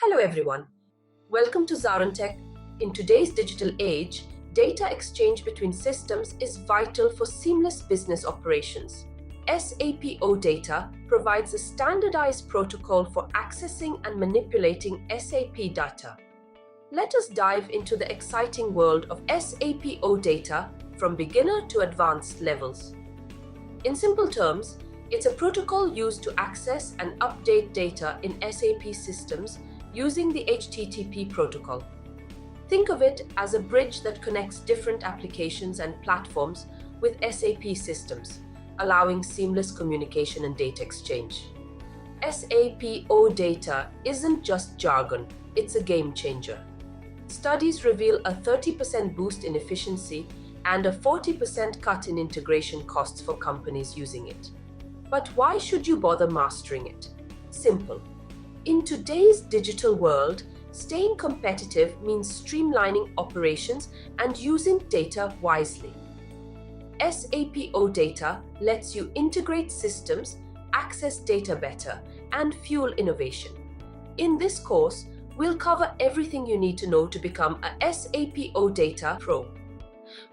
Hello everyone. Welcome to ZaranTech. In today's digital age, data exchange between systems is vital for seamless business operations. SAP OData provides a standardized protocol for accessing and manipulating SAP data. Let us dive into the exciting world of SAP OData from beginner to advanced levels. In simple terms, it's a protocol used to access and update data in SAP systems using the HTTP protocol. Think of it as a bridge that connects different applications and platforms with SAP systems, allowing seamless communication and data exchange. SAP OData isn't just jargon, it's a game changer. Studies reveal a 30% boost in efficiency and a 40% cut in integration costs for companies using it. But why should you bother mastering it? Simple. In today's digital world, staying competitive means streamlining operations and using data wisely. SAP OData lets you integrate systems, access data better, and fuel innovation. In this course, we'll cover everything you need to know to become a SAP OData Pro.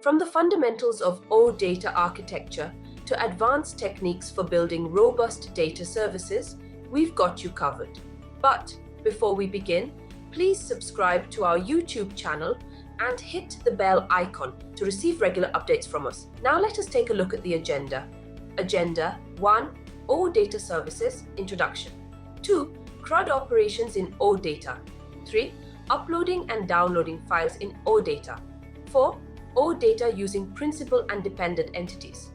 From the fundamentals of OData architecture to advanced techniques for building robust data services, we've got you covered. But before we begin, please subscribe to our YouTube channel and hit the bell icon to receive regular updates from us. Now let us take a look at the agenda. Agenda 1. OData Services Introduction. 2. CRUD Operations in OData. 3. Uploading and downloading files in OData. 4. OData using principal and dependent entities.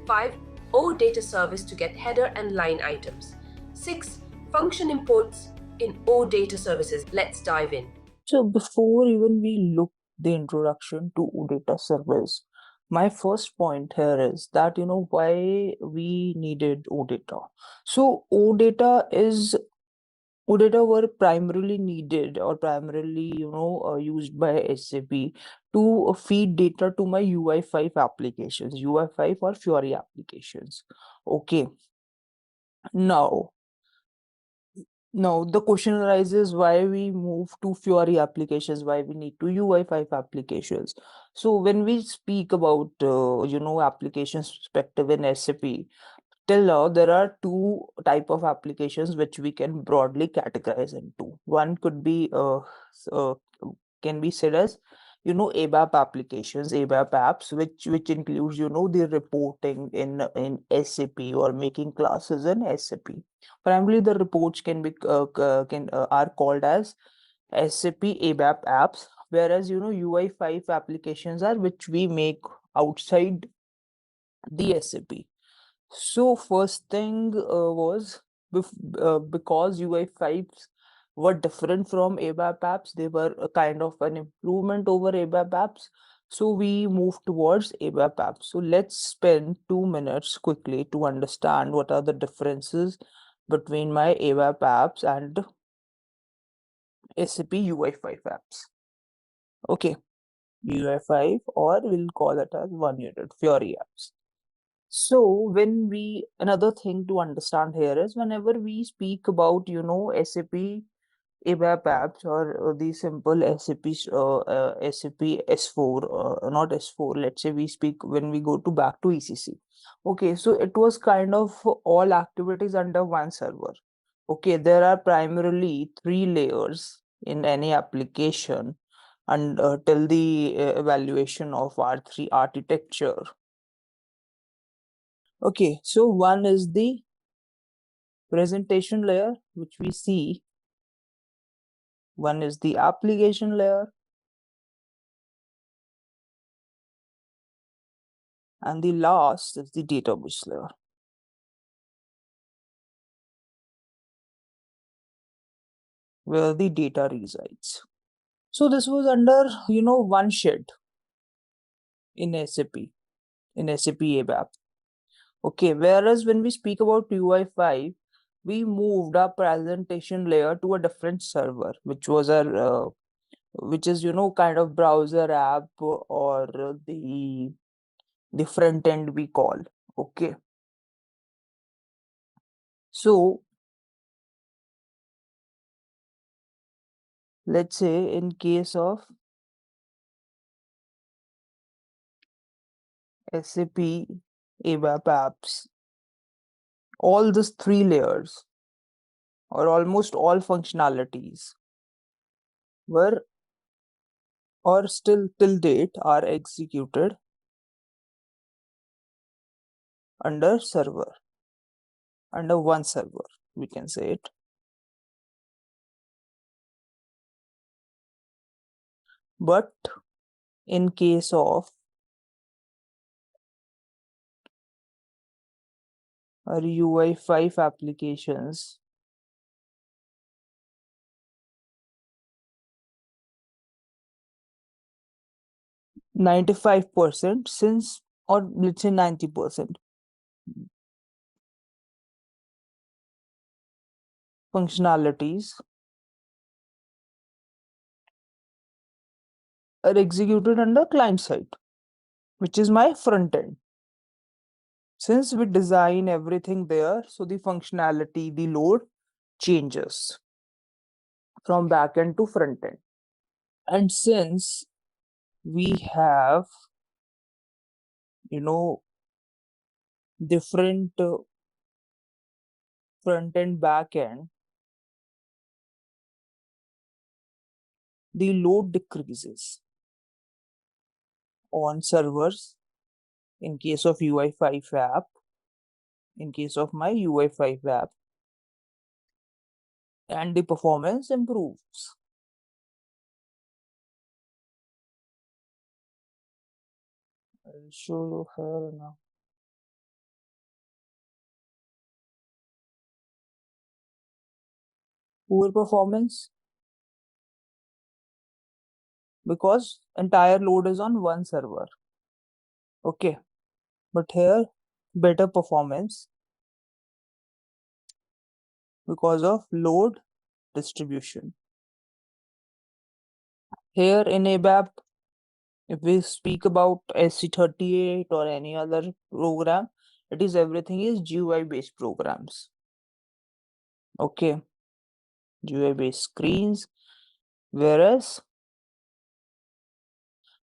5. OData service to get header and line items. 6. Function imports in OData services. Let's dive in. So before even we look the introduction to OData service, my first point here is that why we needed OData. So OData were primarily needed or primarily used by SAP to feed data to my UI5 applications, UI5 or Fiori applications. Okay. Now, the question arises why we move to Fiori applications, why we need to UI5 applications. So when we speak about, applications perspective in SAP, till now there are two type of applications which we can broadly categorize into. One could be, can be said as, ABAP applications, ABAP apps, which includes, the reporting in SAP or making classes in SAP. Primarily, the reports are called as SAP ABAP apps, whereas UI5 applications are which we make outside the SAP. So first thing was because UI5s were different from ABAP apps, they were a kind of an improvement over ABAP apps. So we moved towards ABAP apps. So let's spend 2 minutes quickly to understand what are the differences between my ABAP apps and SAP UI5 apps. Okay, UI5, or we'll call it as 1 unit, Fiori apps. So another thing to understand here is whenever we speak about, SAP ABAP apps or the simple SAP S4, not S4, let's say we speak when we go back to ECC. Okay, so it was kind of all activities under one server. Okay, there are primarily 3 layers in any application and till the evaluation of R3 architecture. Okay, so one is the presentation layer, which we see. One is the application layer. And the last is the database layer, where the data resides. So this was under, one shed in SAP ABAP. Okay, whereas when we speak about UI5, we moved our presentation layer to a different server, which was our, which is, kind of browser app or the front end we call. Okay. So let's say in case of SAP ABAP apps, all these three layers or almost all functionalities were or still till date are executed under server, under one server, we can say it. But in case of our UI5 applications, 95% since, or let's say 90% functionalities are executed under client side, which is my front end. Since we design everything there, so the functionality, the load changes from back end to front end. And since we have, different front end, back end, the load decreases on servers in case of UI5 app, in case of my UI5 app, and the performance improves. I'll show you here now. Poor performance because entire load is on one server. Okay, but here better performance because of load distribution. Here in ABAP, if we speak about SC38 or any other program, it is everything is GUI based programs. Okay, GUI based screens, whereas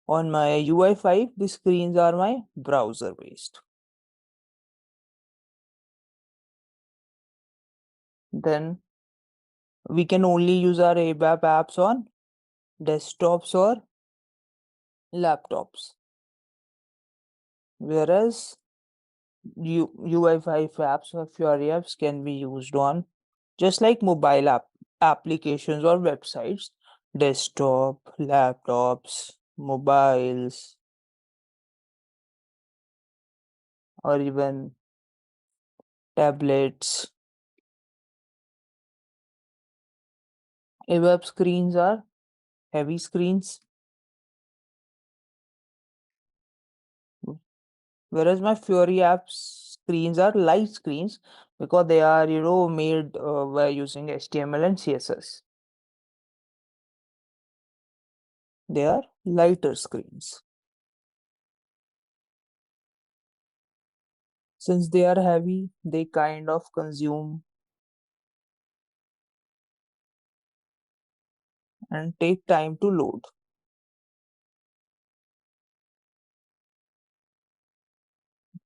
on my UI5, the screens are my browser based. Then we can only use our ABAP apps on desktops or laptops, whereas UI5 apps or Fiori apps can be used on just like mobile applications or websites, desktop, laptops, mobiles, or even tablets. ABAP screens are heavy screens, whereas my Fiori apps screens are light screens because they are made by using HTML and CSS. They are lighter screens. Since they are heavy, they kind of consume and take time to load.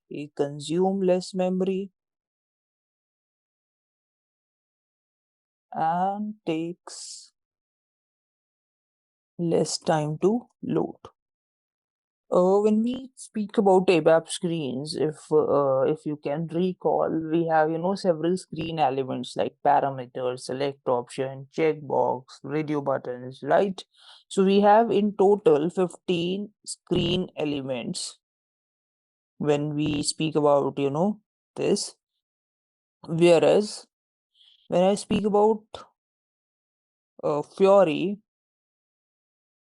They consume less memory and takes less time to load. When we speak about ABAP screens, if you can recall, we have several screen elements like parameters, select option, checkbox, radio buttons, right? So we have in total 15 screen elements when we speak about this. Whereas when I speak about Fiori,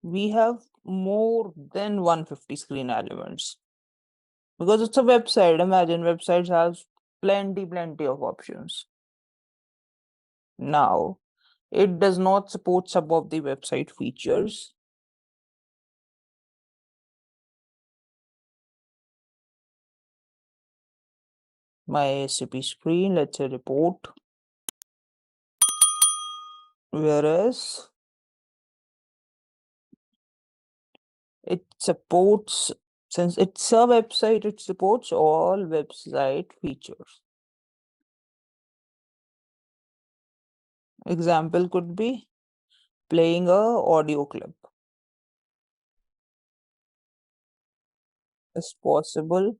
we have more than 150 screen elements because it's a website. Imagine websites have plenty of options. Now, it does not support some of the website features. My SAP screen, let's say report. Whereas It supports, since it's a website, it supports all website features. Example could be playing a audio clip is possible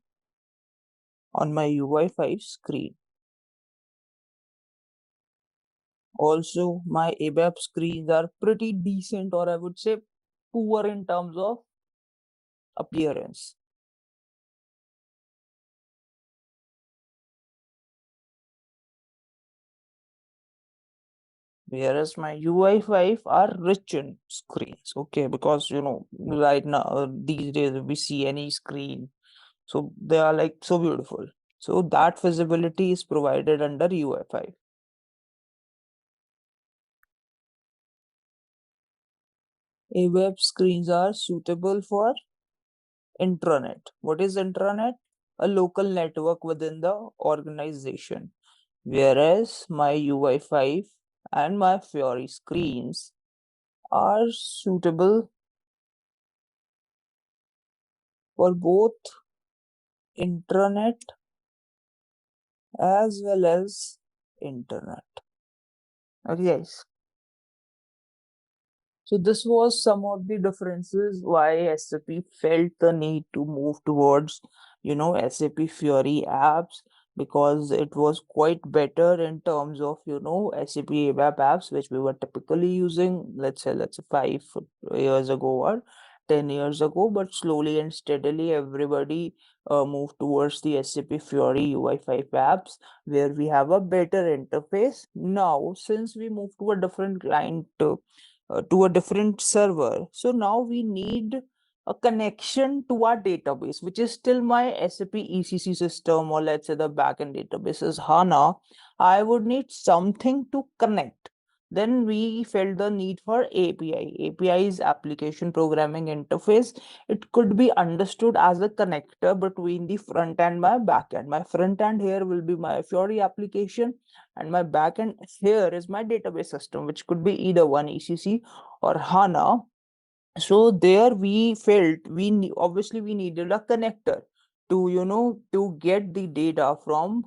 on my UI5 screen. Also, my ABAP screens are pretty decent, or I would say poor in terms of appearance. Whereas my UI5 are rich in screens. Okay, because right now these days if we see any screen, so they are like so beautiful. So that visibility is provided under UI5. AWeb screens are suitable for intranet. What is intranet? A local network within the organization. Whereas my UI5 and my Fiori screens are suitable for both intranet as well as internet. Okay, guys. So this was some of the differences why SAP felt the need to move towards, SAP Fiori apps, because it was quite better in terms of, SAP ABAP apps, which we were typically using, let's say 5 years ago or 10 years ago, but slowly and steadily everybody moved towards the SAP Fiori UI5 apps, where we have a better interface. Now, since we moved to a different client, to a different server. So now we need a connection to our database, which is still my SAP ECC system, or let's say the backend database is HANA. I would need something to connect. Then we felt the need for API. API is application programming interface. It could be understood as a connector between the front and my backend. My front end here will be my Fiori application, and my backend here is my database system, which could be either one ECC or HANA. So there we felt obviously we needed a connector to get the data from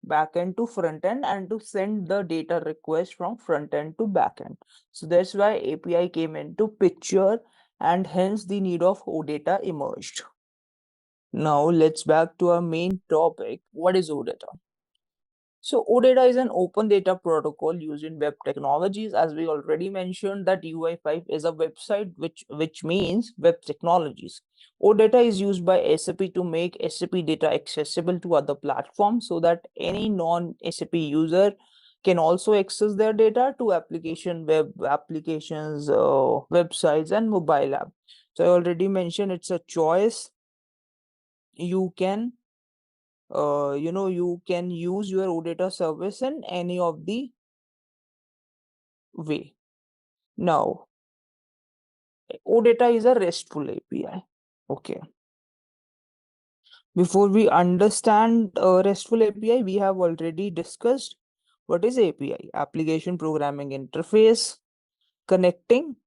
backend to front end and to send the data request from front end to backend. So that's why API came into picture, and hence the need of OData emerged. Now let's back to our main topic. What is OData? So OData is an open data protocol used in web technologies. As we already mentioned, that UI5 is a website, which means web technologies. OData is used by SAP to make SAP data accessible to other platforms, so that any non-SAP user can also access their data to web applications, websites, and mobile app. So I already mentioned it's a choice. You can you can use your OData service in any of the way. Now, OData is a RESTful API. Okay. Before we understand RESTful API, we have already discussed what is API, application programming interface, connecting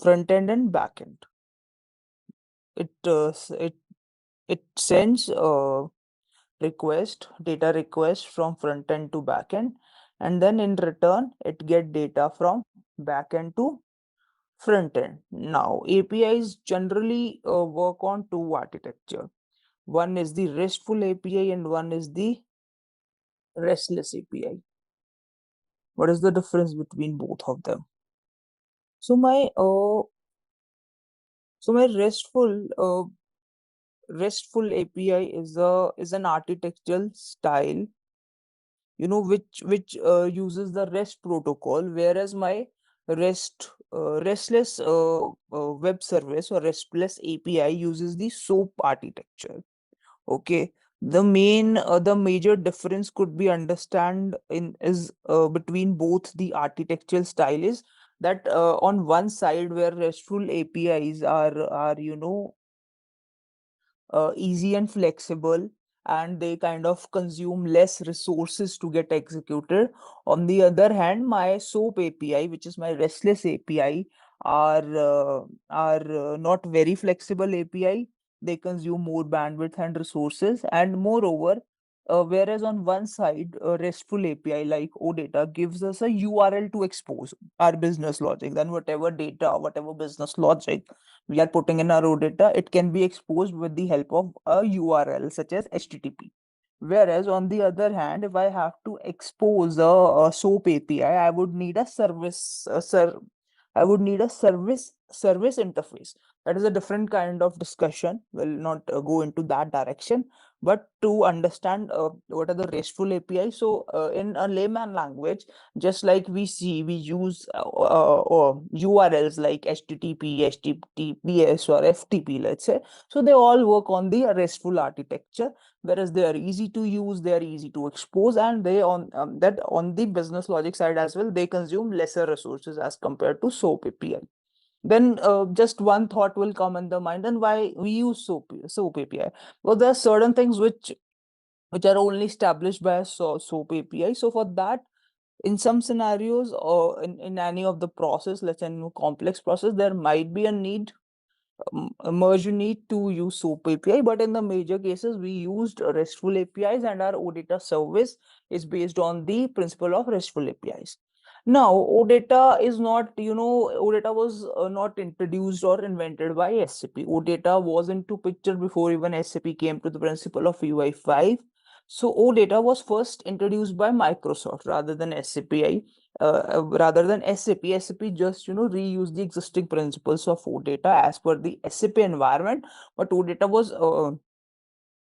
front end and back end. It sends data request from front end to back end, and then in return it get data from back end to front end. Now APIs generally work on two architecture. One is the RESTful API and one is the restless API. What is the difference between both of them? So my RESTful API is an architectural style, which uses the REST protocol, whereas my restless web service or restless API uses the SOAP architecture. Okay, the major difference could be understand in is between both the architectural style is that on one side, where RESTful APIs are easy and flexible, and they kind of consume less resources to get executed. On the other hand, my SOAP API, which is my restless API, are not very flexible API. They consume more bandwidth and resources, and moreover, whereas on one side, a RESTful API like OData gives us a URL to expose our business logic. Then whatever data, whatever business logic we are putting in our OData, it can be exposed with the help of a URL such as HTTP. Whereas on the other hand, if I have to expose a SOAP API, I would need a service interface. That is a different kind of discussion. We'll not go into that direction. But to understand what are the RESTful APIs, so in a layman language, just like we use URLs like HTTP, HTTPS, or FTP, let's say. So they all work on the RESTful architecture, whereas they are easy to use, they are easy to expose, and they on the business logic side as well, they consume lesser resources as compared to SOAP API. Then just one thought will come in the mind, and why we use SOAP API? Well, there are certain things which are only established by a SOAP API. So for that, in some scenarios or in any of the process, let's say in a complex process, there might be a merge need to use SOAP API, but in the major cases, we used RESTful APIs, and our OData service is based on the principle of RESTful APIs. Now, OData is not, OData was not introduced or invented by SAP. OData was into picture before even SAP came to the principle of UI5. So OData was first introduced by Microsoft rather than SAP. SAP just reuse the existing principles of OData as per the SAP environment, but OData was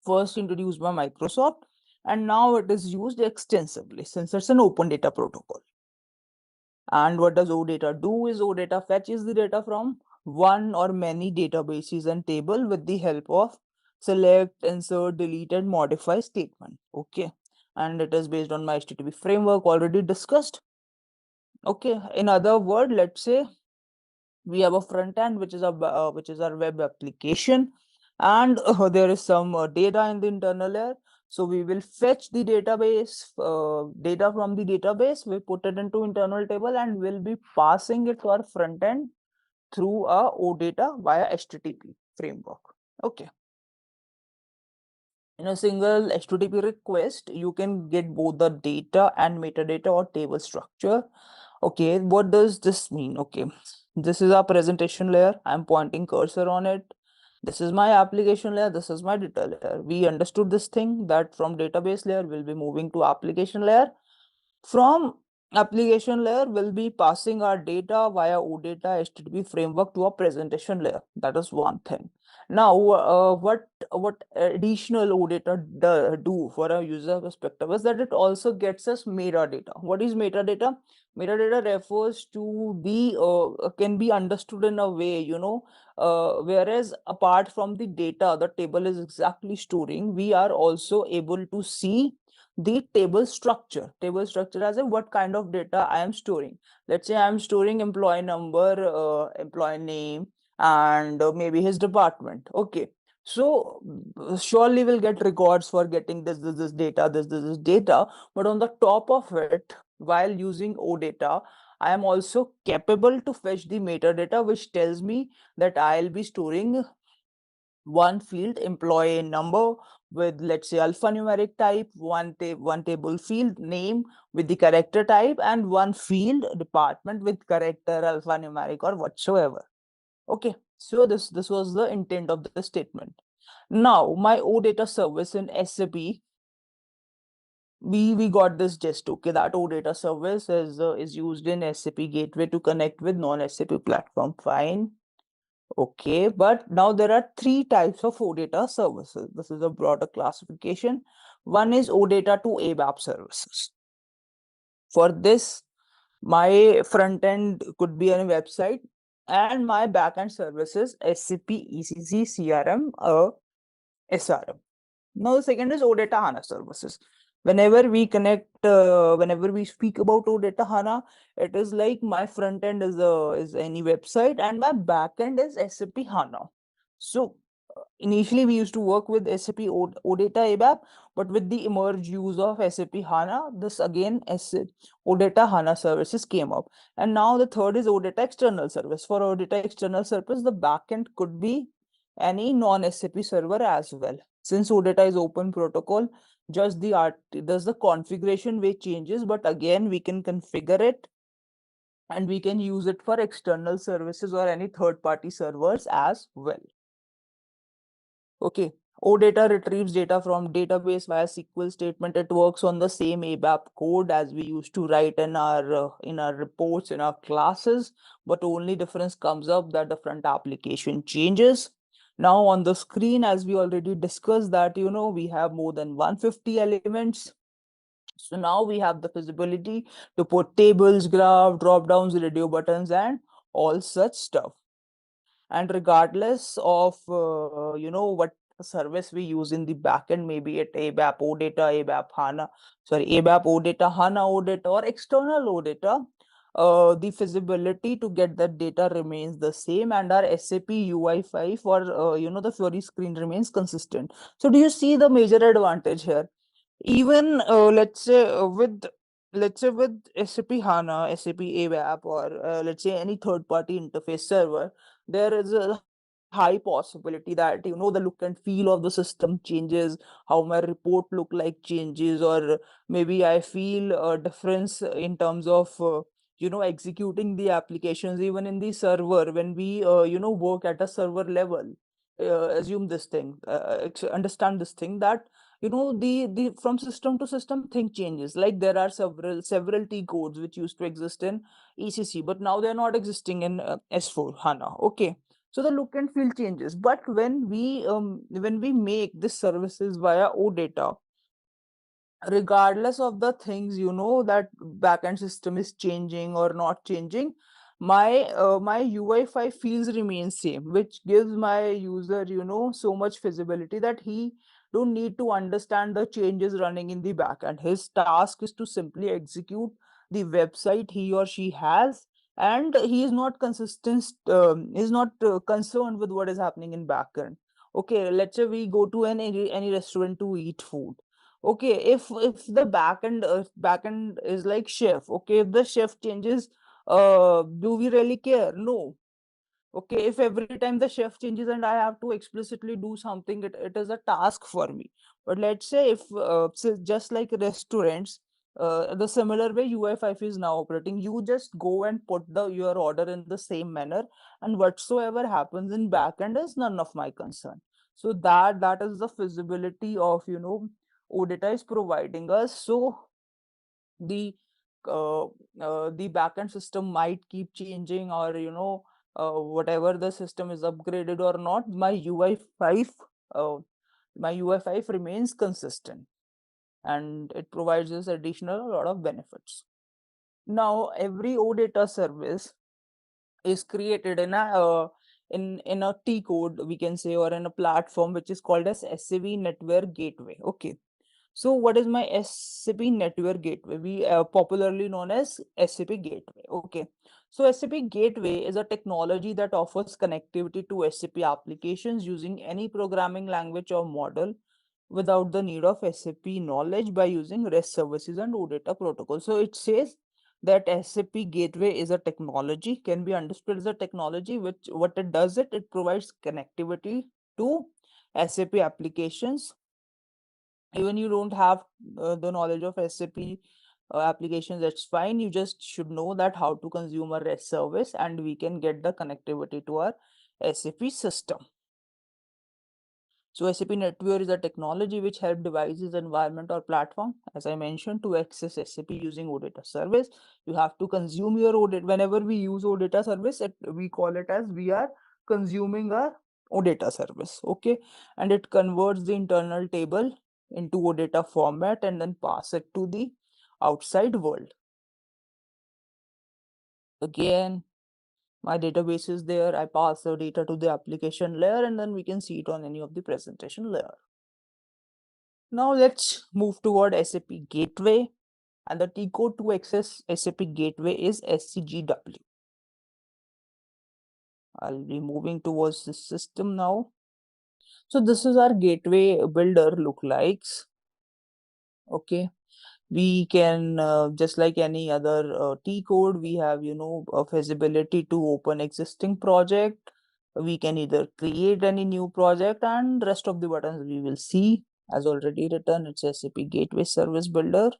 first introduced by Microsoft, and now it is used extensively since it's an open data protocol. And what does OData do? Is OData fetches the data from one or many databases and table with the help of select, insert, delete, and modify statement. Okay, and it is based on my HTTP framework already discussed. Okay, in other word, let's say we have a front end which is our web application, and there is some data in the internal layer. So we will fetch the database data from the database, we put it into internal table, and we'll be passing it to our front end through a OData via HTTP framework. Okay. In a single HTTP request, you can get both the data and metadata or table structure. Okay, what does this mean? Okay, this is our presentation layer. I'm pointing cursor on it. This is my application layer. This is my data layer. We understood this thing that from database layer, we'll be moving to application layer. From application layer, we'll be passing our data via OData HTTP framework to a presentation layer. That is one thing. Now, what additional OData do for a user perspective is that it also gets us metadata. What is metadata? Metadata refers to the can be understood in a way, whereas apart from the data the table is exactly storing, we are also able to see the table structure as in what kind of data I am storing. Let's say I am storing employee number, employee name, and maybe his department. Okay, so surely we'll get records for getting this data, this data, but on the top of it, while using OData, I am also capable to fetch the metadata, which tells me that I'll be storing one field employee number with, let's say, alphanumeric type, one table field name with the character type, and one field department with character, alphanumeric, or whatsoever. Okay, so this was the intent of the statement. Now my OData service in SAP, we got this gist. Okay, that OData service is used in SAP gateway to connect with non-SAP platform. Fine. Okay, but now there are three types of OData services. This is a broader classification. One is OData to ABAP services. For this, my front end could be a website, and my backend services SAP ECC CRM SRM. Now the second is OData HANA services. Whenever we connect, whenever we speak about OData HANA, it is like my front end is any website and my back end is SAP HANA. So initially we used to work with SAP OData ABAP, but with the emerged use of SAP HANA, this again OData HANA services came up. And now the third is OData external service. For OData external service, the backend could be any non-SAP server as well. Since OData is open protocol, just the configuration way changes, but again we can configure it and we can use it for external services or any third-party servers as well. Okay, OData retrieves data from database via SQL statement. It works on the same ABAP code as we used to write in our reports in our classes, but only difference comes up that the front application changes. Now on the screen, as we already discussed, that we have more than 150 elements. So now we have the feasibility to put tables, graph, drop downs, radio buttons, and all such stuff. And regardless of what service we use in the backend, maybe it ABAP OData, ABAP HANA, ABAP OData, HANA OData, or external OData, the feasibility to get that data remains the same, and our SAP UI5 or the Fiori screen remains consistent. So do you see the major advantage here? Even let's say with SAP HANA, SAP ABAP, or let's say any third-party interface server, there is a high possibility that the look and feel of the system changes, how my report look like changes, or maybe I feel a difference in terms of executing the applications even in the server when we work at a server level. Assume this thing, understand this thing, that the from system to system thing changes. Like there are several T codes which used to exist in ECC, but now they're not existing in S4 HANA. Okay, so the look and feel changes. But when we make this services via OData, regardless of the things that backend system is changing or not changing, my UI5 fields remain same, which gives my user so much feasibility that he don't need to understand the changes running in the backend. His task is to simply execute the website he or she has, and he is not concerned with what is happening in backend. Okay, let's say we go to any restaurant to eat food. Okay, if the backend is like chef, okay, if the chef changes, do we really care? No. Okay, if every time the chef changes and I have to explicitly do something, it is a task for me. But let's say if just like restaurants, the similar way UI5 is now operating, you just go and put your order in the same manner, and whatsoever happens in backend is none of my concern. So that is the feasibility of OData is providing us. So the the backend system might keep changing, or whatever the system is upgraded or not, uh, my UI5 remains consistent, and it provides us additional a lot of benefits. Now every OData service is created in a T code, we can say, or in a platform which is called as SAP Network Gateway. Okay, so what is my SAP Network Gateway? We popularly known as SAP Gateway. Okay, so SAP Gateway is a technology that offers connectivity to SAP applications using any programming language or model without the need of SAP knowledge by using REST services and OData protocol. So it says that SAP Gateway is a technology, can be understood as a technology which what it does, it provides connectivity to SAP applications. Even you don't have the knowledge of SAP applications, that's fine. You just should know that how to consume a REST service, and we can get the connectivity to our SAP system. So SAP Network is a technology which helps devices, environment, or platform, as I mentioned, to access SAP using OData service. You have to consume your OData. Whenever we use OData service, we call it as we are consuming a OData service. Okay, and it converts the internal table into OData format and then pass it to the outside world. Again, my database is there. I pass the data to the application layer, and then we can see it on any of the presentation layer. Now let's move toward SAP Gateway, and the T code to access SAP Gateway is SCGW. I'll be moving towards the system now. So this is our gateway builder look likes. Okay, we can just like any other T code, we have a feasibility to open existing project. We can either create any new project, and rest of the buttons we will see as already written. It's SAP Gateway Service Builder.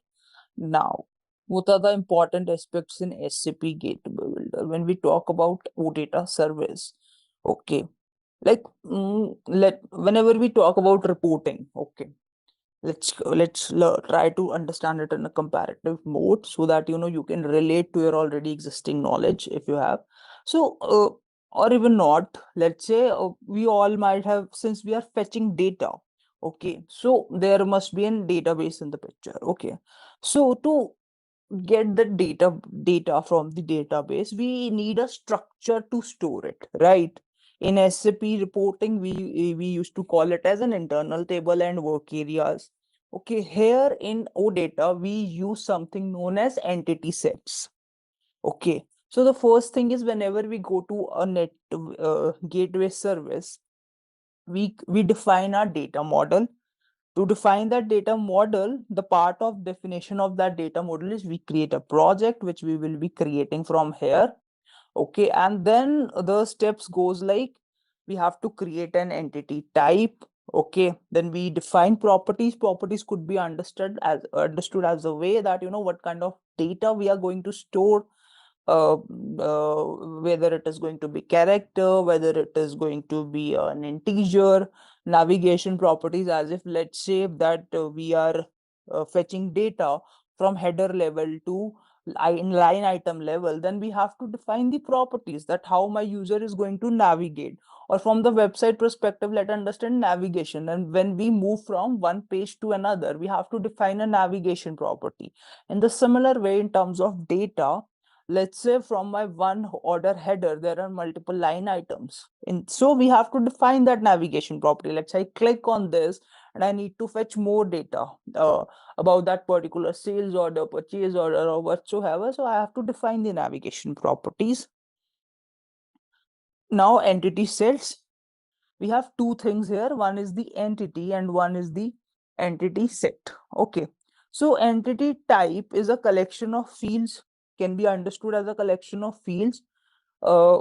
Now, what are the important aspects in SAP Gateway Builder when we talk about OData service? Okay, like whenever we talk about reporting, okay, let's try to understand it in a comparative mode so that you can relate to your already existing knowledge if you have. So or even not, let's say we all might have, since we are fetching data, okay, so there must be a database in the picture. Okay, so to get the data from the database, we need a structure to store it, right? In SAP reporting, we used to call it as an internal table and work areas. Okay, here in OData, we use something known as entity sets. Okay, so the first thing is whenever we go to a gateway service, we define our data model. To define that data model, the part of definition of that data model is we create a project which we will be creating from here. Okay, and then the steps goes like we have to create an entity type. Okay, then we define properties. Properties could be understood as a way that what kind of data we are going to store, uh, whether it is going to be character, whether it is going to be an integer. Navigation properties, as if let's say that we are fetching data from header level to line item level, then we have to define the properties that how my user is going to navigate. Or from the website perspective, let understand navigation, and when we move from one page to another, we have to define a navigation property. In the similar way, in terms of data, let's say from my one order header there are multiple line items, and so we have to define that navigation property. Let's say I click on this and I need to fetch more data about that particular sales order, purchase order, or whatsoever, so I have to define the navigation properties. Now entity sets, we have two things here. One is the entity and one is the entity set. Okay, so entity type is a collection of fields, can be understood as a collection of fields uh,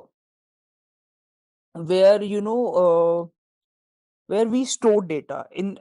where where we store data in.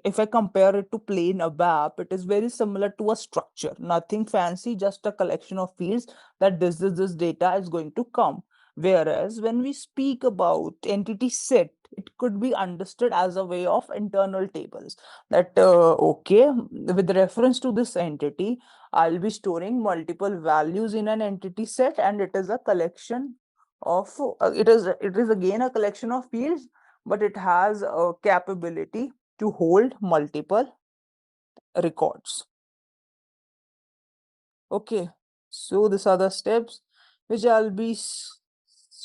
If I compare it to plain ABAP, it is very similar to a structure, nothing fancy, just a collection of fields that this data is going to come. Whereas when we speak about entity set, it could be understood as a way of internal tables, that okay, with reference to this entity, I'll be storing multiple values in an entity set, and it is a collection of it is again a collection of fields, but it has a capability to hold multiple records. Okay, so these are the steps which I'll be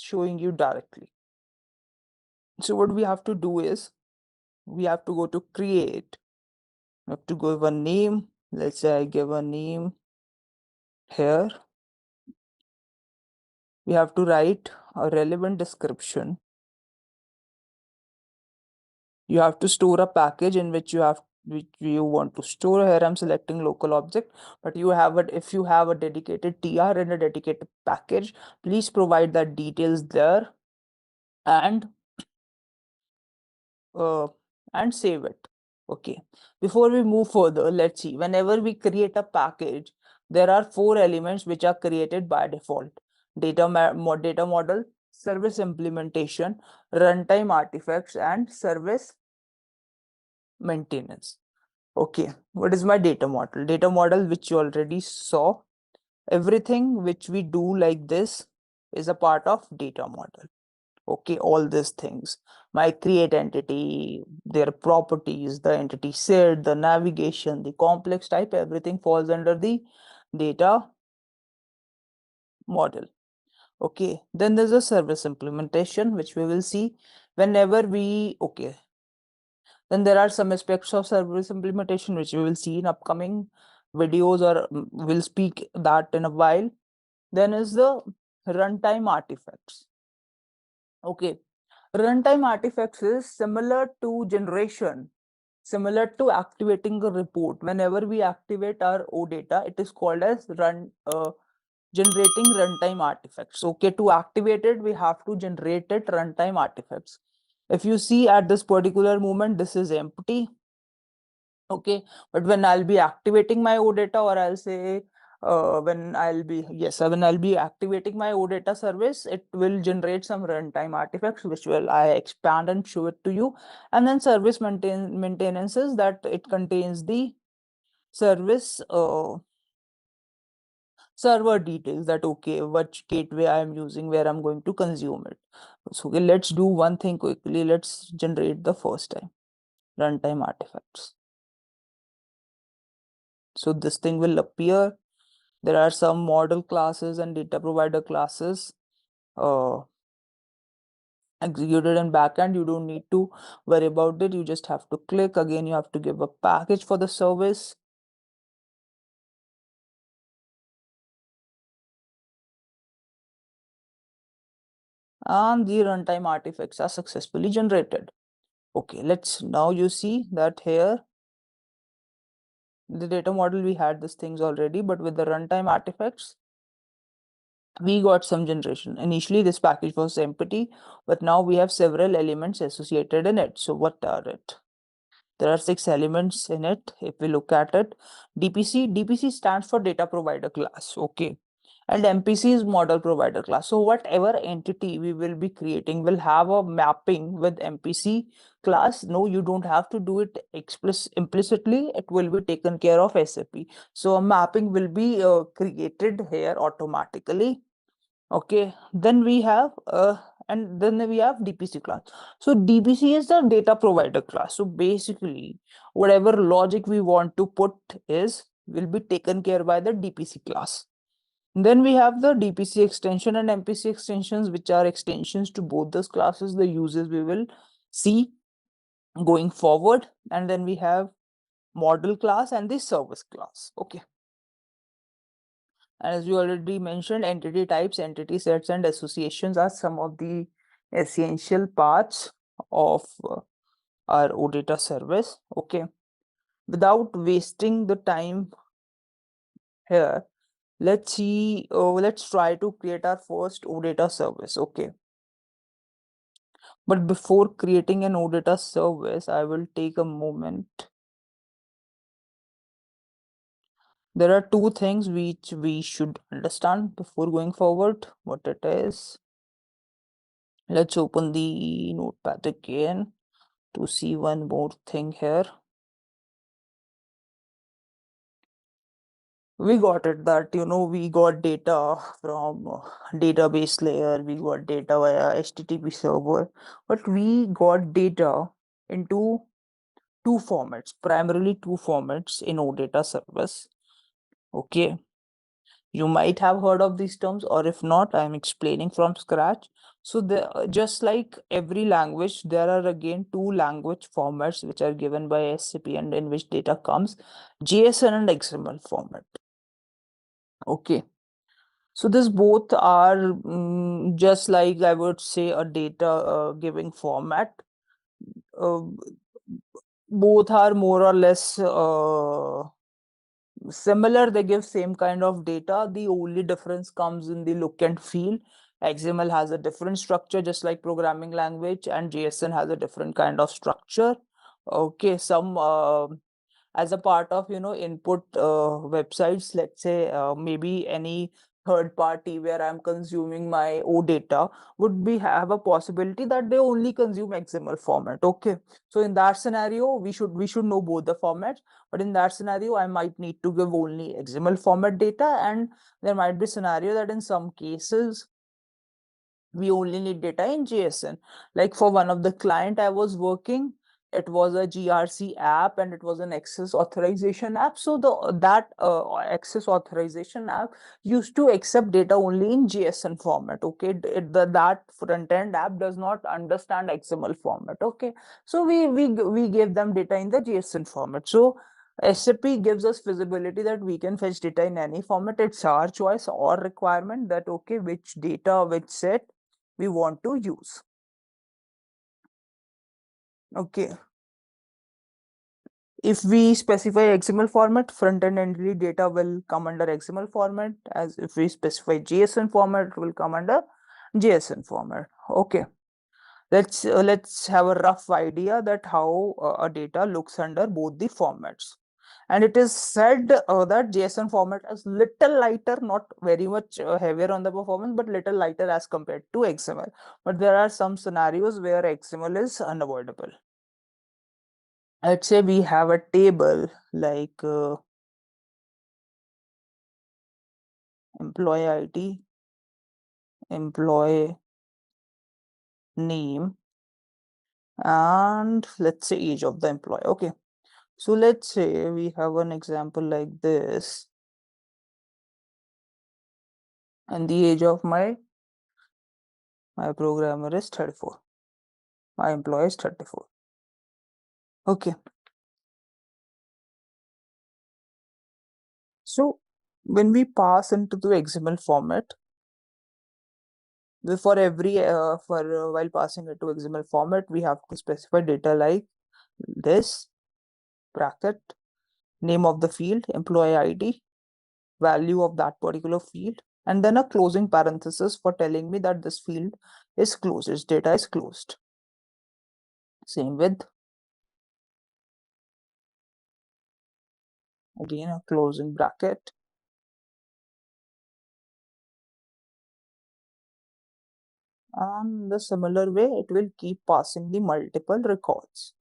showing you directly. So what we have to do is we have to go to create, we have to give a name. Let's say I give a name here. We have to write a relevant description. You have to store a package in which you want to store. Here I'm selecting local object, but if you have a dedicated TR and a dedicated package, please provide that details there, and uh, and save it. Okay, before we move further, let's see. Whenever we create a package, there are four elements which are created by default: data model, service implementation, runtime artifacts, and service maintenance. Okay, what is my data model? Data model, which you already saw. Everything which we do like this is a part of data model. Okay, all these things. My create entity, their properties, the entity set, the navigation, the complex type, everything falls under the data model. Okay, then there's a service implementation, which we will see whenever we, okay, then there are some aspects of service implementation which we will see in upcoming videos, or we'll speak that in a while. Then is the runtime artifacts. Okay, Runtime artifacts is similar to generation, similar to activating a report. Whenever we activate our OData, it is called as generating runtime artifacts. Okay, to activate it, we have to generate it runtime artifacts. If you see at this particular moment, this is empty. Okay, but when I'll be activating my OData, or I'll say when I'll be activating my OData service, it will generate some runtime artifacts, which will I expand and show it to you. And then service maintenances, that it contains the service server details, that okay, which gateway I am using, where I'm going to consume it. So okay, let's do one thing quickly. Let's generate the first time runtime artifacts. So this thing will appear. There are some model classes and data provider classes executed in backend. You don't need to worry about it. You just have to click. Again, you have to give a package for the service. And the runtime artifacts are successfully generated. Okay, let's now you see that here the data model, we had these things already, but with the runtime artifacts, we got some generation. Initially, this package was empty, but now we have several elements associated in it. So what are it? There are 6 elements in it. If we look at it, DPC stands for data provider class. Okay. And MPC is model provider class. So whatever entity we will be creating will have a mapping with MPC class. No, you don't have to do it implicitly. It will be taken care of SAP. So a mapping will be created here automatically. Okay, then we have DPC class. So DPC is the data provider class. So basically, whatever logic we want to put will be taken care by the DPC class. Then we have the DPC extension and MPC extensions, which are extensions to both those classes. The uses we will see going forward. And then we have model class and the service class. Okay. As you already mentioned, entity types, entity sets, and associations are some of the essential parts of our OData service. Okay. Without wasting the time here, let's try to create our first OData service. Okay. But before creating an OData service, I will take a moment. There are 2 things which we should understand before going forward. What it is. Let's open the notepad again to see one more thing here. We got it that, we got data from database layer, we got data via HTTP server, but we got data into 2 formats, primarily 2 formats in OData service. Okay. You might have heard of these terms, or if not, I'm explaining from scratch. So just like every language, there are again 2 language formats which are given by SAP and in which data comes, JSON and XML format. Okay. So this both are just like, I would say, a data giving format. Both are more or less similar. They give same kind of data. The only difference comes in the look and feel. XML has a different structure, just like programming language, and JSON has a different kind of structure. Okay, some as a part of input websites, let's say maybe any third party where I'm consuming my OData would have a possibility that they only consume XML format. Okay, so in that scenario, we should know both the formats. But in that scenario, I might need to give only XML format data, and there might be scenario that in some cases we only need data in JSON. Like for one of the client I was working, it was a GRC app and it was an access authorization app. So that access authorization app used to accept data only in JSON format. Okay, that front end app does not understand XML format. Okay, so we gave them data in the JSON format. So SAP gives us visibility that we can fetch data in any format. It's our choice or requirement that okay, which data, which set we want to use. Okay. If we specify XML format, front-end entity data will come under XML format. As if we specify JSON format, it will come under JSON format. Okay. Let's have a rough idea that how a data looks under both the formats. And it is said that JSON format is little lighter, not very much heavier on the performance, but little lighter as compared to XML. But there are some scenarios where XML is unavoidable. Let's say we have a table like employee ID, employee name, and let's say age of the employee. Okay. So let's say we have an example like this. And the age of my programmer is 34. My employee is 34. Okay. So when we pass into the XML format, for every while passing it to XML format, we have to specify data like this, bracket, name of the field, employee ID, value of that particular field, and then a closing parenthesis for telling me that this field is closed, its data is closed. Same with, again, a closing bracket. And the similar way, it will keep passing the multiple records.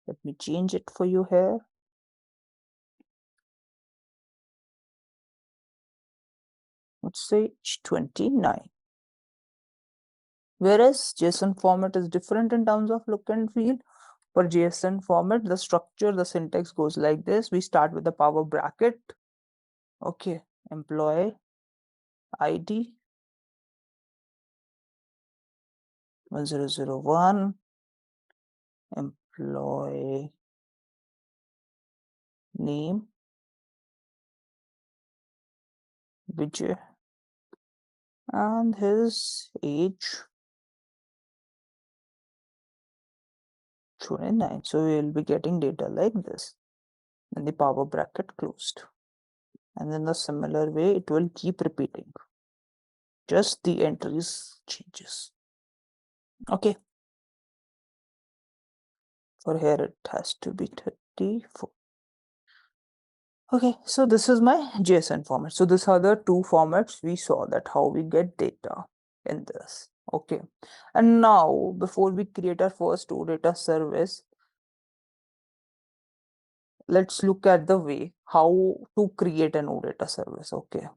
Let me change it for you here. Let's say 29. Whereas JSON format is different in terms of look and feel. For JSON format, the structure, the syntax goes like this. We start with the power bracket. Okay, employee ID 1001, employee name Vijay, and his age 29. So we will be getting data like this. And the power bracket closed. And in the similar way, it will keep repeating. Just the entries changes. Okay. For here, it has to be 34. Okay, so this is my JSON format. So these are the two formats we saw, that how we get data in this. Okay. And now, before we create our first OData service, let's look at the way how to create an OData service. Okay.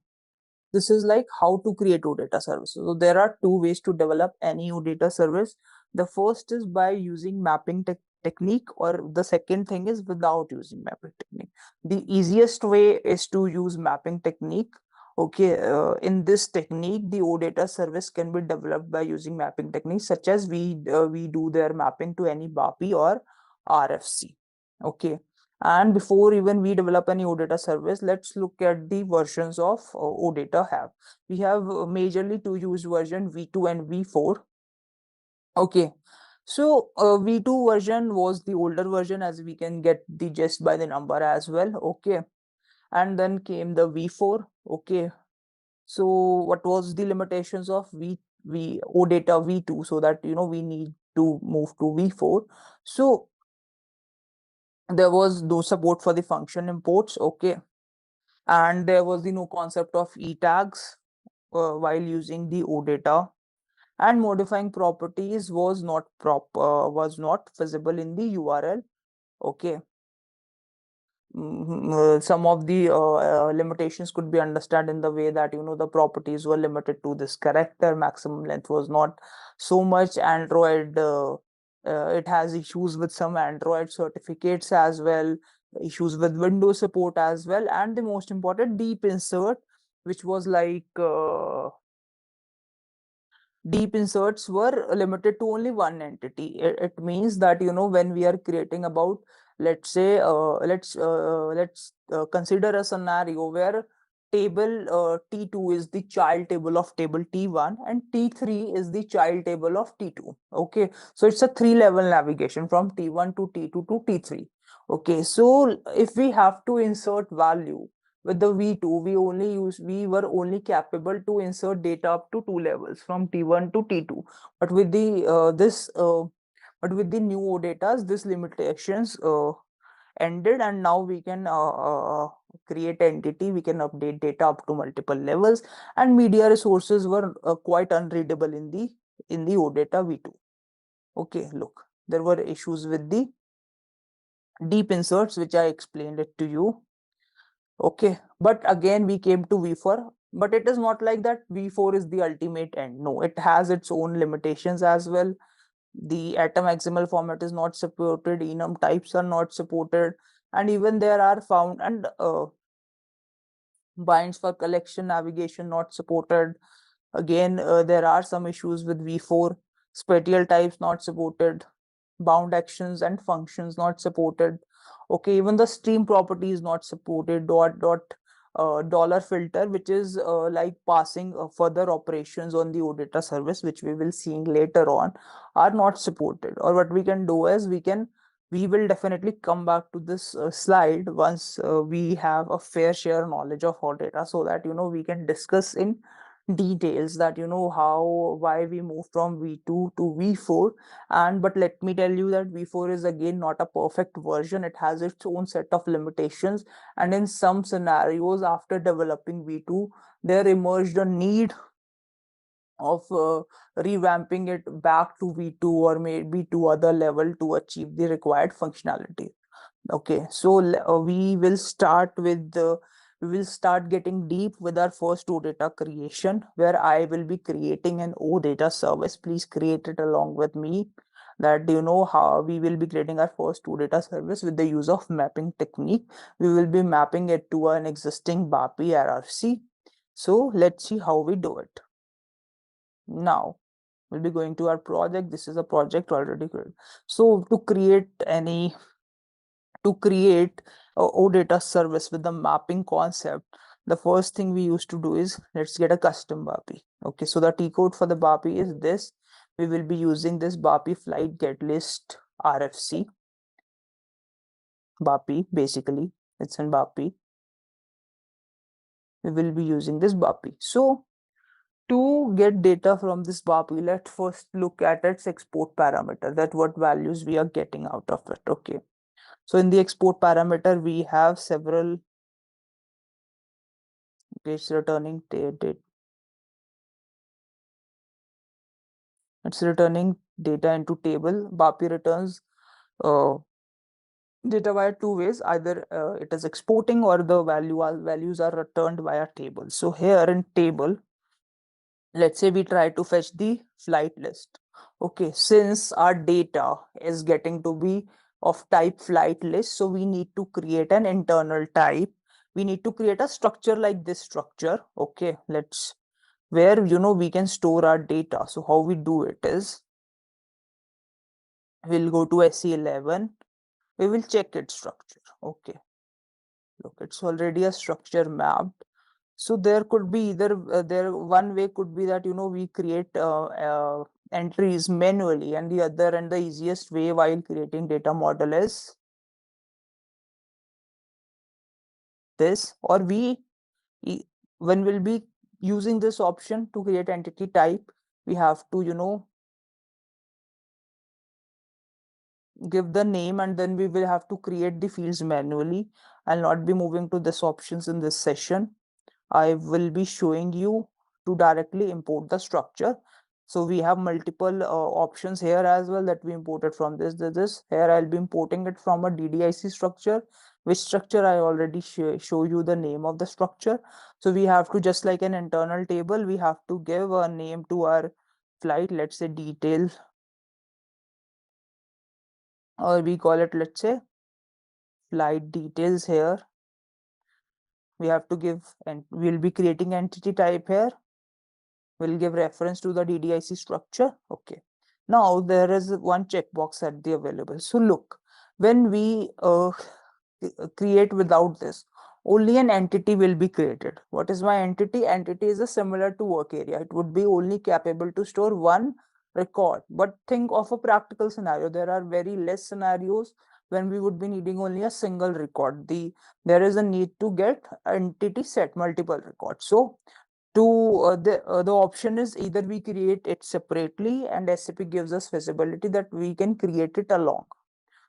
This is like how to create OData services. So there are two ways to develop any OData service. The first is by using mapping technique, or the second thing is without using mapping technique. The easiest way is to use mapping technique. Okay, in this technique, the OData service can be developed by using mapping techniques, such as we do their mapping to any BAPI or RFC. Okay. And before even we develop any OData service, let's look at the versions of OData have. We have majorly two used version, V2 and V4. Okay. So V2 version was the older version, as we can get the gist by the number as well. Okay. And then came the V4. Okay. So what was the limitations of OData V2, so that we need to move to V4. So there was no support for the function imports. Okay. And there was the no concept of e-tags while using the OData, and modifying properties was not visible in the URL. Okay. Some of the limitations could be understood in the way that the properties were limited to this character, maximum length was not so much. Android, it has issues with some Android certificates as well, issues with Windows support as well, and the most important, deep insert, which was like deep inserts were limited to only one entity. It means that when we are creating about, let's say let's consider a scenario where table T2 is the child table of table T1 and T3 is the child table of T2. Okay, so it's a 3-level navigation from T1 to T2 to T3. Okay, so if we have to insert value with the V2, we were only capable to insert data up to 2 levels from T1 to T2. But with the new OData, this limitations ended, and now we can create entity, we can update data up to multiple levels, and media resources were quite unreadable in the OData V2. Okay, look, there were issues with the deep inserts, which I explained it to you. Okay, but again we came to V4, but it is not like that V4 is the ultimate end. No, it has its own limitations as well. The atom XML format is not supported, enum types are not supported, and even there are found and binds for collection navigation not supported. Again, there are some issues with V4, spatial types not supported, bound actions and functions not supported. Okay, even the stream property is not supported. Dollar filter, which is like passing further operations on the OData service, which we will seeing later on, are not supported. Or what we can do is we will definitely come back to this slide once we have a fair share knowledge of OData, so that we can discuss in details that why we moved from V2 to V4. And but let me tell you that V4 is again not a perfect version. It has its own set of limitations, and in some scenarios after developing V2 there emerged a need of revamping it back to V2 or maybe to other level to achieve the required functionality. Okay, so we will start getting deep with our first OData creation, where I will be creating an OData service. Please create it along with me, that how we will be creating our first OData service with the use of mapping technique. We will be mapping it to an existing BAPI RRC. So let's see how we do it. Now we'll be going to our project. This is a project already created. So to create a OData service with the mapping concept, the first thing we used to do is let's get a custom BAPI. Okay, so the T code for the BAPI is this. We will be using this BAPI flight get list RFC. BAPI, basically, it's in BAPI. We will be using this BAPI. So to get data from this BAPI, let's first look at its export parameter, that what values we are getting out of it. Okay, so in the export parameter, we have several. Okay, it's returning date. It's returning data into table. BAPI returns data via two ways. Either it is exporting or the values are returned via table. So here in table, let's say we try to fetch the flight list. Okay, since our data is getting to be of type flight list, so we need to create an internal type. We need to create a structure like this structure. Okay, let's where we can store our data. So how we do it is we'll go to SE11. We will check its structure. Okay, look, it's already a structure mapped. So there could be either one way could be that we create entries manually, and the easiest way while creating data model is this, or when we'll be using this option to create entity type, we have to give the name, and then we will have to create the fields manually. I'll not be moving to this options in this session. I will be showing you to directly import the structure. So we have multiple options here as well that we imported from this. Here I'll be importing it from a DDIC structure, which structure I already show you the name of the structure. So we have to, just like an internal table, we have to give a name to our flight, let's say detail, or we call it, let's say, flight details. Here we have to give, and we'll be creating entity type here. We'll give reference to the DDIC structure. Okay, now there is one checkbox at the available. So look, when we create without this, only an entity will be created. What is my entity? Entity is a similar to work area. It would be only capable to store one record. But think of a practical scenario. There are very less scenarios when we would be needing only a single record. There is a need to get entity set multiple records. So the option is either we create it separately and SAP gives us visibility that we can create it along.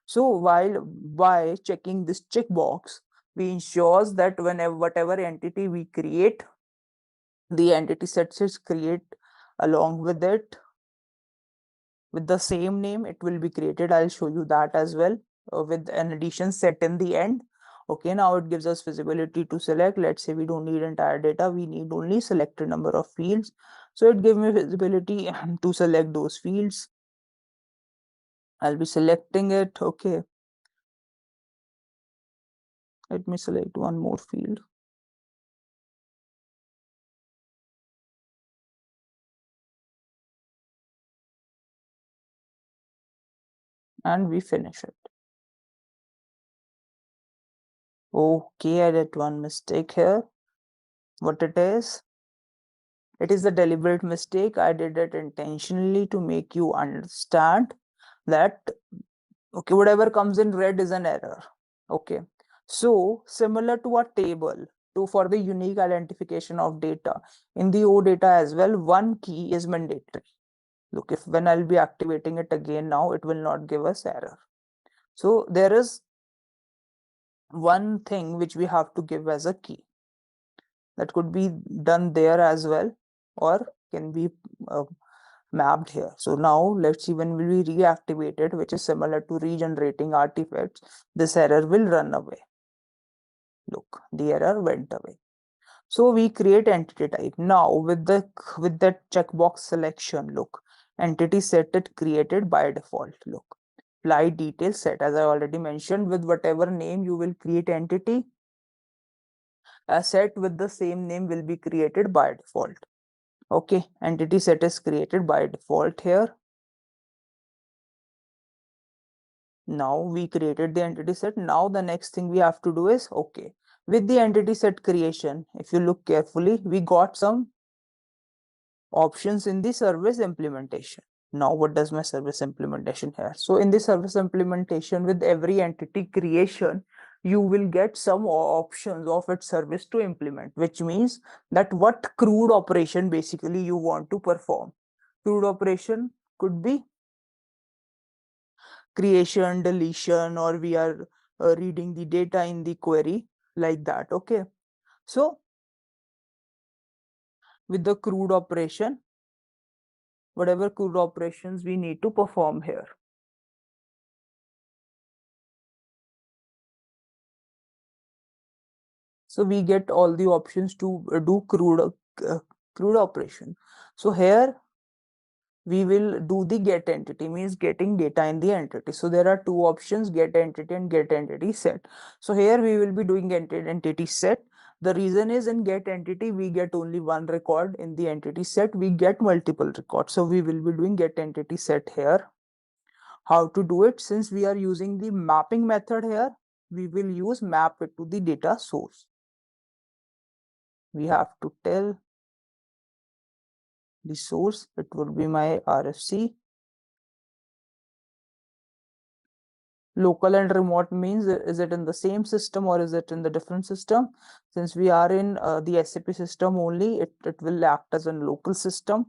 So by checking this checkbox, we ensures that whenever whatever entity we create, the entity sets is create along with it with the same name. It will be created. I'll show you that as well with an addition set in the end. Okay, now it gives us visibility to select. Let's say we don't need entire data, we need only selected number of fields. So it gives me visibility to select those fields. I'll be selecting it. Okay, let me select one more field. And we finish it. Okay, I did one mistake here. What it is? It is a deliberate mistake. I did it intentionally to make you understand that, okay, whatever comes in red is an error. Okay, so similar to a table, for the unique identification of data in the OData as well, one key is mandatory. Look, if when I'll be activating it again now, it will not give us error. So there is one thing which we have to give as a key. That could be done there as well, or can be mapped here. So now let's see, when we reactivate it, which is similar to regenerating artifacts, this error will run away. Look, the error went away. So we create entity type. Now with that checkbox selection, look, entity set it created by default. Look, apply detail set, as I already mentioned, with whatever name you will create entity, a set with the same name will be created by default. Okay, entity set is created by default here. Now we created the entity set. Now the next thing we have to do is, okay, with the entity set creation, if you look carefully, we got some options in the service implementation. Now what does my service implementation here? So in the service implementation, with every entity creation, you will get some options of its service to implement, which means that what crude operation basically you want to perform. Crude operation could be creation, deletion, or we are reading the data in the query like that. Okay, so with the crude operation, whatever crude operations we need to perform here. So we get all the options to do crude operation. So here we will do the get entity, means getting data in the entity. So there are two options, get entity and get entity set. So here we will be doing entity set. The reason is, in get entity we get only one record, in the entity set we get multiple records. So we will be doing get entity set here. How to do it? Since we are using the mapping method here, we will use map it to the data source. We have to tell the source, it will be my RFC. Local and remote means, is it in the same system or is it in the different system? Since we are in the SAP system only, it will act as a local system.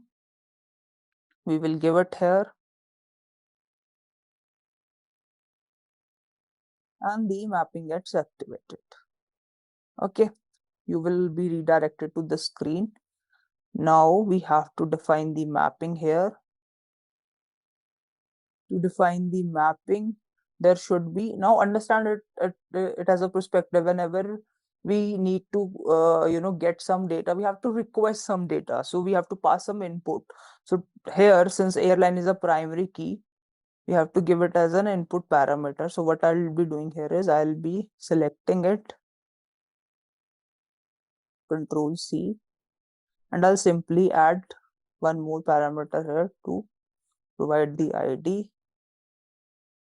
We will give it here. And the mapping gets activated. Okay, you will be redirected to the screen. Now we have to define the mapping here. To define the mapping, there should be, now understand it as a perspective. Whenever we need to get some data, we have to request some data, so we have to pass some input. So here, since airline is a primary key, we have to give it as an input parameter. So what I'll be doing here is, I'll be selecting it, Control C, and I'll simply add one more parameter here to provide the ID.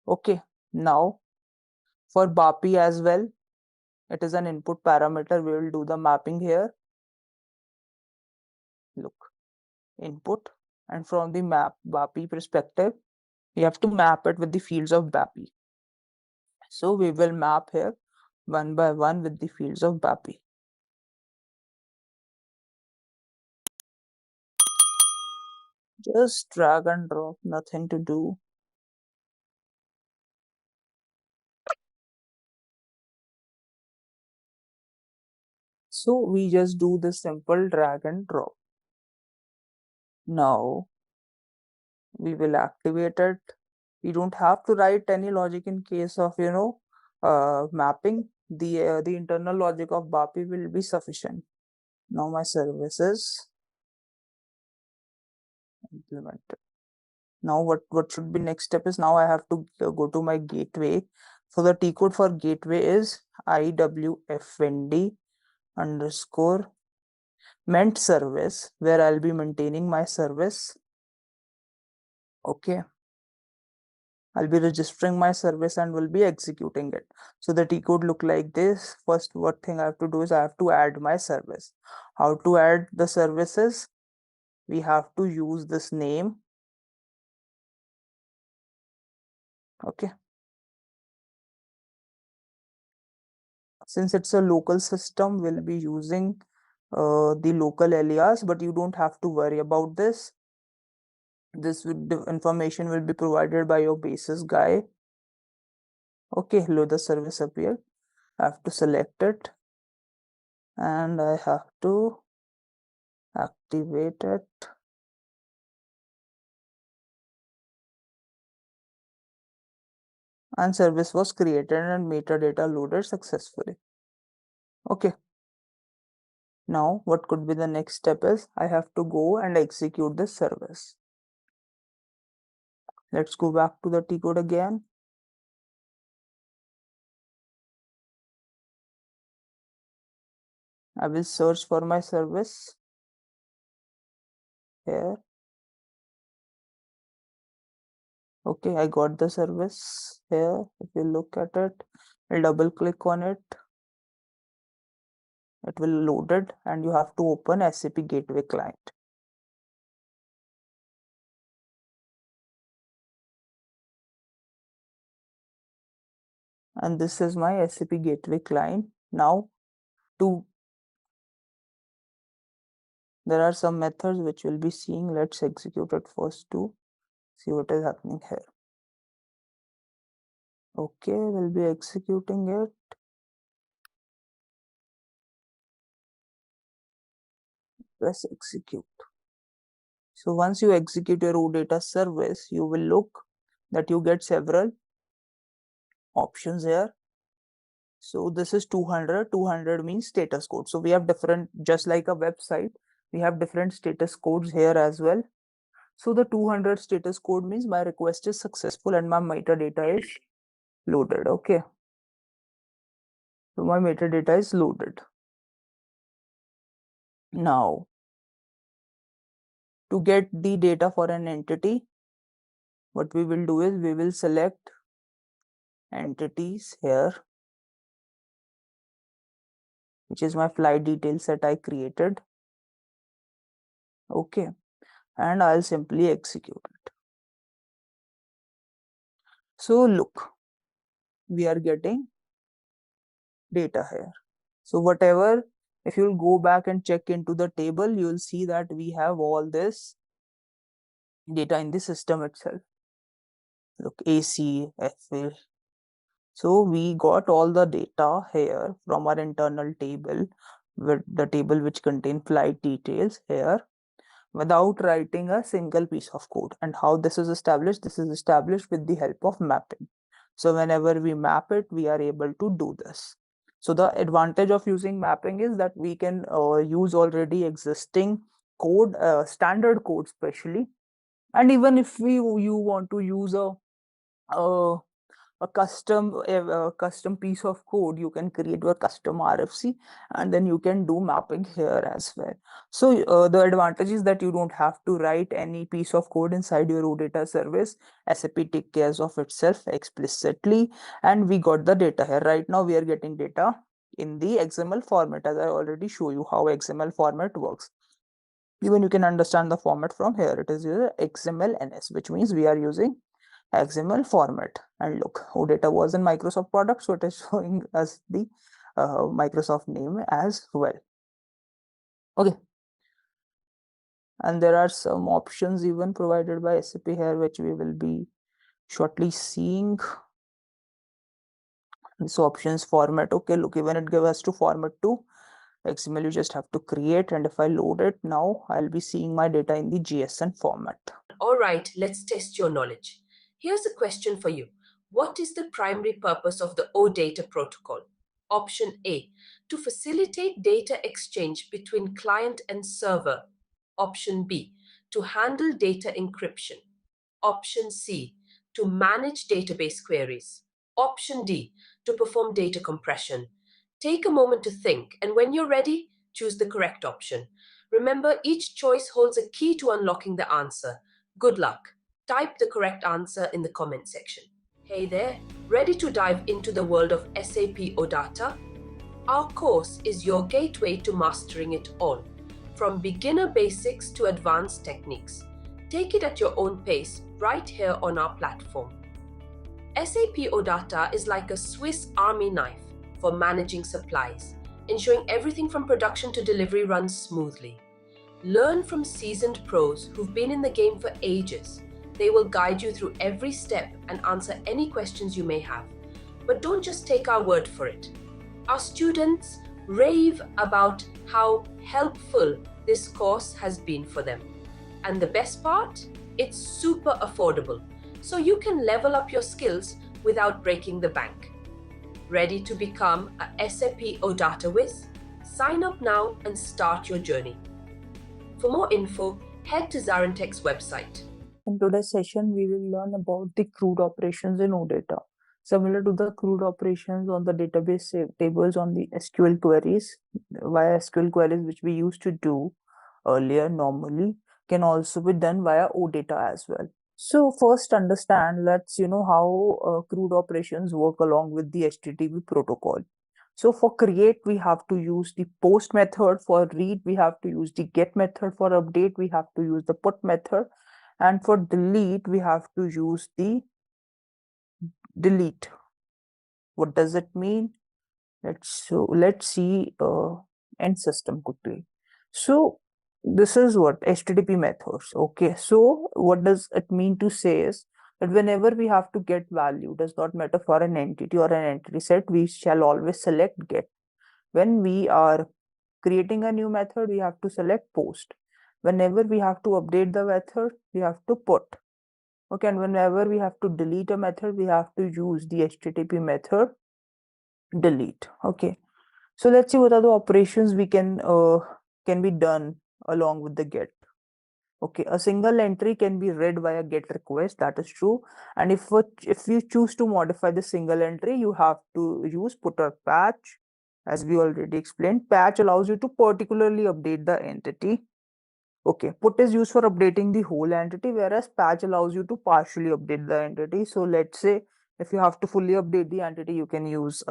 Okay, now for BAPI as well, It is an input parameter. We will do the mapping here. Look, input, and from the map BAPI perspective, we have to map it with the fields of BAPI. So we will map here one by one with the fields of BAPI. Just drag and drop, nothing to do. So we just do this simple drag and drop. Now we will activate it. We don't have to write any logic in case of, mapping. The internal logic of BAPI will be sufficient. Now my service is implemented. Now what should be next step is, now I have to go to my gateway. So the T code for gateway is IWFND underscore meant service, where I'll be maintaining my service. Okay, I'll be registering my service and will be executing it. So the T code look like this. First, what thing I have to do is I have to add my service. How to add the services? We have to use this name. Okay. Since it's a local system, we'll be using the local alias, but you don't have to worry about this. This information will be provided by your basis guy. Okay, hello, the service appeared. I have to select it and I have to activate it. And service was created and metadata loaded successfully. Okay. Now what could be the next step is I have to go and execute this service. Let's go back to the T code again. I will search for my service here. Okay, I got the service here. If you look at it, I'll double click on it. It will load it and you have to open SAP Gateway client. And this is my SAP Gateway client. Now, there are some methods which we'll be seeing. Let's execute it first to see what is happening here. Okay, we'll be executing it. Press execute. So once you execute your OData service, you will look that you get several options here. So this is 200. 200 means status code. So we have different, just like a website, we have different status codes here as well. So the 200 status code means my request is successful and my metadata is loaded. Okay. So my metadata is loaded. Now, to get the data for an entity, what we will do is we will select entities here, which is my flight details that I created. Okay. And I'll simply execute it. So look, we are getting data here. So whatever, if you'll go back and check into the table, you'll see that we have all this data in the system itself. Look, AC, FL. So we got all the data here from our internal table, with the table which contain flight details here, without writing a single piece of code. And how this is established? This is established with the help of mapping. So whenever we map it, we are able to do this. So the advantage of using mapping is that we can use already existing code, standard code especially. And even if you want to use a custom piece of code, you can create your custom RFC and then you can do mapping here as well. So the advantage is that you don't have to write any piece of code inside your OData service. SAP takes care of itself explicitly, and we got the data here. Right now we are getting data in the XML format, as I already show you how XML format works. Even you can understand the format from here. It is XML NS, which means we are using XML format. And look, OData was in Microsoft product, so it is showing us the Microsoft name as well. Okay. And there are some options even provided by SAP here, which we will be shortly seeing. This options format. Okay, look, even it gives us to format to XML, you just have to create, and if I load it now, I'll be seeing my data in the JSON format. All right, let's test your knowledge. Here's a question for you. What is the primary purpose of the OData protocol? Option A, to facilitate data exchange between client and server. Option B, to handle data encryption. Option C, to manage database queries. Option D, to perform data compression. Take a moment to think, and when you're ready, choose the correct option. Remember, each choice holds a key to unlocking the answer. Good luck. Type the correct answer in the comment section. Hey there, ready to dive into the world of SAP OData? Our course is your gateway to mastering it all, from beginner basics to advanced techniques. Take it at your own pace right here on our platform. SAP OData is like a Swiss Army knife for managing supplies, ensuring everything from production to delivery runs smoothly. Learn from seasoned pros who've been in the game for ages. They will guide you through every step and answer any questions you may have. But don't just take our word for it. Our students rave about how helpful this course has been for them. And the best part? It's super affordable, so you can level up your skills without breaking the bank. Ready to become a SAP OData whiz? Sign up now and start your journey. For more info, head to ZaranTech's website. In today's session, we will learn about the CRUD operations in OData. Similar to the CRUD operations on the database tables on the SQL queries, via SQL queries, which we used to do earlier normally, can also be done via OData as well. So first understand, let's how CRUD operations work along with the HTTP protocol. So for create, we have to use the post method. For read, we have to use the get method. For update, we have to use the put method. And for delete, we have to use the delete. What does it mean? Let's see end system quickly. So this is what HTTP methods. Okay, so what does it mean to say is that whenever we have to get value, does not matter for an entity or an entity set, we shall always select get. When we are creating a new method, we have to select post. Whenever we have to update the method, we have to put. Okay, and whenever we have to delete a method, we have to use the HTTP method delete. Okay, so let's see what are the operations we can be done along with the get. Okay, a single entry can be read via get request, that is true. And if you choose to modify the single entry, you have to use put or patch. As we already explained, patch allows you to particularly update the entity. Okay, put is used for updating the whole entity, whereas patch allows you to partially update the entity. So let's say if you have to fully update the entity, you can use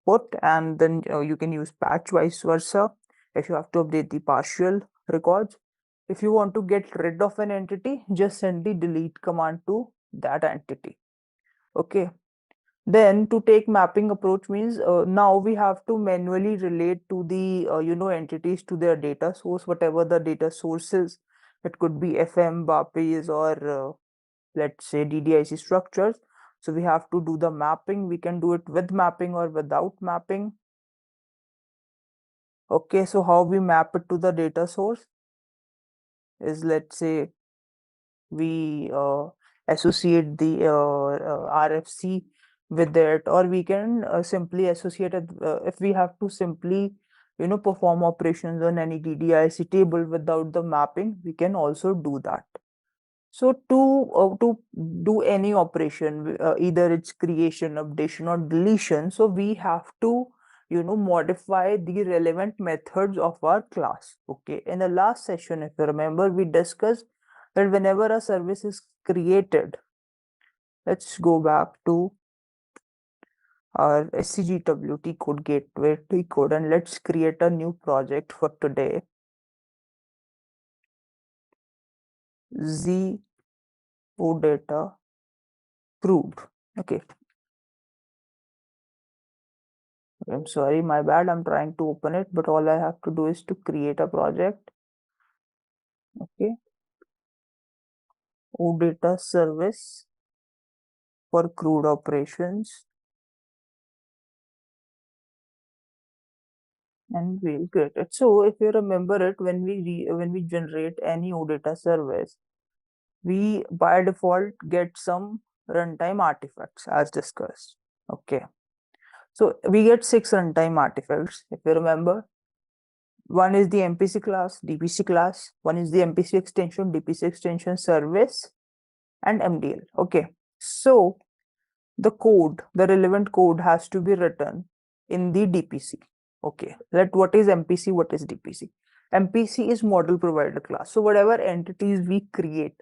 put, and then you can use patch, vice versa, if you have to update the partial records. If you want to get rid of an entity, just send the delete command to that entity. Okay. Then to take mapping approach means now we have to manually relate to the entities to their data source, whatever the data source is. It could be FM, BAPIs, or let's say DDIC structures. So we have to do the mapping. We can do it with mapping or without mapping. Okay, so how we map it to the data source is, let's say we associate the RFC with it, or we can simply associate it if we have to simply perform operations on any DDIC table without the mapping, we can also do that. So to do any operation, either it's creation, updation, or deletion, so we have to modify the relevant methods of our class. Okay, in the last session, if you remember, we discussed that whenever a service is created, let's go back to our SCGWT code gateway T code, and let's create a new project for today. Z OData proved. Okay. I'm sorry, my bad. I'm trying to open it, but all I have to do is to create a project. Okay. OData service for crude operations. And we'll get it. So if you remember it, when we generate any OData service, we by default get some runtime artifacts as discussed. Okay. So we get 6 runtime artifacts. If you remember, one is the MPC class, DPC class, one is the MPC extension, DPC extension, service, and MDL. Okay. So the code, the relevant code has to be written in the DPC. Okay. What is MPC? What is DPC? MPC is model provider class. So whatever entities we create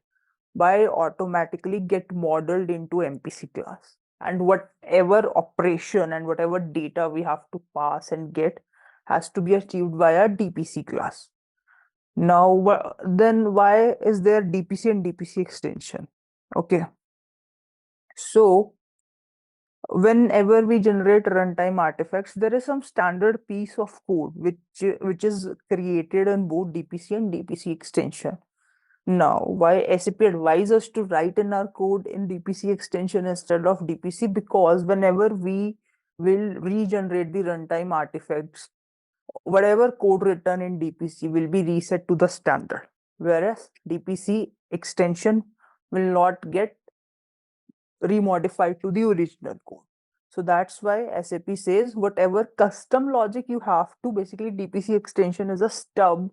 by automatically get modeled into MPC class, and whatever operation and whatever data we have to pass and get has to be achieved via DPC class. Now, then why is there DPC and DPC extension? Okay. So whenever we generate runtime artifacts, there is some standard piece of code which is created in both DPC and DPC extension. Now, why SAP advises us to write in our code in DPC extension instead of DPC? Because whenever we will regenerate the runtime artifacts, whatever code written in DPC will be reset to the standard, whereas DPC extension will not get remodified to the original code. So that's why SAP says whatever custom logic you have to, basically DPC extension is a stub.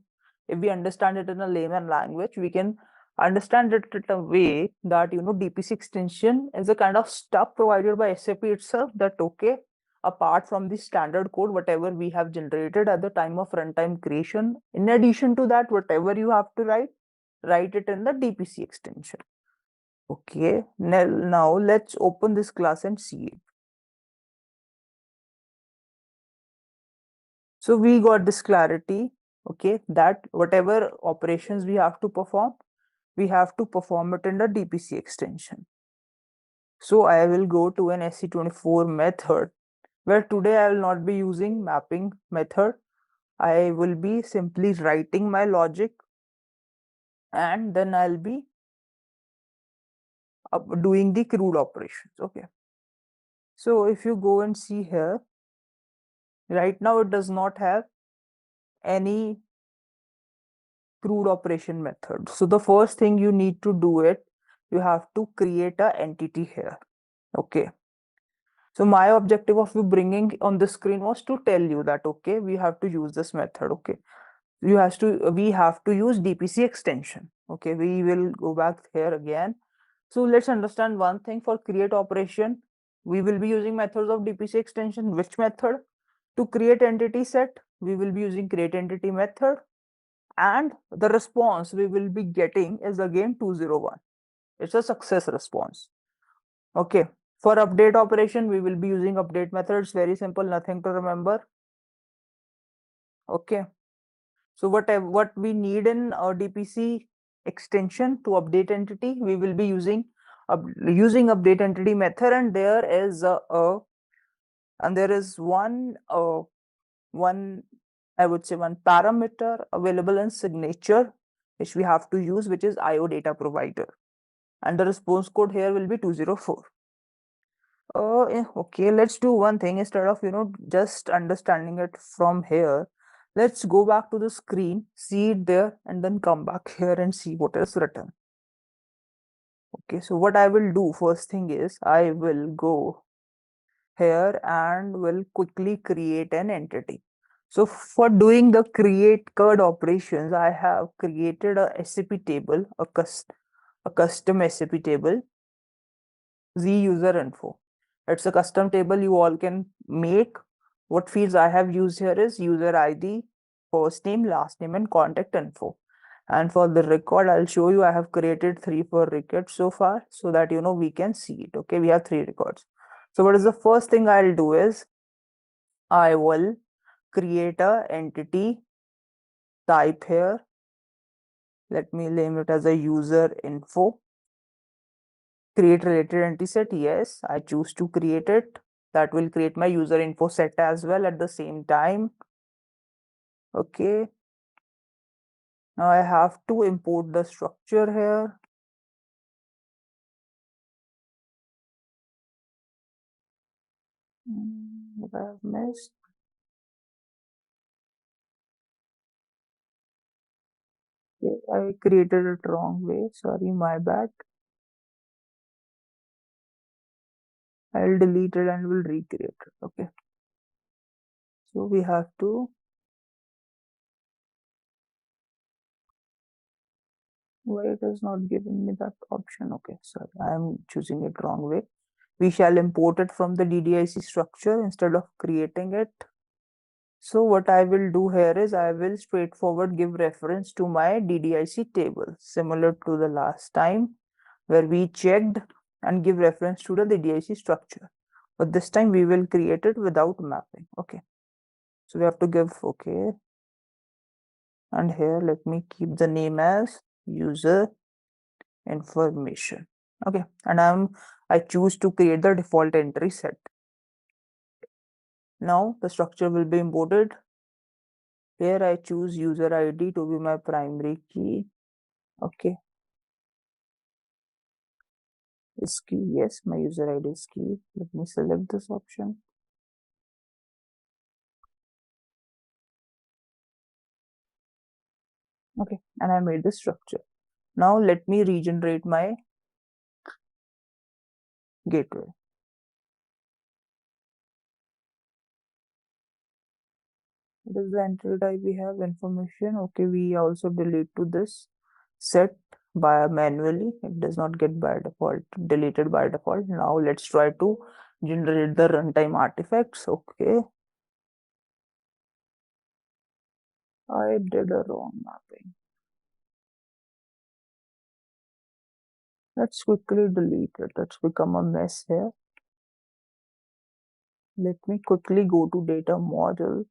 If we understand it in a layman language, we can understand it in a way that, DPC extension is a kind of stub provided by SAP itself, that okay, apart from the standard code, whatever we have generated at the time of runtime creation, in addition to that, whatever you have to write it in the DPC extension. Okay, now let's open this class and see it. So we got this clarity, okay, that whatever operations we have to perform it in the DPC extension. So I will go to an SC24 method, where today I will not be using mapping method. I will be simply writing my logic, and then I'll be doing the crude operations. Okay. So if you go and see here, right now it does not have any crude operation method. So the first thing you need to do you have to create an entity here. Okay. So my objective of you bringing on the screen was to tell you that, okay, we have to use this method. Okay. We have to use DPC extension. Okay. We will go back here again. So let's understand one thing. For create operation, we will be using methods of DPC extension. Which method? To create entity set, we will be using create entity method, and the response we will be getting is again 201. It's a success response. Okay. For update operation, we will be using update methods. Very simple, nothing to remember. Okay. So what we need in our DPC extension to update entity, we will be using update entity method, and there is one I would say one parameter available in signature which we have to use, which is IO data provider, and the response code here will be 204. Okay, let's do one thing. Instead of just understanding it from here, let's go back to the screen, see it there, and then come back here and see what is written. Okay, so what I will do first thing is I will go here and will quickly create an entity. So for doing the create CURD operations, I have created a SAP table, a custom SAP table, Z user info. It's a custom table you all can make. What fields I have used here is user ID, first name, last name, and contact info. And for the record, I'll show you I have created 3-4 records so far, so that we can see it. Okay, we have 3 records. So what is the first thing I'll do is I will create a entity type here. Let me name it as a user info. Create related entity set. Yes, I choose to create it. That will create my user info set as well at the same time. Okay. Now I have to import the structure here. What I have missed. Okay, I created it wrong way. Sorry, my bad. I'll delete it and will recreate it. Okay. So we have to. Why it is not giving me that option? Okay, sorry, I am choosing it wrong way. We shall import it from the DDIC structure instead of creating it. So what I will do here is I will straightforward give reference to my DDIC table, similar to the last time where we checked and give reference to the DDIC structure. But this time we will create it without mapping. Okay. So we have to give okay. And here let me keep the name as user information. Okay. And I choose to create the default entry set. Now the structure will be imported. Here I choose user ID to be my primary key. Okay. Is key. Yes, my user ID is key. Let me select this option. Okay, and I made the structure. Now let me regenerate my gateway. What is the entry type we have? Information. Okay, we also delete to this set by manually. It does not get by default deleted by default. Now let's try to generate the runtime artifacts. Okay, I did a wrong mapping. Let's quickly delete it. It's become a mess here. Let me quickly go to data model.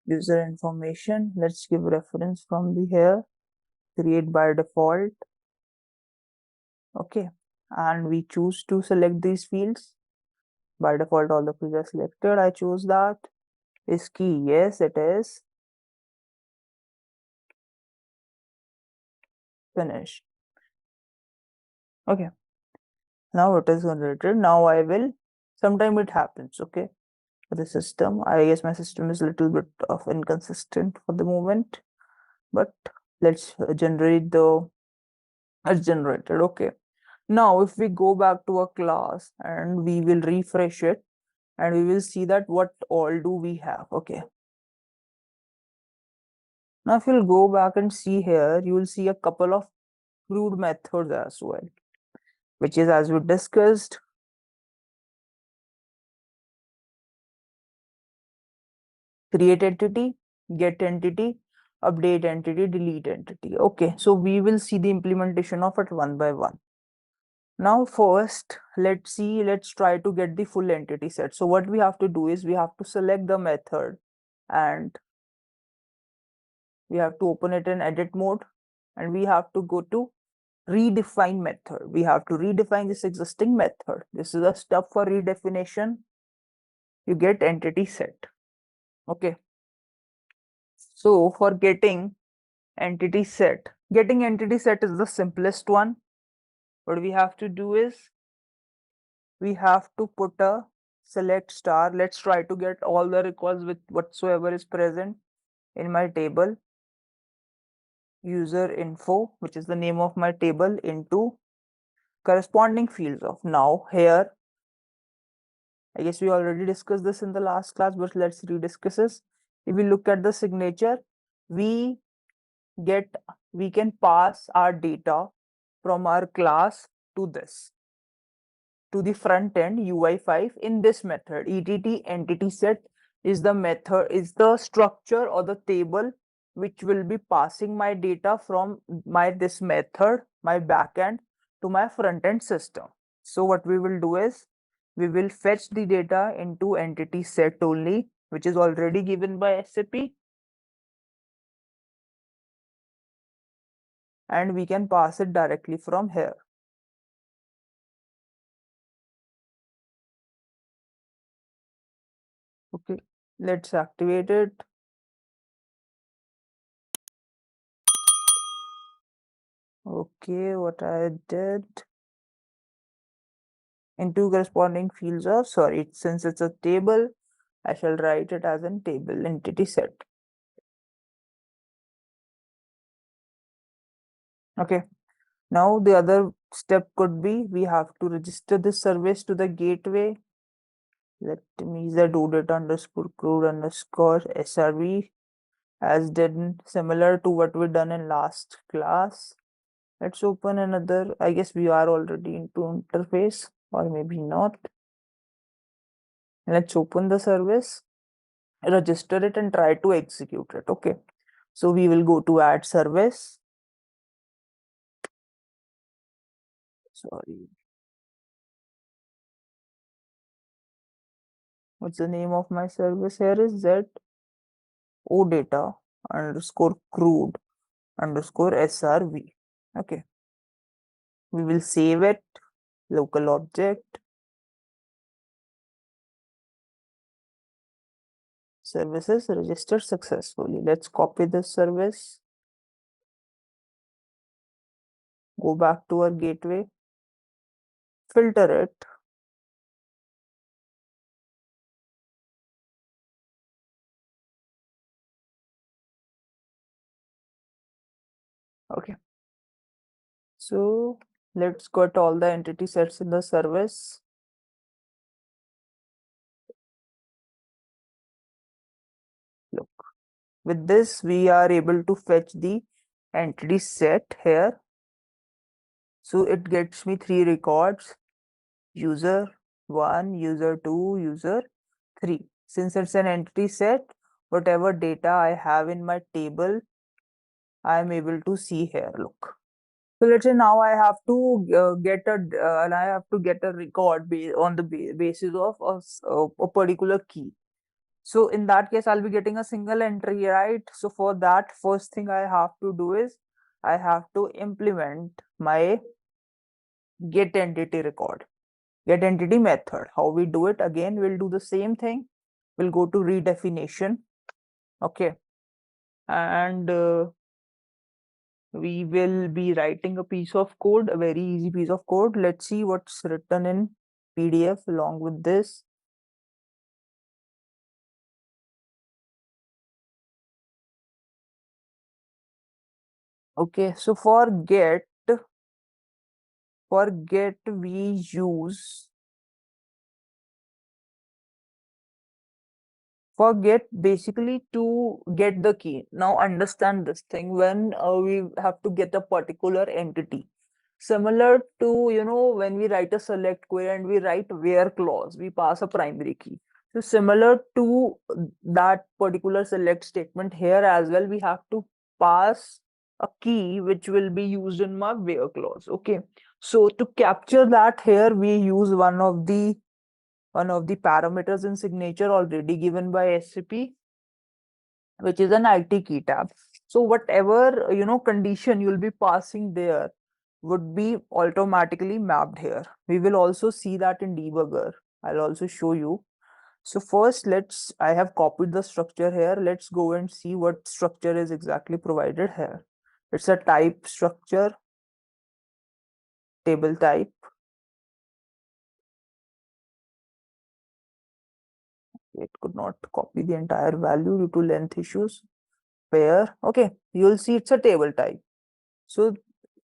User information. Let's give reference from the here. Create by default. Okay. And we choose to select these fields. By default, all the fields are selected. I choose that. Is key. Yes, it is. Finish. Okay. Now it is generated. Now I will. Sometime it happens. Okay. For the system, I guess my system is a little bit of inconsistent for the moment. But let's generate the. It's generated. Okay. Now, if we go back to a class and we will refresh it and we will see that what all do we have. Okay. Now, if you'll go back and see here, you will see a couple of crude methods as well, which is as we discussed. Create entity, get entity, update entity, delete entity. Okay. So we will see the implementation of it one by one. Now first, let's try to get the full entity set. So what we have to do is we have to select the method and we have to open it in edit mode and we have to go to redefine method. We have to redefine this existing method. This is a step for redefinition. You get entity set. Okay. So for getting entity set is the simplest one. What we have to do is we have to put a select star. Let's try to get all the records with whatsoever is present in my table. User info, which is the name of my table, into corresponding fields of. Now here, I guess we already discussed this in the last class, but let's rediscuss this. If we look at the signature, we can pass our data from our class to this, to the front end UI5 in this method. ETT entity set is the method, is the structure or the table which will be passing my data from this method, my backend, to my front end system. So what we will do is we will fetch the data into entity set only, which is already given by SAP, and we can pass it directly from here. Okay, let's activate it. Okay, what I did into corresponding fields of, sorry, since it's a table, I shall write it as a table entity set. Okay, now the other step could be we have to register this service to the gateway. Let me use the OData underscore crude underscore SRV as done similar to what we done in last class. Let's open another. I guess we are already into interface, or maybe not. Let's open the service, register it, and try to execute it. Okay, so we will go to add service. Sorry, what's the name of my service here? Is Z OData underscore crude underscore SRV. Okay, we will save it, local object, services registered successfully. Let's copy this service, go back to our gateway, filter it. Okay, so let's get all the entity sets in the service. Look, with this, we are able to fetch the entity set here. So it gets me 3 records: user 1, user 2, user 3. Since it's an entity set, whatever data I have in my table, I am able to see here. Look. So let's say now I have to get a record on the basis of a particular key. So in that case, I'll be getting a single entry, right? So for that, first thing I have to do is I have to implement my get entity record, get entity method. How we do it? Again, we'll do the same thing. We'll go to redefinition. Okay. And we will be writing a piece of code, a very easy piece of code. Let's see what's written in PDF along with this. Okay, so for get we use forget basically to get the key. Now understand this thing, when we have to get a particular entity, similar to, you know, when we write a select query and we write where clause, we pass a primary key. So similar to that particular select statement, here as well we have to pass a key which will be used in my where clause. Okay, so to capture that, here we use one of the parameters in signature already given by SAP, which is an IT key tab. So whatever, you know, condition you'll be passing there would be automatically mapped here. We will also see that in debugger. I'll also show you. So first, I have copied the structure here. Let's go and see what structure is exactly provided here. It's a type structure, table type. It could not copy the entire value due to length issues. Pair. Okay, you'll see it's a table type. So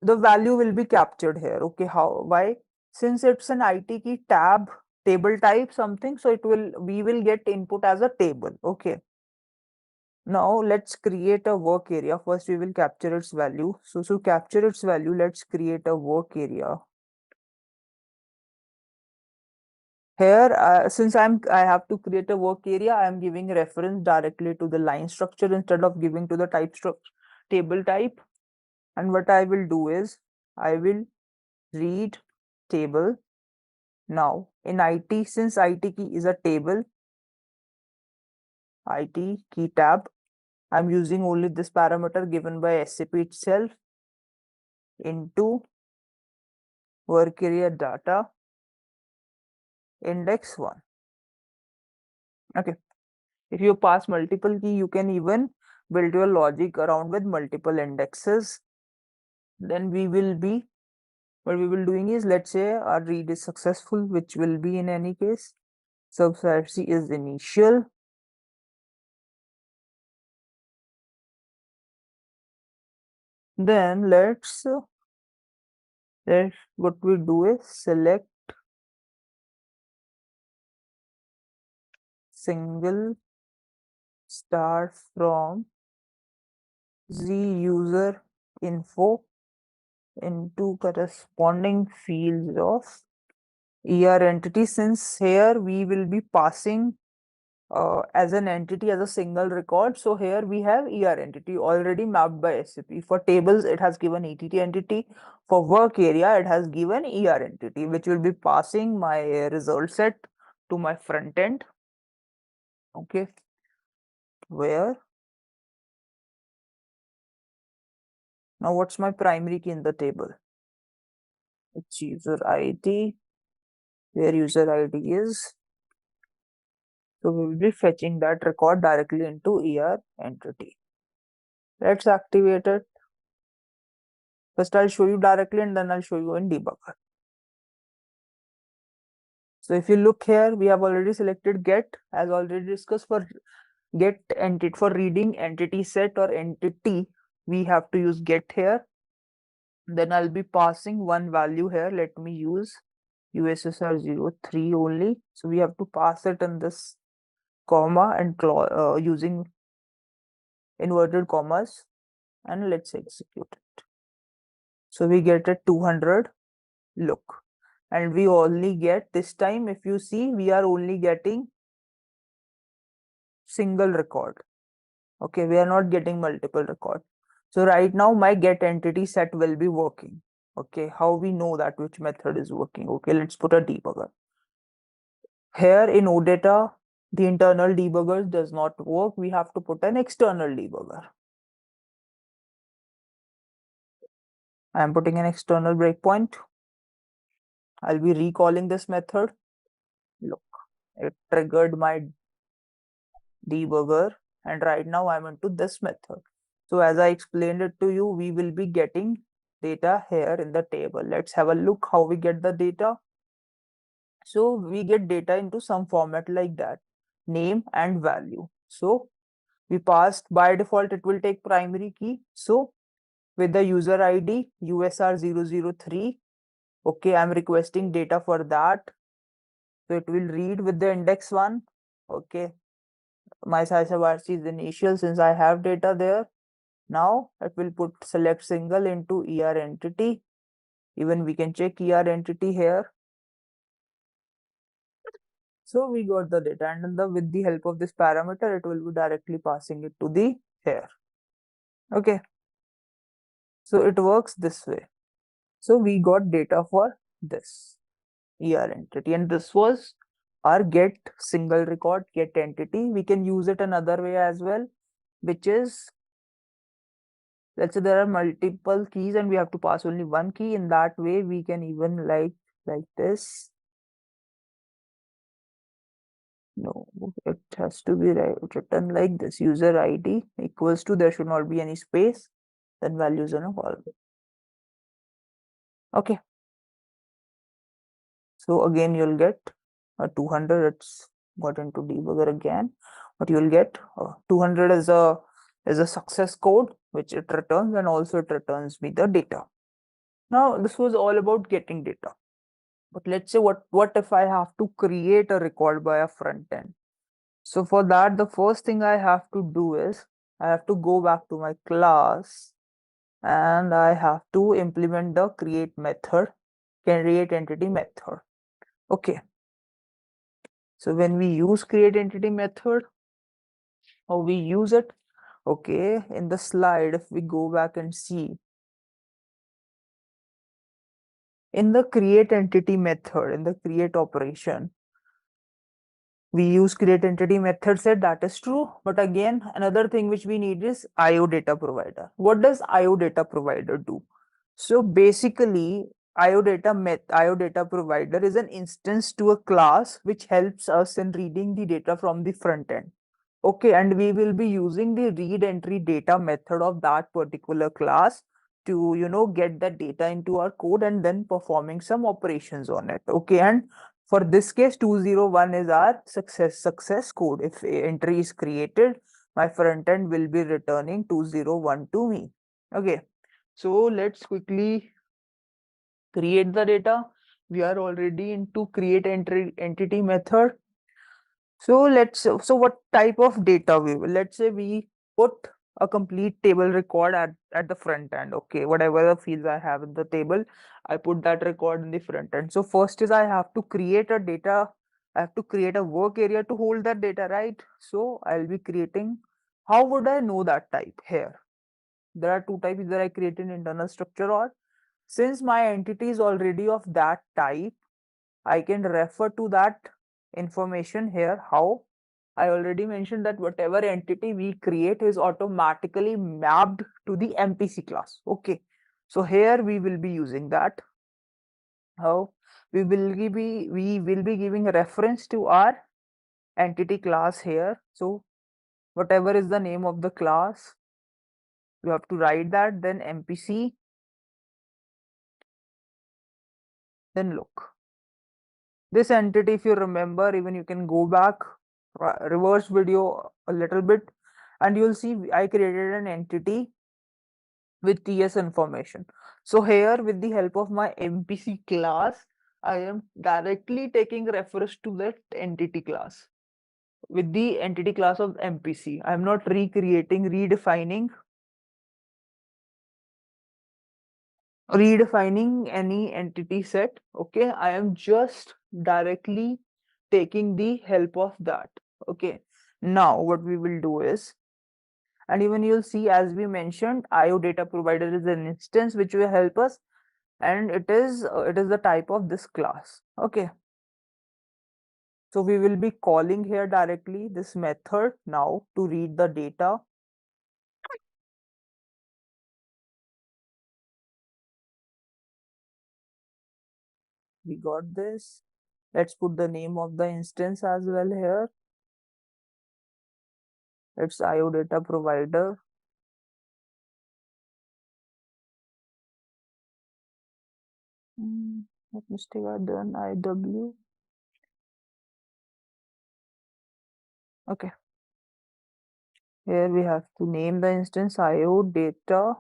the value will be captured here. Okay, how? Why? Since it's an IT key tab, table type something, so we will get input as a table. Okay. Now let's create a work area. First, we will capture its value. So to capture its value, let's create a work area. Here, since I have to create a work area, I am giving reference directly to the line structure instead of giving to the type structure table type. And what I will do is I will read table Now in IT, since IT key is a table, IT key tab, I'm using only this parameter given by SAP itself into work area data index 1. Okay. If you pass multiple key, you can even build your logic around with multiple indexes. Then what we will doing is, let's say our read is successful, which will be in any case. Subset C is initial. Then what we do is select single star from Z user info into corresponding fields of ER entity, since here we will be passing as an entity as a single record. So here we have ER entity already mapped by SAP. For tables, it has given ETT entity. For work area, it has given ER entity, which will be passing my result set to my front end. Okay, where now what's my primary key in the table? It's user ID, where user ID is. So we will be fetching that record directly into ER entity. Let's activate it. First, I'll show you directly and then I'll show you in debugger. So if you look here, we have already selected get, as already discussed. For get entity, for reading entity set or entity, we have to use get here. Then I'll be passing one value here. Let me use USSR03 only. So we have to pass it in this comma and using inverted commas, and let's execute it. So we get a 200 look, and we only get this time, if you see, we are only getting single record. Okay, we are not getting multiple record. So right now my get entity set will be working. Okay, how we know that which method is working? Okay, let's put a debugger. Here in OData, the internal debugger does not work. We have to put an external debugger. I am putting an external breakpoint. I'll be recalling this method. Look, it triggered my debugger, and right now I'm into this method. So as I explained it to you, we will be getting data here in the table. Let's have a look how we get the data. So we get data into some format like that, name and value. So we passed, by default it will take primary key. So with the user ID USR003, okay, I'm requesting data for that. So it will read with the index 1. Okay, my size of RC is initial since I have data there. Now it will put select single into ER entity. Even we can check ER entity here. So we got the data, and with the help of this parameter, it will be directly passing it to the here. Okay. So it works this way. So we got data for this ER entity, and this was our get single record, get entity. We can use it another way as well, which is, let's say there are multiple keys and we have to pass only one key. In that way, we can even like this. No, it has to be written like this. User ID equals to, there should not be any space, then values in a column. Okay. So again, you'll get a 200. It's got into debugger again, but you'll get 200 is a success code which it returns, and also it returns me the data. Now this was all about getting data. But let's say what if I have to create a record by a front end? So for that, the first thing I have to do is I have to go back to my class and I have to implement the create method, create entity method. Okay. So when we use create entity method, how we use it? Okay, in the slide, if we go back and see, In the create entity method, in the create operation, we use create entity method set, that is true. But again, another thing which we need is IO data provider. What does IO data provider do? So basically, IO data provider is an instance to a class which helps us in reading the data from the front end. Okay, and we will be using the read entry data method of that particular class to, get the data into our code and then performing some operations on it. Okay, and for this case, 201 is our success code. If a entry is created, my front end will be returning 201 to me. Okay, so let's quickly create the data. We are already into create entity method. So what type of data we will, let's say we put a complete table record at the front end. Okay, whatever the fields I have in the table, I put that record in the front end. So first is I have to create a data, I have to create a work area to hold that data, right? So I'll be creating, how would I know that type? Here there are two types, either I create an internal structure, or since my entity is already of that type, I can refer to that information here. How? I already mentioned that whatever entity we create is automatically mapped to the MPC class. Okay. So here we will be using that. How? We will be giving a reference to our entity class here. So whatever is the name of the class, you have to write that, then MPC, then look. This entity, if you remember, even you can go back, reverse video a little bit, and you'll see I created an entity with TS information. So here, with the help of my MPC class, I am directly taking reference to that entity class with the entity class of MPC. I'm not redefining any entity set. Okay, I am just directly taking the help of that. Okay, now what we will do is, and even you'll see, as we mentioned, IO data provider is an instance which will help us, and it is the type of this class. Okay, so we will be calling here directly this method now to read the data. We got this. Let's put the name of the instance as well here. It's IO data provider. What mistake I done? IW. Okay. Here we have to name the instance IO data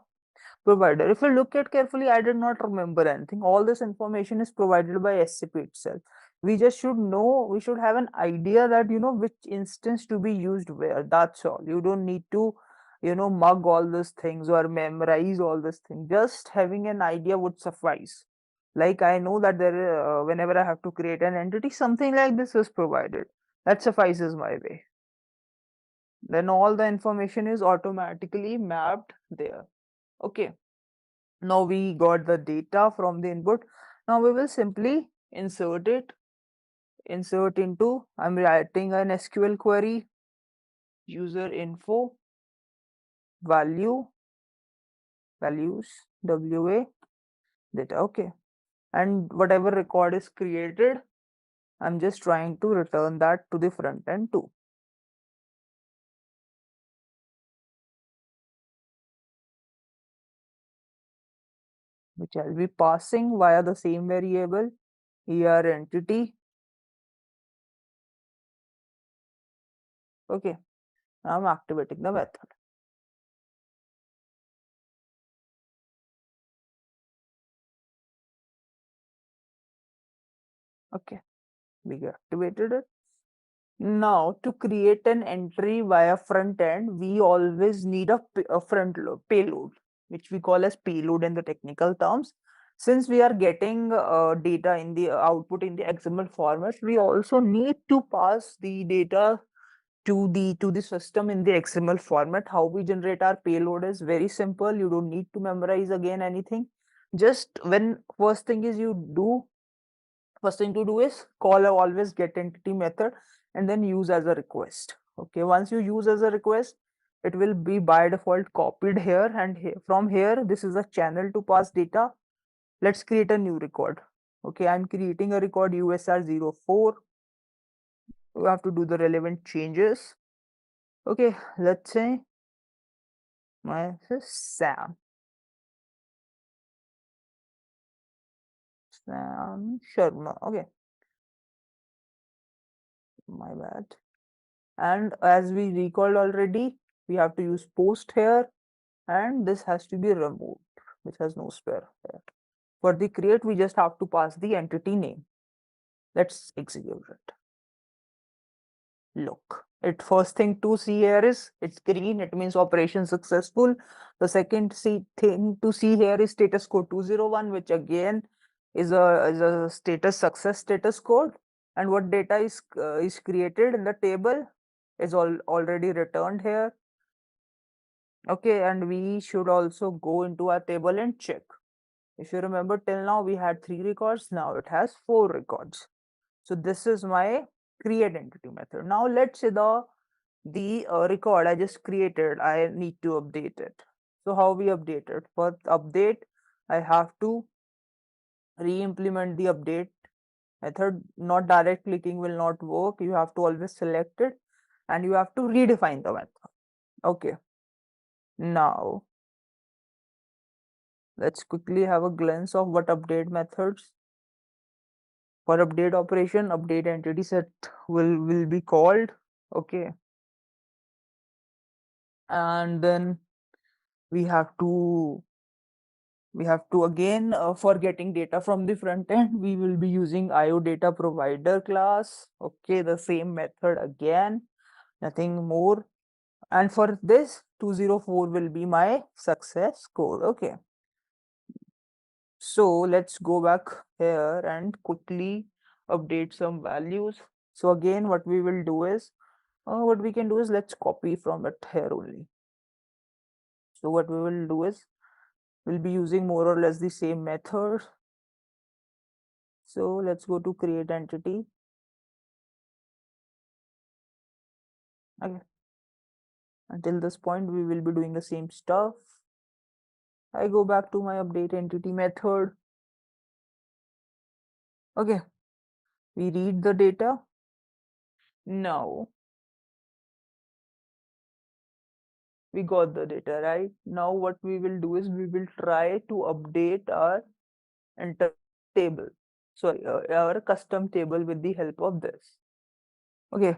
provider. If you look at carefully, I did not remember anything. All this information is provided by SAP itself. We just should know, we should have an idea that, which instance to be used where. That's all. You don't need to, mug all these things or memorize all these things. Just having an idea would suffice. Like I know that whenever I have to create an entity, something like this is provided. That suffices my way. Then all the information is automatically mapped there. Okay. Now we got the data from the input. Now we will simply insert it. Insert into, I'm writing an SQL query, user info, values, WA, data. Okay. And whatever record is created, I'm just trying to return that to the front end too, which I'll be passing via the same variable, ER entity. Okay. Now I'm activating the method. Okay. We activated it. Now, to create an entry via front end, we always need a front load, payload, which we call as payload in the technical terms. Since we are getting data in the output in the XML format, we also need to pass the data to the system in the XML format. How we generate our payload is very simple. You don't need to memorize again anything. just when first thing to do is call a always get entity method and then use as a request. Okay, once you use as a request, it will be by default copied here, and from here this is a channel to pass data. Let's create a new record. Okay, I'm creating a record USR04. We have to do the relevant changes. Okay, let's say my this is Sam Sharma. Okay, my bad. And as we recalled already, we have to use post here, and this has to be removed, which has no spare here. For the create, we just have to pass the entity name. Let's execute it. Look, it first thing to see here is it's green, it means operation successful. The second thing to see here is status code 201, which again is a status success status code. And what data is created in the table is already returned here. Okay, and we should also go into our table and check. If you remember, till now we had 3 records, now it has 4 records. So this is my create entity method. Now let's say the record I just created, I need to update it. So how we update it? For update, I have to re-implement the update method. Not direct clicking will not work. You have to always select it and you have to redefine the method. Okay. Now let's quickly have a glance of what update methods. For update operation, update entity set will be called. Okay, and then we have to again for getting data from the front end, we will be using IO data provider class. Okay, the same method again, nothing more. And for this 204 will be my success code. Okay, so let's go back here and quickly update some values. So again, what we will do is what we can do is let's copy from it here only. So what we will do is we'll be using more or less the same method. So let's go to create entity. Okay, until this point we will be doing the same stuff. I go back to my update entity method. Okay, we read the data. Now we got the data, right? Now what we will do is we will try to update our entire table, sorry, our custom table with the help of this. Okay,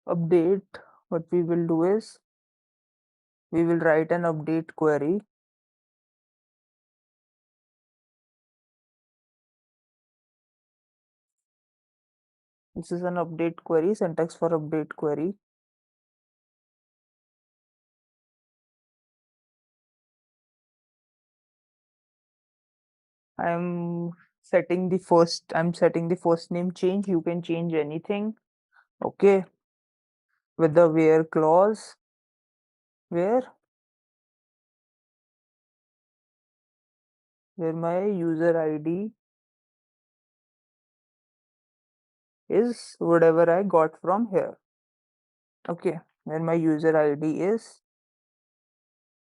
update, what we will do is we will write an update query. This is an update query, syntax for update query. I'm setting the first name change. You can change anything. Okay, with the where clause, where my user ID is whatever I got from here. Okay, where my user ID is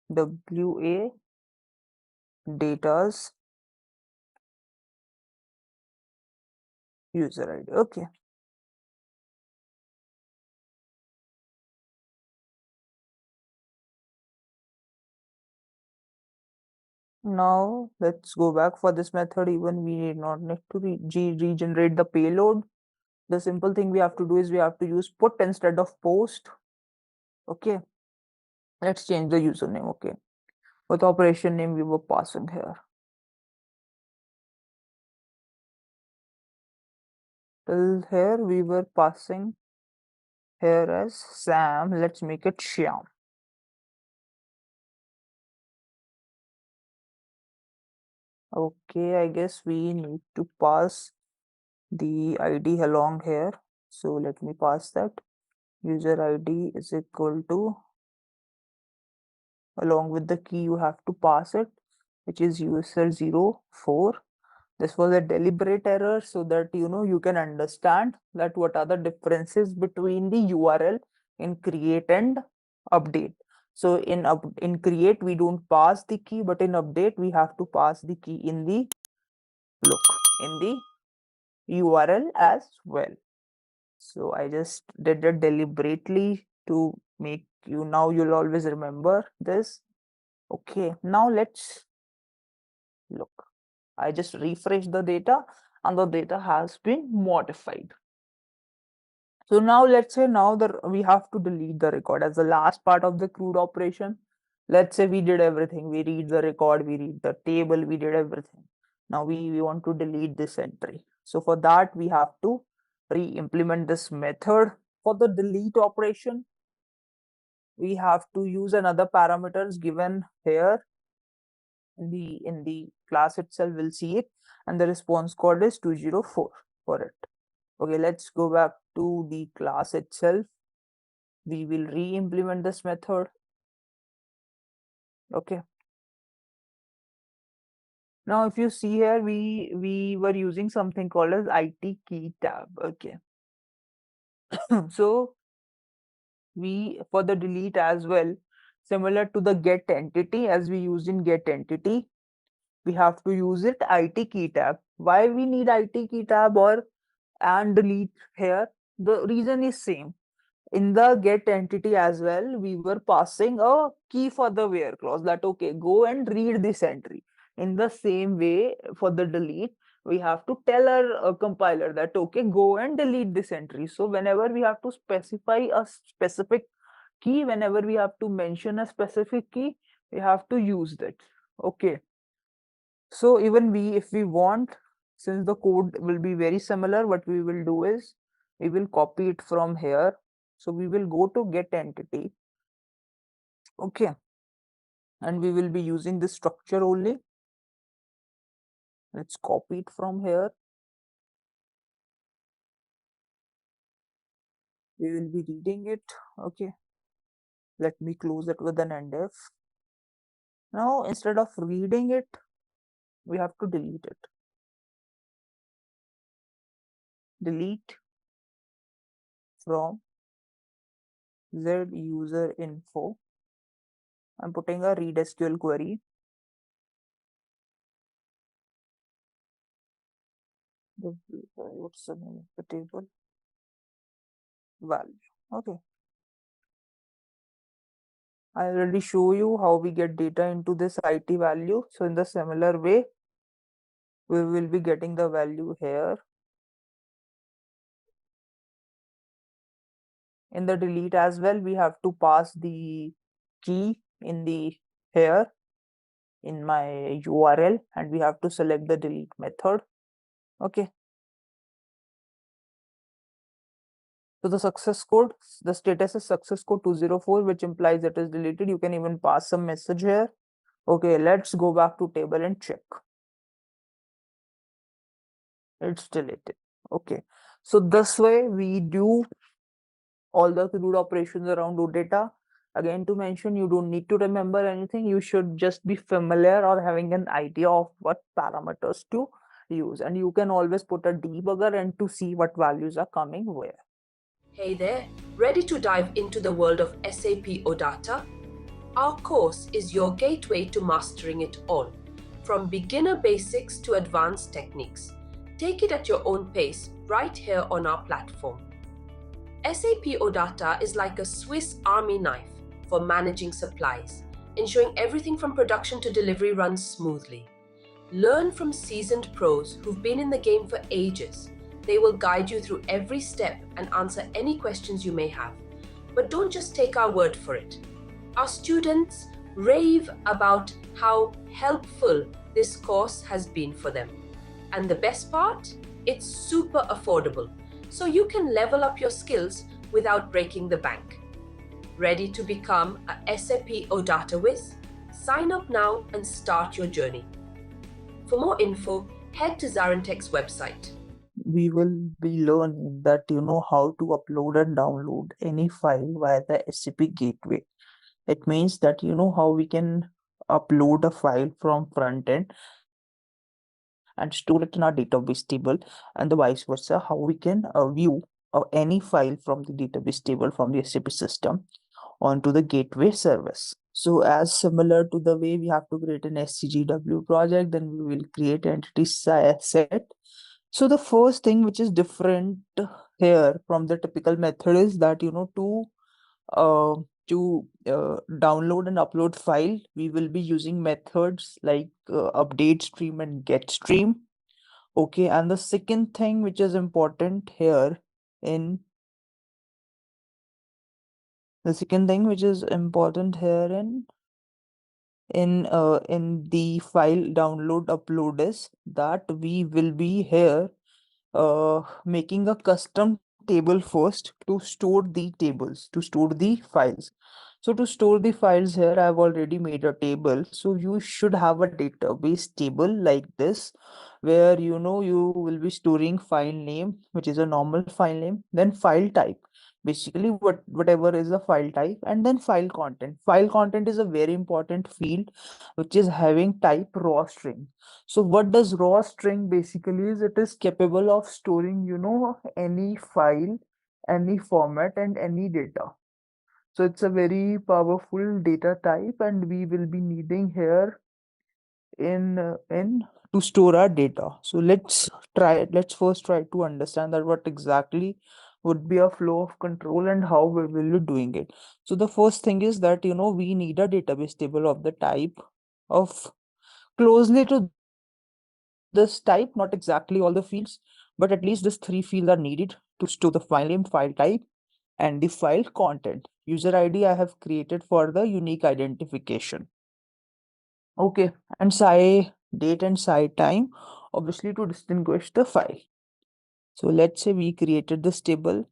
WA data's user ID. Okay, now let's go back for this method. Even we need not need to regenerate the payload. The simple thing we have to do is we have to use put instead of post. Okay, let's change the username. Okay, what operation name we were passing here? Till here we were passing here as Sam. Let's make it Shyam. Okay, I guess we need to pass the ID along here. So let me pass that. User ID is equal to, along with the key you have to pass it, which is user04. This was a deliberate error so that you can understand that what are the differences between the URL in create and update. So in create we don't pass the key, but in update we have to pass the key in the in the URL as well. So I just did it deliberately to make now you'll always remember this. Okay, now let's look. I just refreshed the data and the data has been modified. So now let's say we have to delete the record as the last part of the CRUD operation. Let's say we did everything. We read the record, we read the table, we did everything. Now we want to delete this entry. So for that, we have to re-implement this method. For the delete operation, we have to use another parameters given here in the class itself. We'll see it, and the response code is 204 for it. Okay, let's go back to the class itself. We will re-implement this method. Okay. Now, if you see here, we were using something called as IT key tab. Okay. So we for the delete as well, similar to the get entity as we used in get entity, we have to use it IT key tab. Why we need IT key tab or and delete here? The reason is same. In the get entity as well, we were passing a key for the where clause that, okay, go and read this entry. In the same way, for the delete, we have to tell our compiler that, okay, go and delete this entry. So whenever we have to specify a specific key, whenever we have to mention a specific key, we have to use that. Okay. So even if we want, since the code will be very similar, what we will do is we will copy it from here. So we will go to get entity. Okay. And we will be using this structure only. Let's copy it from here. We will be reading it. Okay. Let me close it with an endif. Now, instead of reading it, we have to delete it. Delete from Z user info. I'm putting a read SQL query. What's the name of the table? Value. Okay. I already show you how we get data into this IT value. So in the similar way, we will be getting the value here. In the delete as well, we have to pass the key in the here in my URL, and we have to select the delete method. Okay. So the success code, the status is success code 204, which implies it is deleted. You can even pass some message here. Okay, let's go back to table and check. It's deleted. Okay. So this way we do all the CRUD operations around OData. Again, to mention, you don't need to remember anything. You should just be familiar or having an idea of what parameters to use. And you can always put a debugger and to see what values are coming where. Hey there, ready to dive into the world of SAP OData? Our course is your gateway to mastering it all, from beginner basics to advanced techniques. Take it at your own pace right here on our platform. SAP OData is like a Swiss Army knife for managing supplies, ensuring everything from production to delivery runs smoothly. Learn from seasoned pros who've been in the game for ages. They will guide you through every step and answer any questions you may have. But don't just take our word for it. Our students rave about how helpful this course has been for them. And the best part? It's super affordable, so you can level up your skills without breaking the bank. Ready to become a SAP OData whiz? Sign up now and start your journey. For more info, head to ZaranTech's website. We will be learning that how to upload and download any file via the SAP gateway. It means that how we can upload a file from front end and store it in our database table, and the vice versa, how we can view any file from the database table from the SAP system onto the gateway service. So as similar to the way we have to create an SCGW project, then we will create entity set. So the first thing which is different here from the typical method is that uh, download and upload file, we will be using methods like update stream and get stream. Okay, and the second thing which is important here in the second thing which is important here in the file download upload is that we will be here making a custom table first to store the tables, to store the files. So to store the files here, I've already made a table. So you should have a database table like this, where you will be storing file name, which is a normal file name, then file type, basically whatever is the file type, and then file content. File content is a very important field which is having type raw string. So what does raw string basically is? It is capable of storing, any file, any format, and any data. So it's a very powerful data type, and we will be needing here in to store our data. So let's first try to understand that what exactly would be a flow of control and how we will be doing it. So the first thing is that we need a database table of the type of closely to this type, not exactly all the fields, but at least these three fields are needed to store the file name, file type, and the file content. User ID I have created for the unique identification. Okay, and sci date and sci time, obviously to distinguish the file. So let's say we created this table.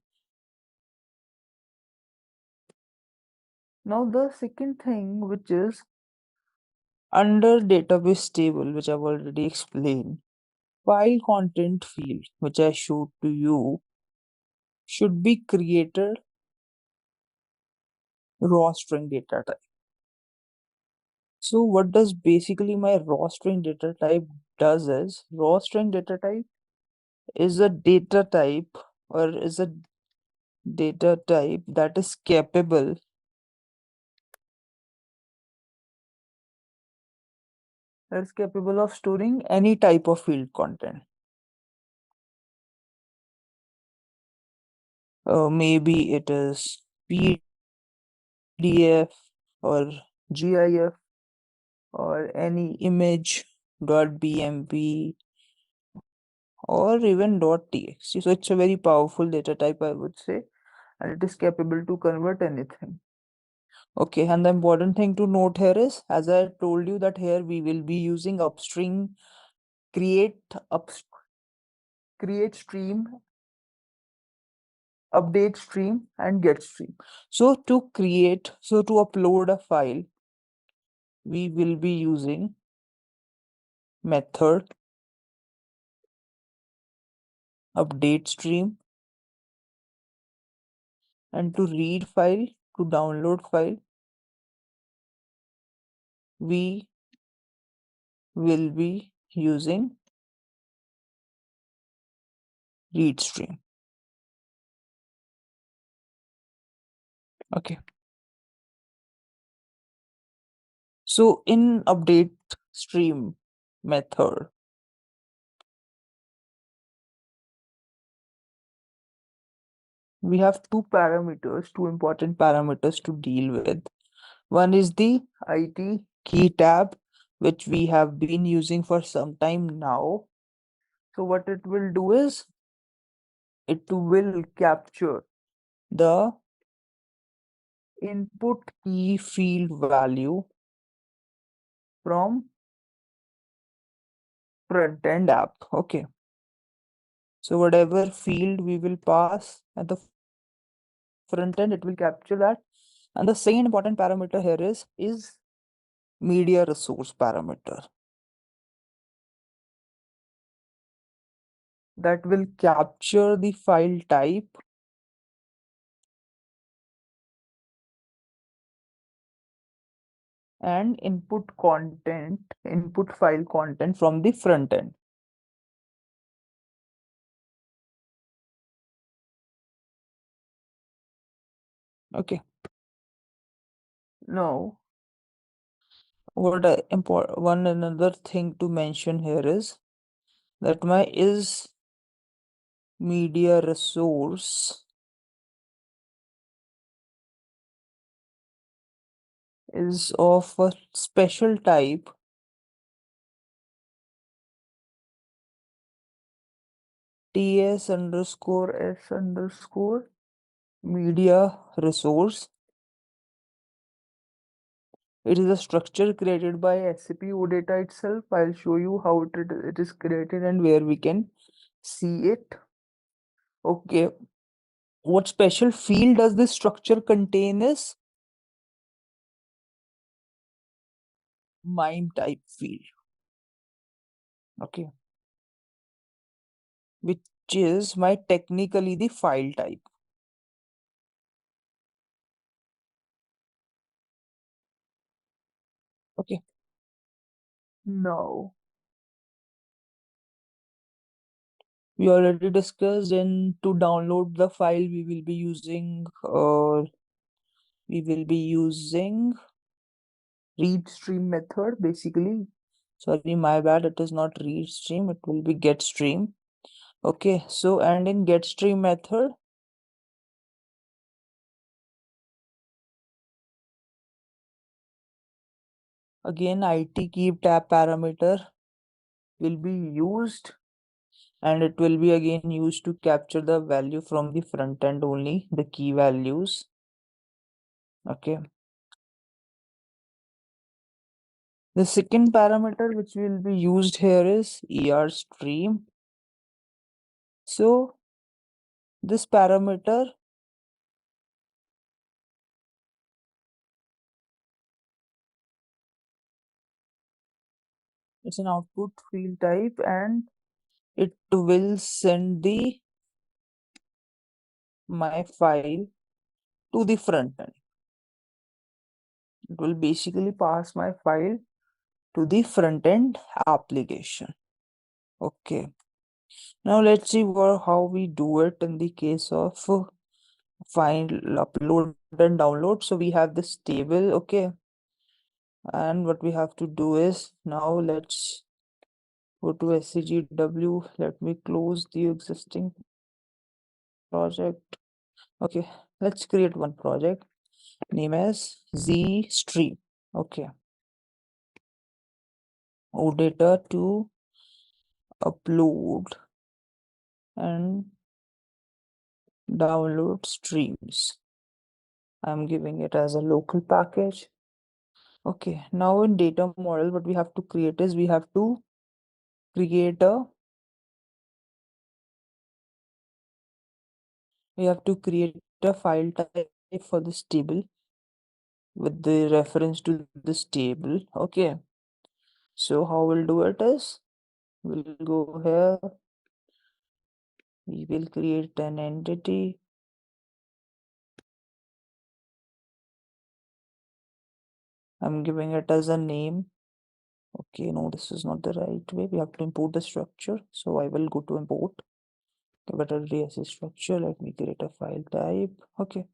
Now the second thing, which is under database table, which I've already explained, file content field, which I showed to you, should be created raw string data type. So what does basically my raw string data type does is, raw string data type is a data type or is a data type that is capable of storing any type of field content. Maybe it is PDF or GIF or any image, .bmp or even .txt. So it's a very powerful data type, I would say, and it is capable to convert anything. Okay, and the important thing to note here is, as I told you, that here we will be using upstream, create stream, update stream, and get stream. So to upload a file, we will be using method update stream, and to read file, to download file, we will be using read stream. Okay. So in update stream method, we have two important parameters to deal with. One is the IT key tab, which we have been using for some time now. So what it will do is, it will capture the input key field value from front end app. Okay. So whatever field we will pass at the front end, it will capture that. And the second important parameter here is media resource parameter. that will capture the file type and input file content from the front end. Okay. Now, one another thing to mention here is that my is media resource is of a special type ts underscore s underscore media resource. It is a structure created by SAP OData itself. I'll show you how it is created and where we can see it. Okay. What special field does this structure contain is MIME type field. Okay. Which is my technically the file type. Okay. Now, we already discussed, and to download the file we will be using read stream method basically. Sorry, my bad, it is not read stream, it will be get stream. Okay, so and in get stream method, again it keep tab parameter will be used, and it will be again used to capture the value from the front end only, the key values. Okay. The second parameter which will be used here is ER stream. So this parameter is an output field type, and it will send the my file to the front end. It will basically pass my file to the front end application. Okay. Now let's see how we do it in the case of file upload and download. So we have this table. Okay. And what we have to do is now let's go to SCGW. Let me close the existing project. Okay, let's create one project. Name as Z stream. Okay. OData to upload and download streams. I'm giving it as a local package. Okay, now in data model, what we have to create is we have to create a file type for this table with the reference to this table. Okay, so how we'll do it is we'll go here, we will create an entity. I'm giving it as a name. Okay, no, this is not the right way. We have to import the structure. So I will go to import capital DSC structure. Let me create a file type. Okay.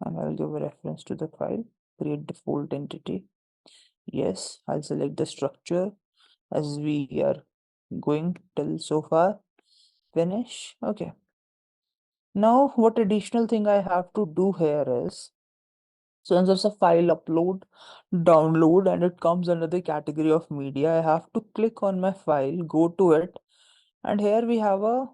And I'll give a reference to the file. Create default entity. Yes, I'll select the structure as we are going till so far. Finish. Okay. Now, what additional thing I have to do here is, since there's a file upload, download, and it comes under the category of media, I have to click on my file, go to it, and here we have a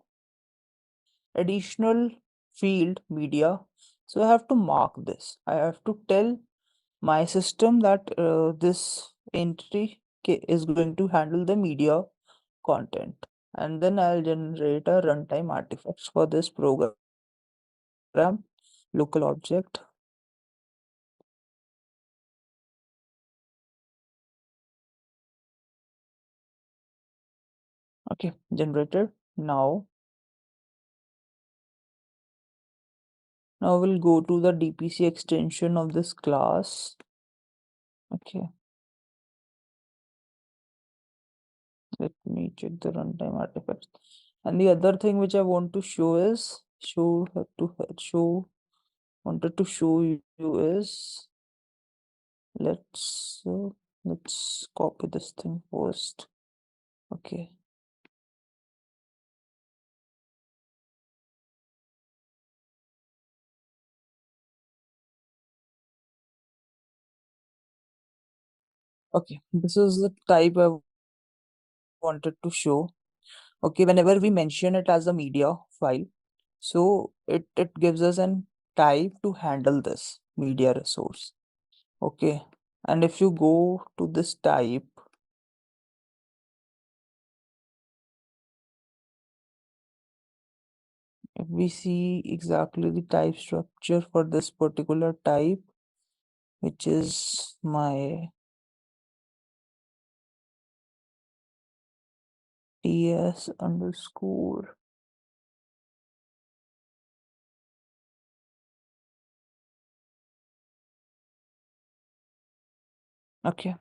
additional field media. So I have to mark this. I have to tell my system that this entity is going to handle the media content, and then I'll generate a runtime artifacts for this program. Local object. Okay, generated. Now we'll go to the DPC extension of this class. Okay, let me check the runtime artifacts. And the other thing which I want to show is wanted to show you is let's copy this thing first. Okay. Okay, this is the type I wanted to show. Okay, whenever we mention it as a media file, so it gives us an type to handle this media resource. Okay, and if you go to this type, if we see exactly the type structure for this particular type, which is my ts underscore. Okay,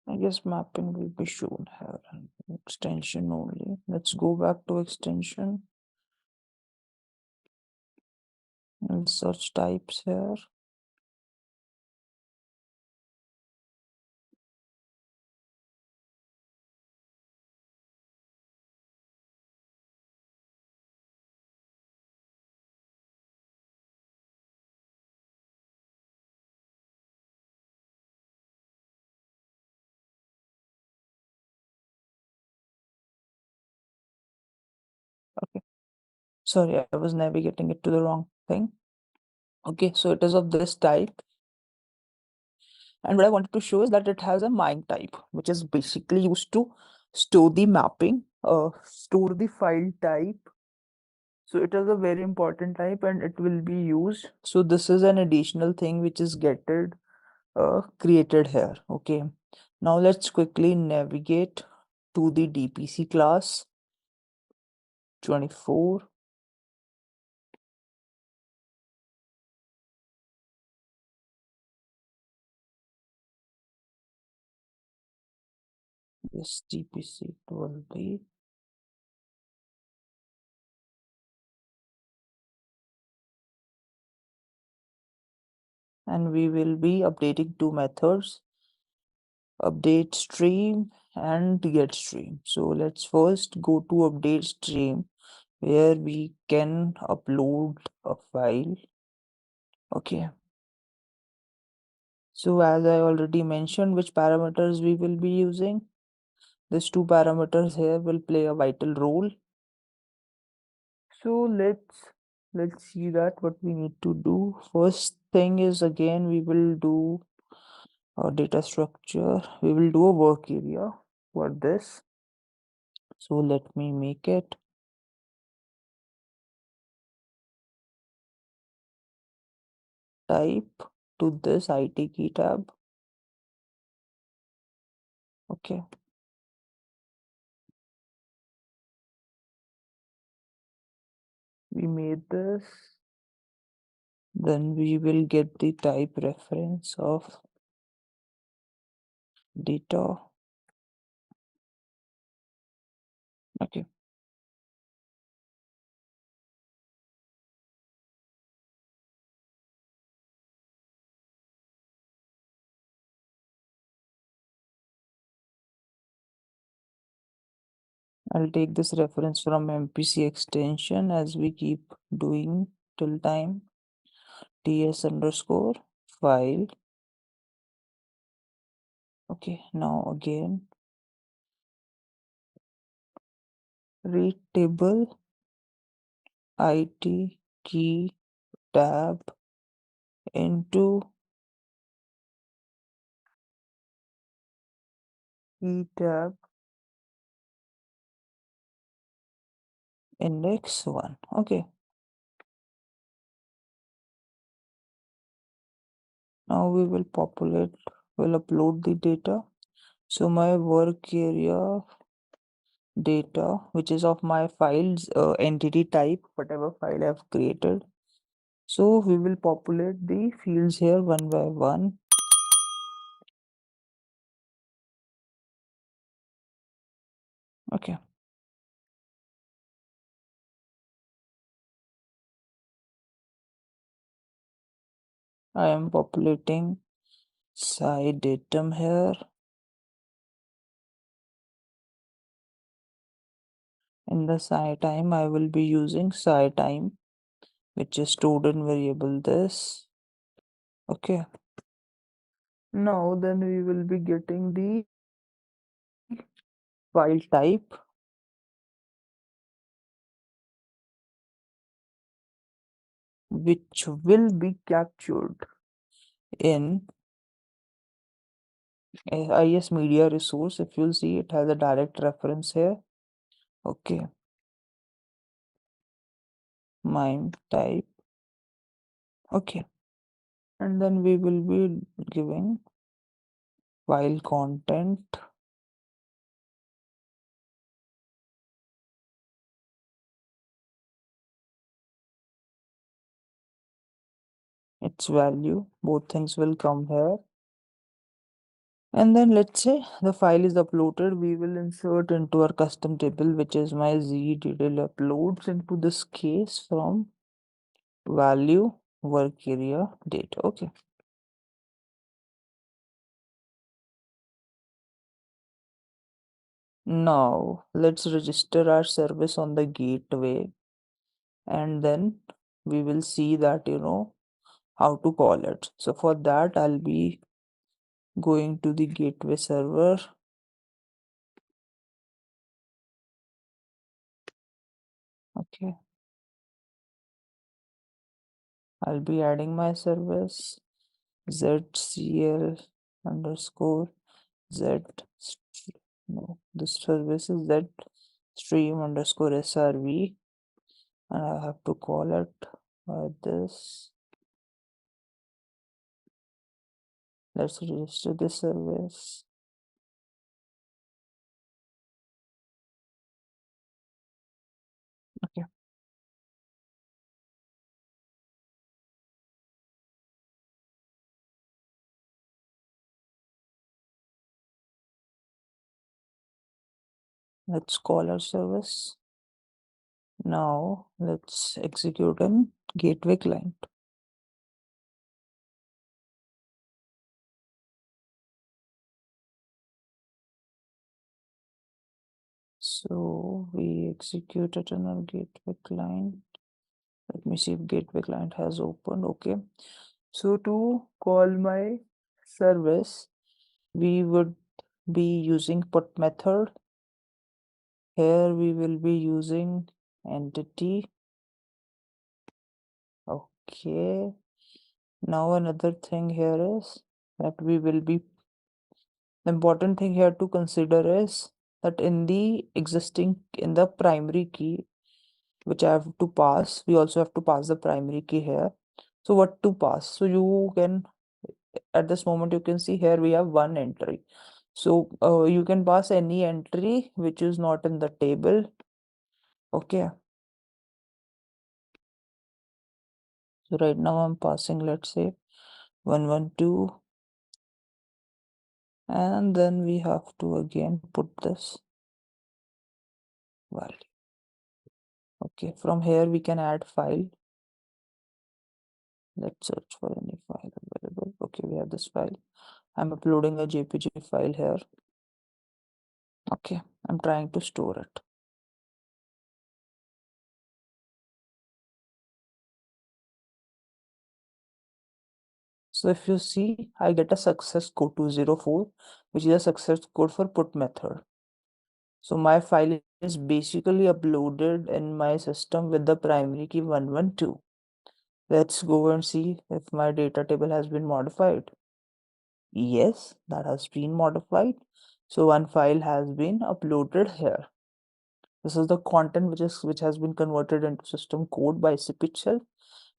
I guess mapping will be shown here and extension only. Let's go back to extension and search types here. Okay, sorry, I was navigating it to the wrong thing. Okay, so it is of this type. And what I wanted to show is that it has a MIME type, which is basically used to store the mapping, store the file type. So it is a very important type and it will be used. So this is an additional thing which is created here. Okay. Now let's quickly navigate to the DPC class 24. This DPC it will be. And we will be updating two methods, update stream and get stream. So let's first go to update stream where we can upload a file. Okay. So as I already mentioned, which parameters we will be using, these two parameters here will play a vital role. So let's see that what we need to do. First thing is, again, we will do a data structure. We will do a work area for this. So let me make it. Type to this IT key tab. Okay. We made this. Then we will get the type reference of data. Okay. I'll take this reference from MPC extension as we keep doing till time. TS underscore file. Okay, now again, read table IT key tab into key tab index 1. Okay. Now we will upload the data. So my work area data, which is of my files entity type, whatever file I've created. So we will populate the fields here one by one. Okay. I am populating side datum here. In the side time, I will be using side time, which is stored in variable this. Okay. Now then we will be getting the file type, which will be captured in IS media resource. If you'll see, it has a direct reference here. Okay. MIME type. Okay. And then we will be giving file content. Its value, both things will come here. And then let's say the file is uploaded, we will insert into our custom table, which is my zdetail uploads into this case from value work area data. Okay. Now let's register our service on the gateway, and then we will see that, how to call it. So for that, I'll be going to the gateway server. Okay. I'll be adding my service ZCL underscore Z. No, this service is Z stream underscore SRV, and I have to call it by this. Let's register this service. Okay. Let's call our service. Now let's execute an gateway client. So we executed on our gateway client. Let me see if gateway client has opened. Okay. So to call my service, we would be using put method. Here we will be using entity. Okay. Now another thing here is that the important thing here to consider is that in the primary key, which I have to pass, we also have to pass the primary key here. So what to pass? So you can, at this moment, you can see here we have one entry. So you can pass any entry which is not in the table. Okay. So right now I'm passing, let's say 112, and then we have to again put this value. Okay, from here we can add file. Let's search for any file available. Okay, we have this file. I'm uploading a JPG file here. Okay, I'm trying to store it. So if you see, I get a success code 204, which is a success code for put method. So my file is basically uploaded in my system with the primary key 112. Let's go and see if my data table has been modified. Yes, that has been modified. So one file has been uploaded here. This is the content which has been converted into system code by SAP itself,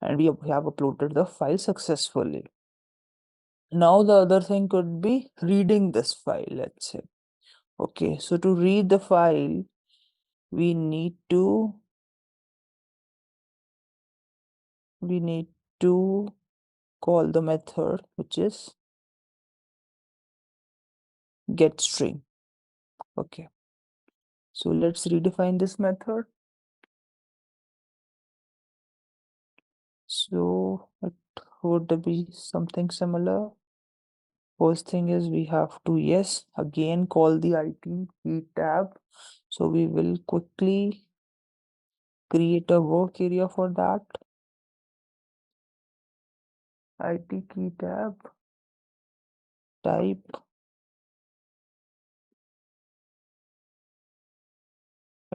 and we have uploaded the file successfully. Now the other thing could be reading this file, let's say. Okay, so to read the file, we need to call the method which is getString. Okay, so let's redefine this method. So it would be something similar. First thing is we have to, yes, again call the IT key tab. So we will quickly create a work area for that. IT key tab, type.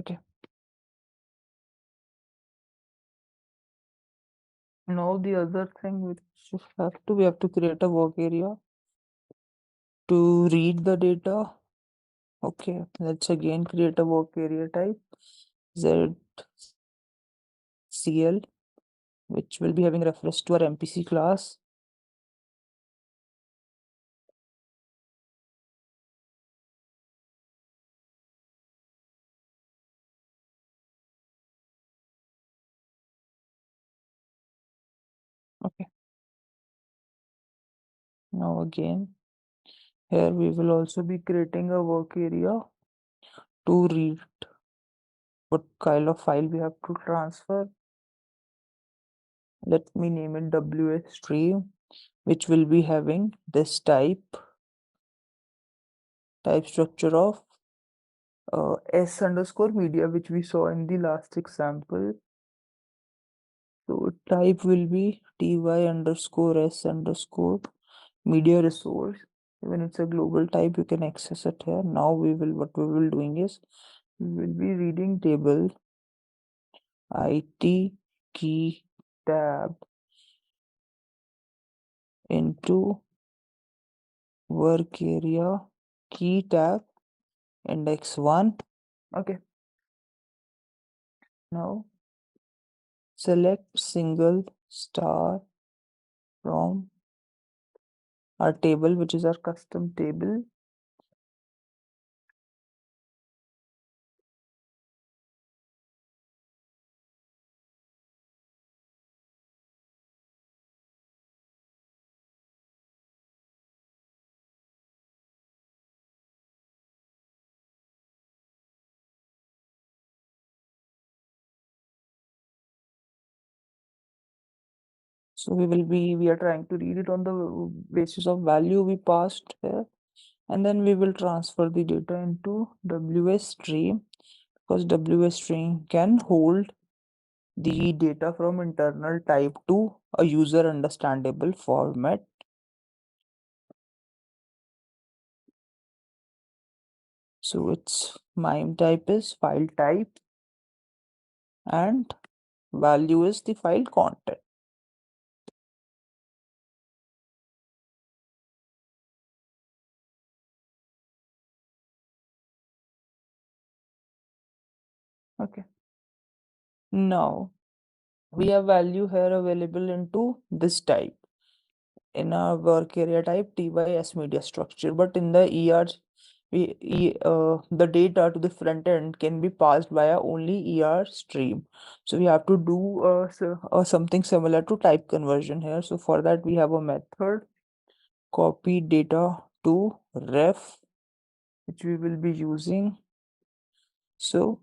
Okay. Now the other thing which we have to create a work area to read the data. Okay, let's again create a work area type ZCL, which will be having reference to our MPC class. Okay. Now again, here we will also be creating a work area to read what kind of file we have to transfer. Let me name it WS stream, which will be having this type structure of S underscore media, which we saw in the last example. So type will be ty underscore s underscore media resource. When it's a global type, you can access it here. Now what we will doing is we will be reading table IT key tab into work area key tab index 1. Okay. Now select single star from our table, which is our custom table. So we are trying to read it on the basis of value we passed here, and then we will transfer the data into WS stream, because WS stream can hold the data from internal type to a user understandable format. So its MIME type is file type and value is the file content. Okay. Now we have value here available into this type in our work area type TYS media structure, but in the the data to the front end can be passed via only stream. So we have to do something similar to type conversion here. So for that we have a method copy data to ref, which we will be using. So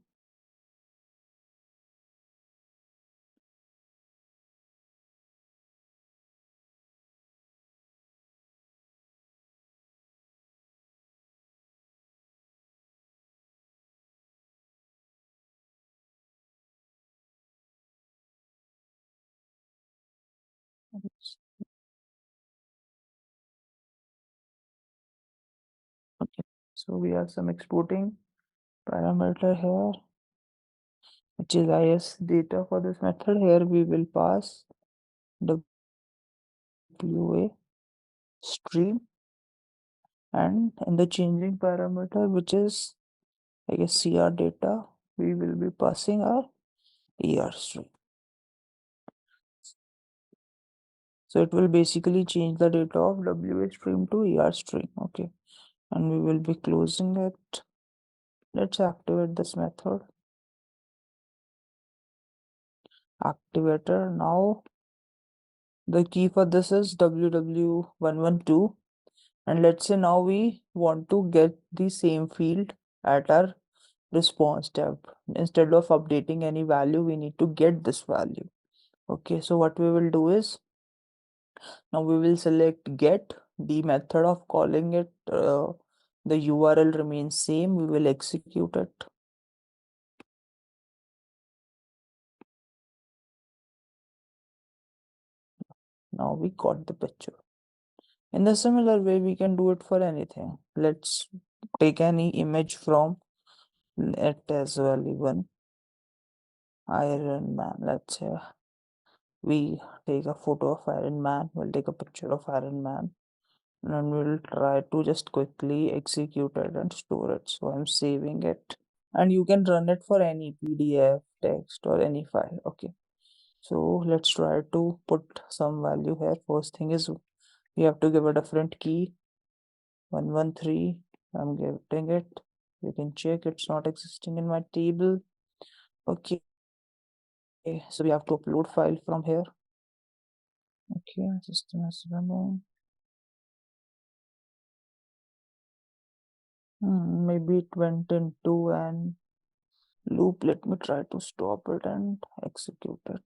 okay, so we have some exporting parameter here, which is is data. For this method here we will pass WA stream And in the changing parameter, which is, I guess, CR data, we will be passing our ER string. So it will basically change the data of WA stream to ER string. Okay. And we will be closing it. Let's activate this method. Activator. Now the key for this is WW112. And let's say now we want to get the same field at our response tab. Instead of updating any value, we need to get this value. Okay, so what we will do is, now we will select get. The method of calling it, the URL remains same. We will execute it. Now we got the picture. In the similar way, we can do it for anything. Let's take any image from it as well, even Iron Man. Let's say we take a photo of Iron Man. We'll take a picture of Iron Man. And we'll try to just quickly execute it and store it. So I'm saving it, and you can run it for any PDF, text, or any file. Okay, so let's try to put some value here. First thing is you have to give a different key. 113. I'm getting it. You can check it's not existing in my table. Okay, so we have to upload file from here. Okay, system is running. Maybe it went into an loop. Let me try to stop it and execute it.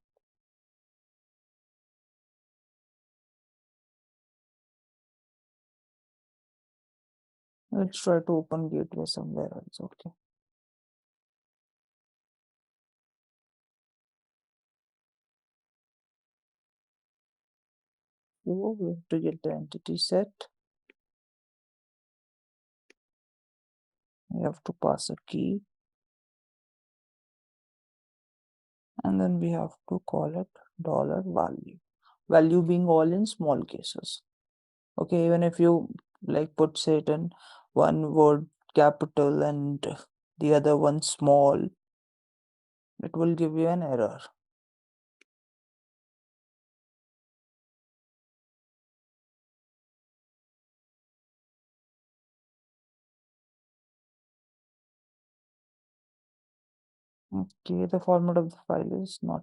Let's try to open gateway somewhere else. Okay. So we have to get the entity set. We have to pass a key. And then we have to call it $value. Value being all in small cases. Okay, even if you like put say it in one word capital and the other one small, it will give you an error. Okay, the format of the file is not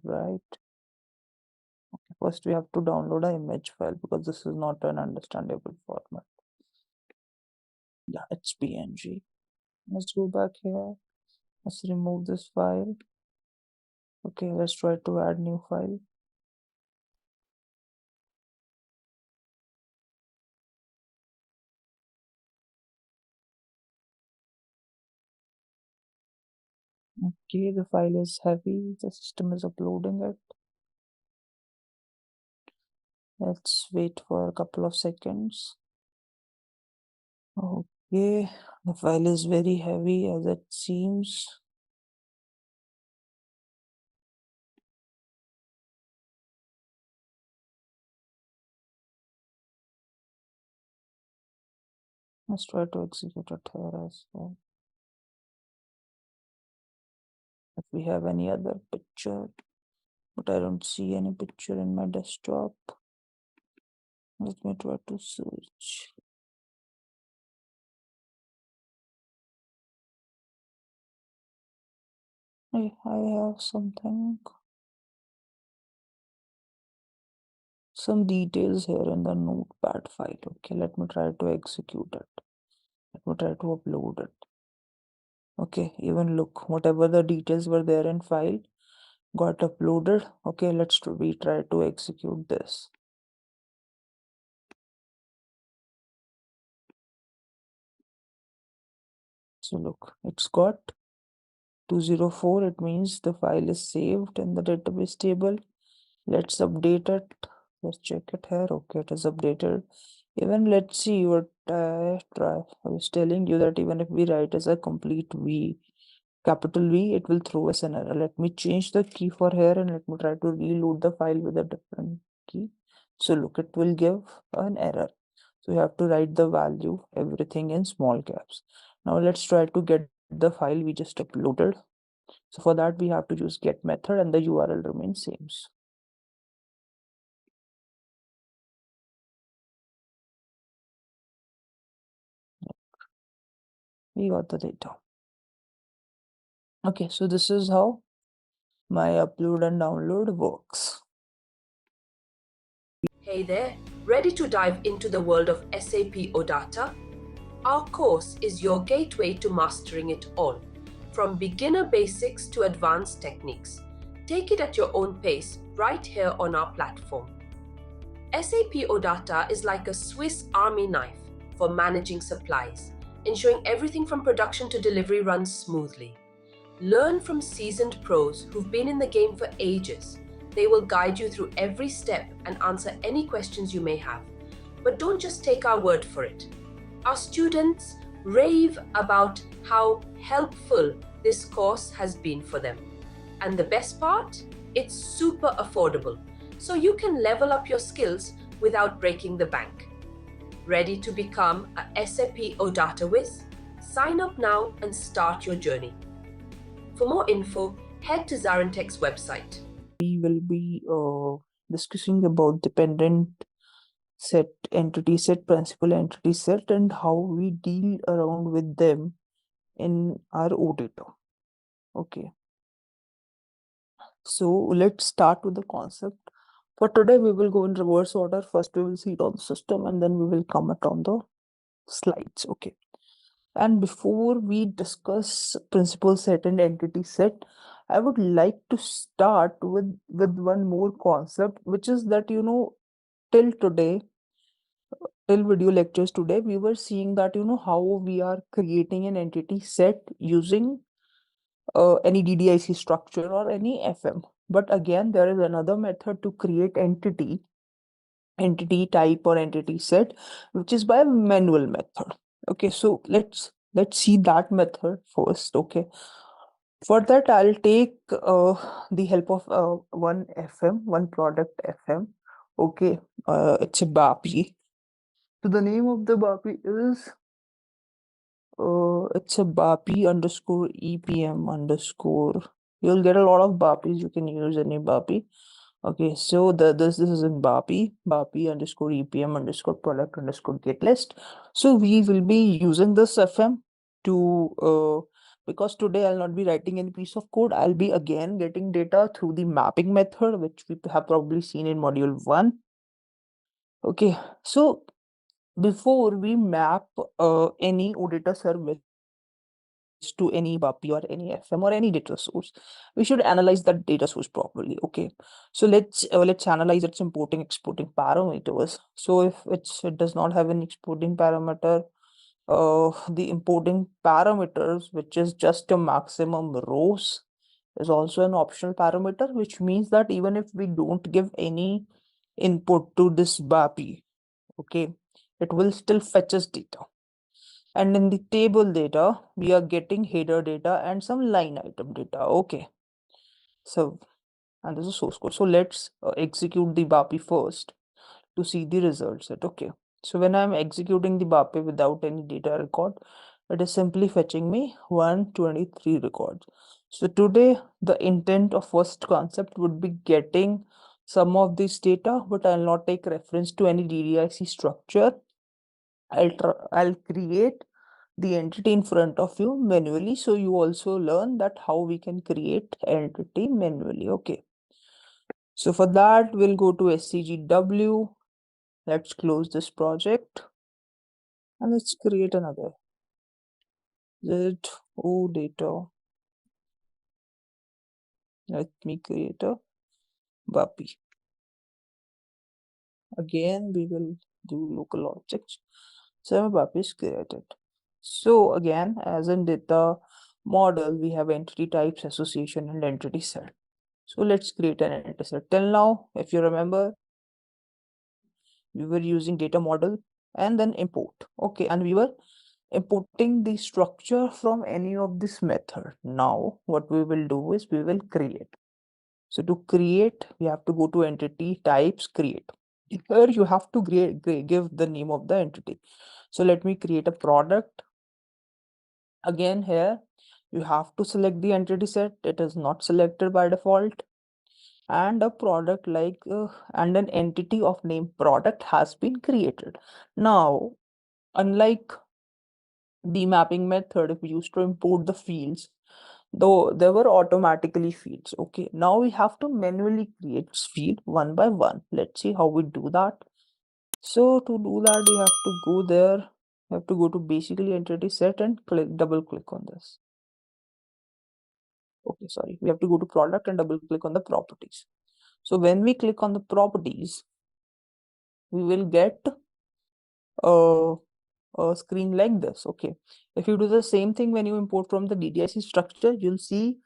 right. Okay, first we have to download an image file because this is not an understandable format. Yeah, it's PNG. Let's go back here. Let's remove this file. Okay, let's try to add new file. Okay, the file is heavy. The system is uploading it. Let's wait for a couple of seconds. Okay, the file is very heavy as it seems. Let's try to execute it here as well. If we have any other picture, but I don't see any picture in my desktop. Let me try to search. I have something. Some details here in the notepad file. Okay, let me try to execute it. Let me try to upload it. Okay, even look, whatever the details were there in file got uploaded. Okay, let's retry to execute this. So look, it's got 204. It means the file is saved in the database table. Let's update it. Let's check it here. Okay, it is updated. Even let's see what I was telling you that even if we write as a complete V, capital V, it will throw us an error. Let me change the key for here and let me try to reload the file with a different key. So look, it will give an error. So you have to write the value, everything in small caps. Now let's try to get the file we just uploaded. So for that, we have to use get method and the URL remains same. We got the data. Okay, so this is how my upload and download works. Hey there, ready to dive into the world of SAP OData? Our course is your gateway to mastering it all, from beginner basics to advanced techniques. Take it at your own pace right here on our platform. SAP OData is like a Swiss Army knife for managing supplies, ensuring everything from production to delivery runs smoothly. Learn from seasoned pros who've been in the game for ages. They will guide you through every step and answer any questions you may have. But don't just take our word for it. Our students rave about how helpful this course has been for them. And the best part? It's super affordable, so you can level up your skills without breaking the bank. Ready to become a SAP OData whiz? Sign up now and start your journey. For more info, head to ZaranTech's website. We will be discussing about dependent set, entity set, principal entity set, and how we deal around with them in our OData. Okay. So let's start with the concept. For today, we will go in reverse order. First, we will see it on the system, and then we will comment on the slides. Okay. And before we discuss principal set and entity set, I would like to start with one more concept, which is that, till today, till video lectures today, we were seeing that, how we are creating an entity set using any DDIC structure or any FM. But again, there is another method to create entity type or entity set, which is by manual method. Okay, so let's see that method first. Okay, for that I'll take the help of one FM, one product FM. Okay, it's a BAPI. So the name of the BAPI is it's a BAPI underscore EPM underscore. You'll get a lot of BAPIs. You can use any BAPI. Okay, so this is in BAPI underscore EPM underscore product underscore get list. So we will be using this FM to because today I'll not be writing any piece of code. I'll be again getting data through the mapping method, which we have probably seen in module 1. Okay, so before we map any OData service to any BAPI or any FM or any data source, we should analyze that data source properly. Okay, so let's analyze its importing exporting parameters. So if it does not have an exporting parameter, the importing parameters, which is just a maximum rows, is also an optional parameter, which means that even if we don't give any input to this BAPI, okay, it will still fetch us data. And in the table data, we are getting header data and some line item data. Okay, so, and this is source code. So let's execute the BAPI first to see the result set. Okay, so when I'm executing the BAPI without any data record, it is simply fetching me 123 records. So today, the intent of first concept would be getting some of this data, but I'll not take reference to any DDIC structure. I'll create the entity in front of you manually, so you also learn that how we can create entity manually. Okay, so for that we'll go to SCGW. Let's close this project and let's create another OData. Let me create a BAPI. Again, we will do local objects. So a BAPI is created. So again, as in data model, we have entity types, association, and entity set. So let's create an entity set. Till now, if you remember, we were using data model and then import. Okay, and we were importing the structure from any of this method. Now, what we will do is we will create. So to create, we have to go to entity types, create. Here you have to give the name of the entity. So let me create a product. Again, here you have to select the entity set. It is not selected by default. And a product and an entity of name product has been created. Now, unlike the mapping method, if we used to import the fields, though there were automatically fields. Okay, now we have to manually create field one by one. Let's see how we do that. So to do that, you have to go there. You have to go to basically entity set and double click on this. Okay, sorry. We have to go to product and double click on the properties. So when we click on the properties, we will get a screen like this. Okay, if you do the same thing when you import from the DDIC structure, you'll see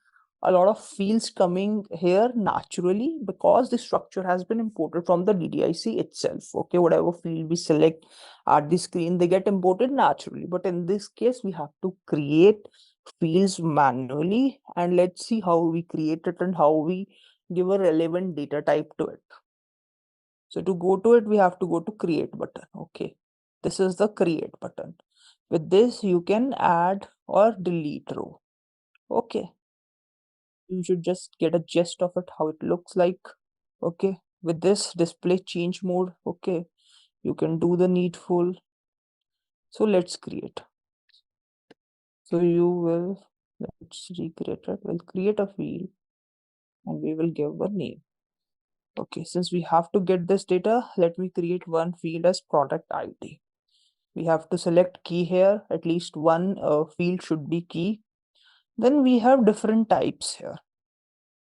a lot of fields coming here naturally because the structure has been imported from the DDIC itself. Okay, whatever field we select at the screen, they get imported naturally. But in this case, we have to create fields manually, and let's see how we create it and how we give a relevant data type to it. So to go to it, we have to go to create button. Okay, this is the create button. With this, you can add or delete row. Okay, you should just get a gist of it, how it looks like. Okay, with this display change mode, okay, you can do the needful. So let's create. So let's recreate it. We'll create a field and we will give a name. Okay, since we have to get this data, let me create one field as product ID. We have to select key here. At least one field should be key. Then we have different types here.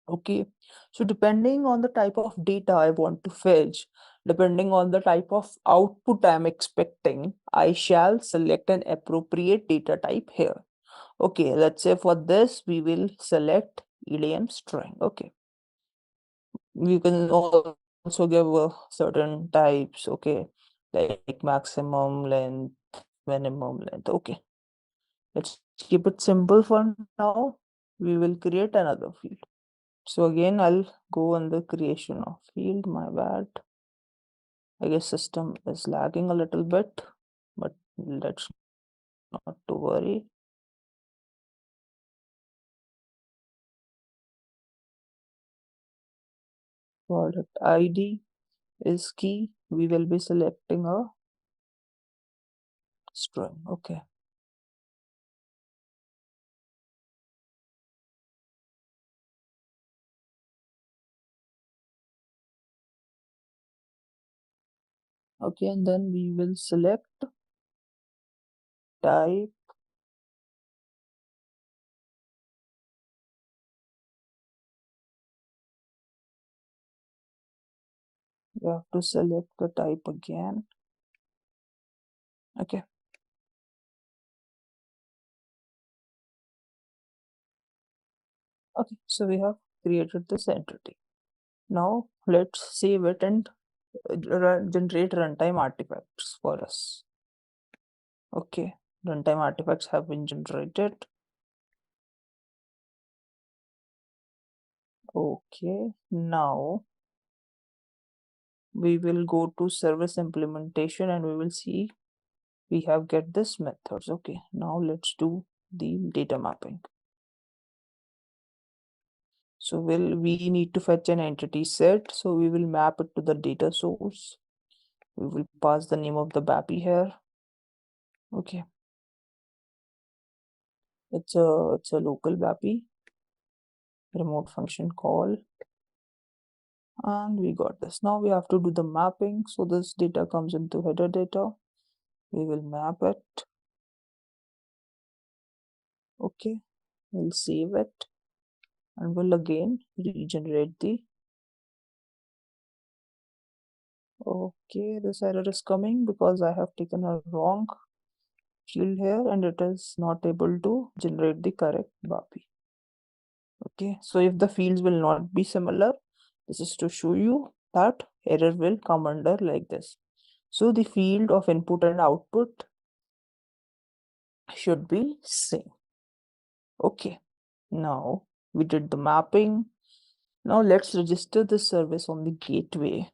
Okay, so depending on the type of data I want to fetch, depending on the type of output I'm expecting, I shall select an appropriate data type here. Okay, let's say for this, we will select EDM string. Okay, you can also give certain types. Okay, like maximum length, minimum length. Okay, let's keep it simple for now. We will create another field. So again, I'll go on the creation of field. My bad. I guess system is lagging a little bit, but let's not to worry. Product ID is key. We will be selecting a string. Okay. Okay, and then we will select type. We have to select the type again. Okay. Okay, so we have created this entity. Now let's save it and generate runtime artifacts for us. Okay, runtime artifacts have been generated. Okay, now we will go to service implementation and we will see we have get this methods. Okay, now let's do the data mapping. So we need to fetch an entity set. So we will map it to the data source. We will pass the name of the BAPI here. Okay. It's a local BAPI remote function call. And we got this. Now we have to do the mapping. So this data comes into header data. We will map it. Okay. We'll save it. And we'll again regenerate the. Okay, this error is coming because I have taken a wrong field here and it is not able to generate the correct BAPI. Okay, so if the fields will not be similar, this is to show you that error will come under like this. So the field of input and output should be same. Okay, now we did the mapping. Now let's register this service on the gateway.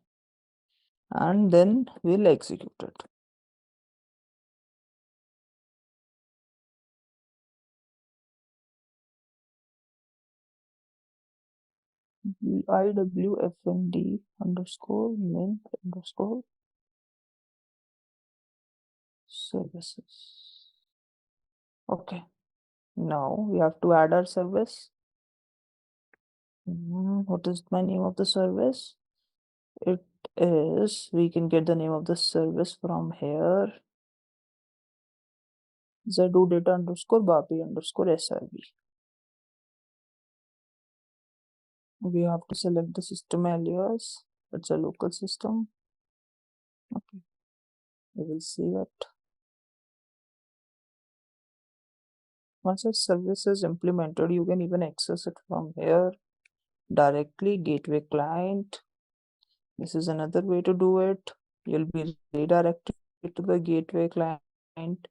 and then we'll execute it. IWFND underscore min underscore services. Okay, now we have to add our service. What is my name of the service? It is, we can get the name of the service from here. ZOData underscore Bapi underscore SRB. We have to select the system alias. It's a local system. Okay, we will save it. Once a service is implemented, you can even access it from here directly. Gateway client. This is another way to do it. You'll be redirected to the gateway client.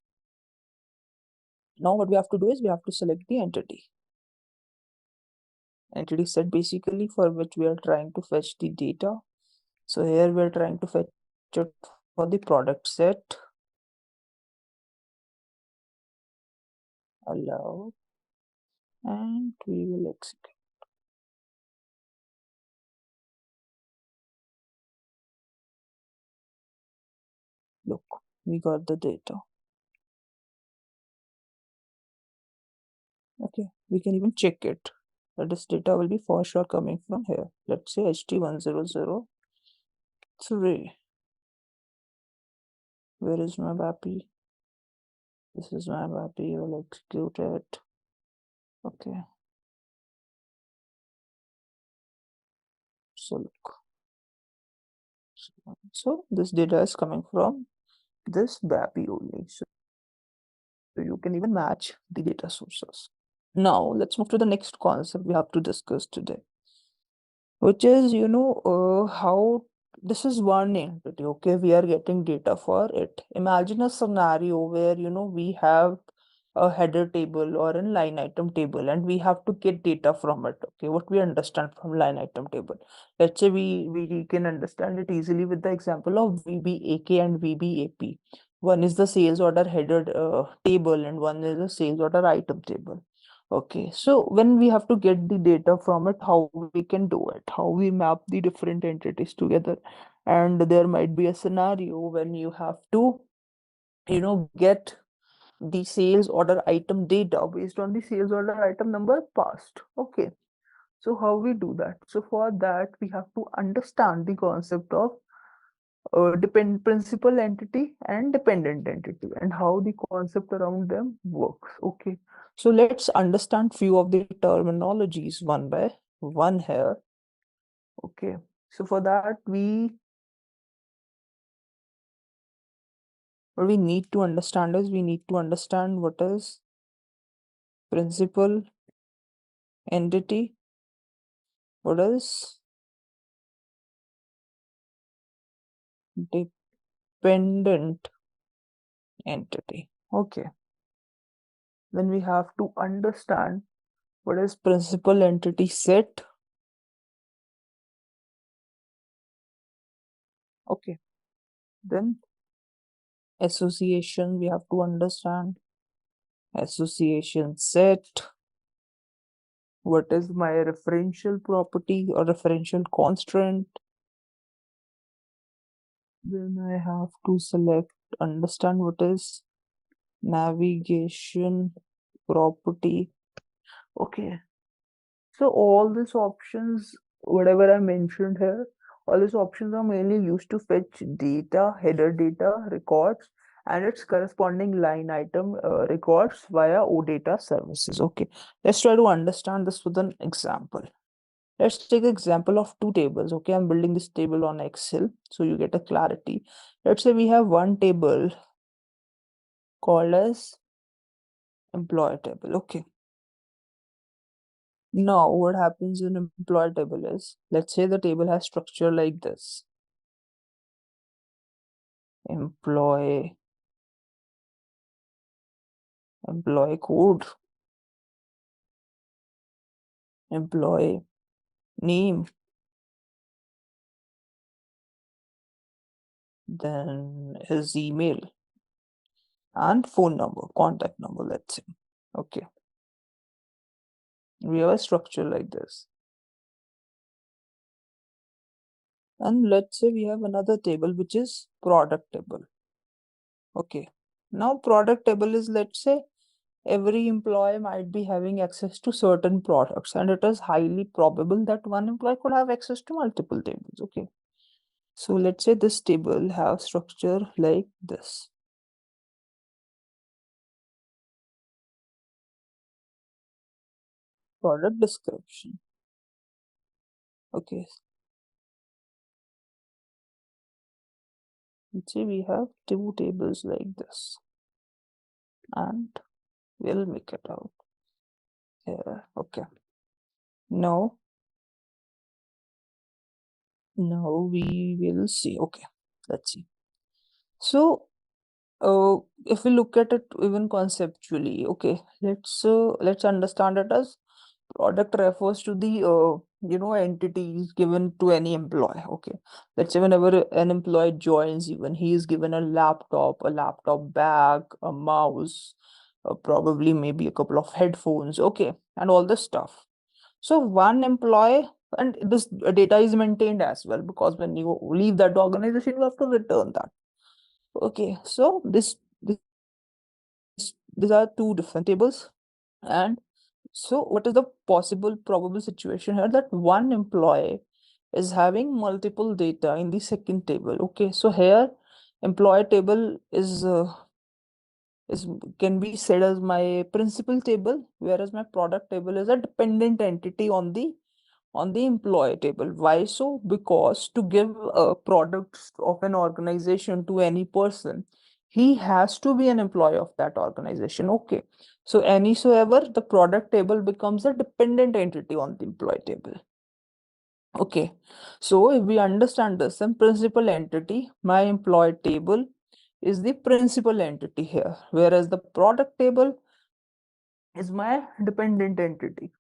Now what we have to do is we have to select the entity. Entity set basically for which we are trying to fetch the data. So here we are trying to fetch it for the product set. Allow, and we will execute. Look, we got the data. Okay, we can even check it. That this data will be for sure coming from here. Let's say HT1003. Where is my BAPI? This is my BAPI. We'll execute it. Okay. So look. So this data is coming from this BAPI only. So you can even match the data sources. Now let's move to the next concept we have to discuss today, which is, how this is one entity. Okay, we are getting data for it. Imagine a scenario where, we have a header table or a line item table, and we have to get data from it. Okay, what we understand from line item table. Let's say we can understand it easily with the example of VBAK and VBAP. One is the sales order header table, and one is the sales order item table. Okay, so when we have to get the data from it, how we can do it, how we map the different entities together. And there might be a scenario when you have to, get the sales order item data based on the sales order item number passed. Okay, so how we do that? So for that, we have to understand the concept of principal entity and dependent entity and how the concept around them works. Okay, so let's understand few of the terminologies one by one here. Okay, so for that what we need to understand is we need to understand what is principal entity, what is dependent entity. Okay, then we have to understand what is principal entity set. Okay, then association, we have to understand association set. What is my referential property or referential constraint? Then I have to select, understand what is navigation property. Okay, so all these options, whatever I mentioned here, all these options are mainly used to fetch data, header data, records, and its corresponding line item records via OData services. Okay, let's try to understand this with an example. Let's take an example of two tables. Okay, I'm building this table on Excel so you get a clarity. Let's say we have one table called as employee table. Okay, now what happens in employee table is, let's say the table has structure like this: employee code, employee name, then his email and phone number, contact number, let's say. Okay, we have a structure like this. And let's say we have another table which is product table. Okay, now product table is, let's say, every employee might be having access to certain products, and it is highly probable that one employee could have access to multiple tables. Okay, so let's say this table have structure like this. Product description. Okay, let's say we have two tables like this, and we'll make it out here. Okay, now we will see. Okay, let's see. So if we look at it even conceptually, okay, let's understand it as product refers to the entities given to any employee. Okay, let's say whenever an employee joins, even he is given a laptop bag, a mouse, probably maybe a couple of headphones, okay, and all this stuff. So one employee, and this data is maintained as well, because when you leave that organization you have to return that. Okay, so these are two different tables. And so what is the possible probable situation here, that one employee is having multiple data in the second table? Okay, so here employee table is can be said as my principal table, whereas my product table is a dependent entity on the employee table. Why so? Because to give products of an organization to any person, he has to be an employee of that organization. Okay, so the product table becomes a dependent entity on the employee table. Okay, so if we understand this, then principal entity, my employee table, is the principal entity here, whereas the product table is my dependent entity.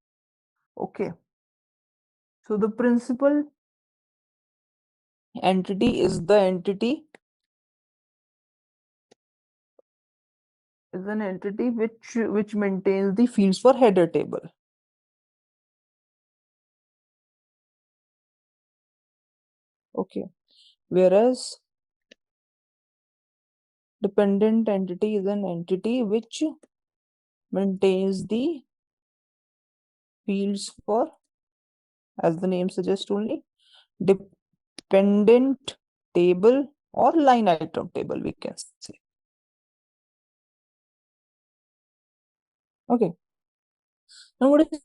Okay, so the principal entity is an entity which maintains the fields for header table. Okay, whereas dependent entity is an entity which maintains the fields for, as the name suggests, only dependent table or line item table, we can say. Okay, now what is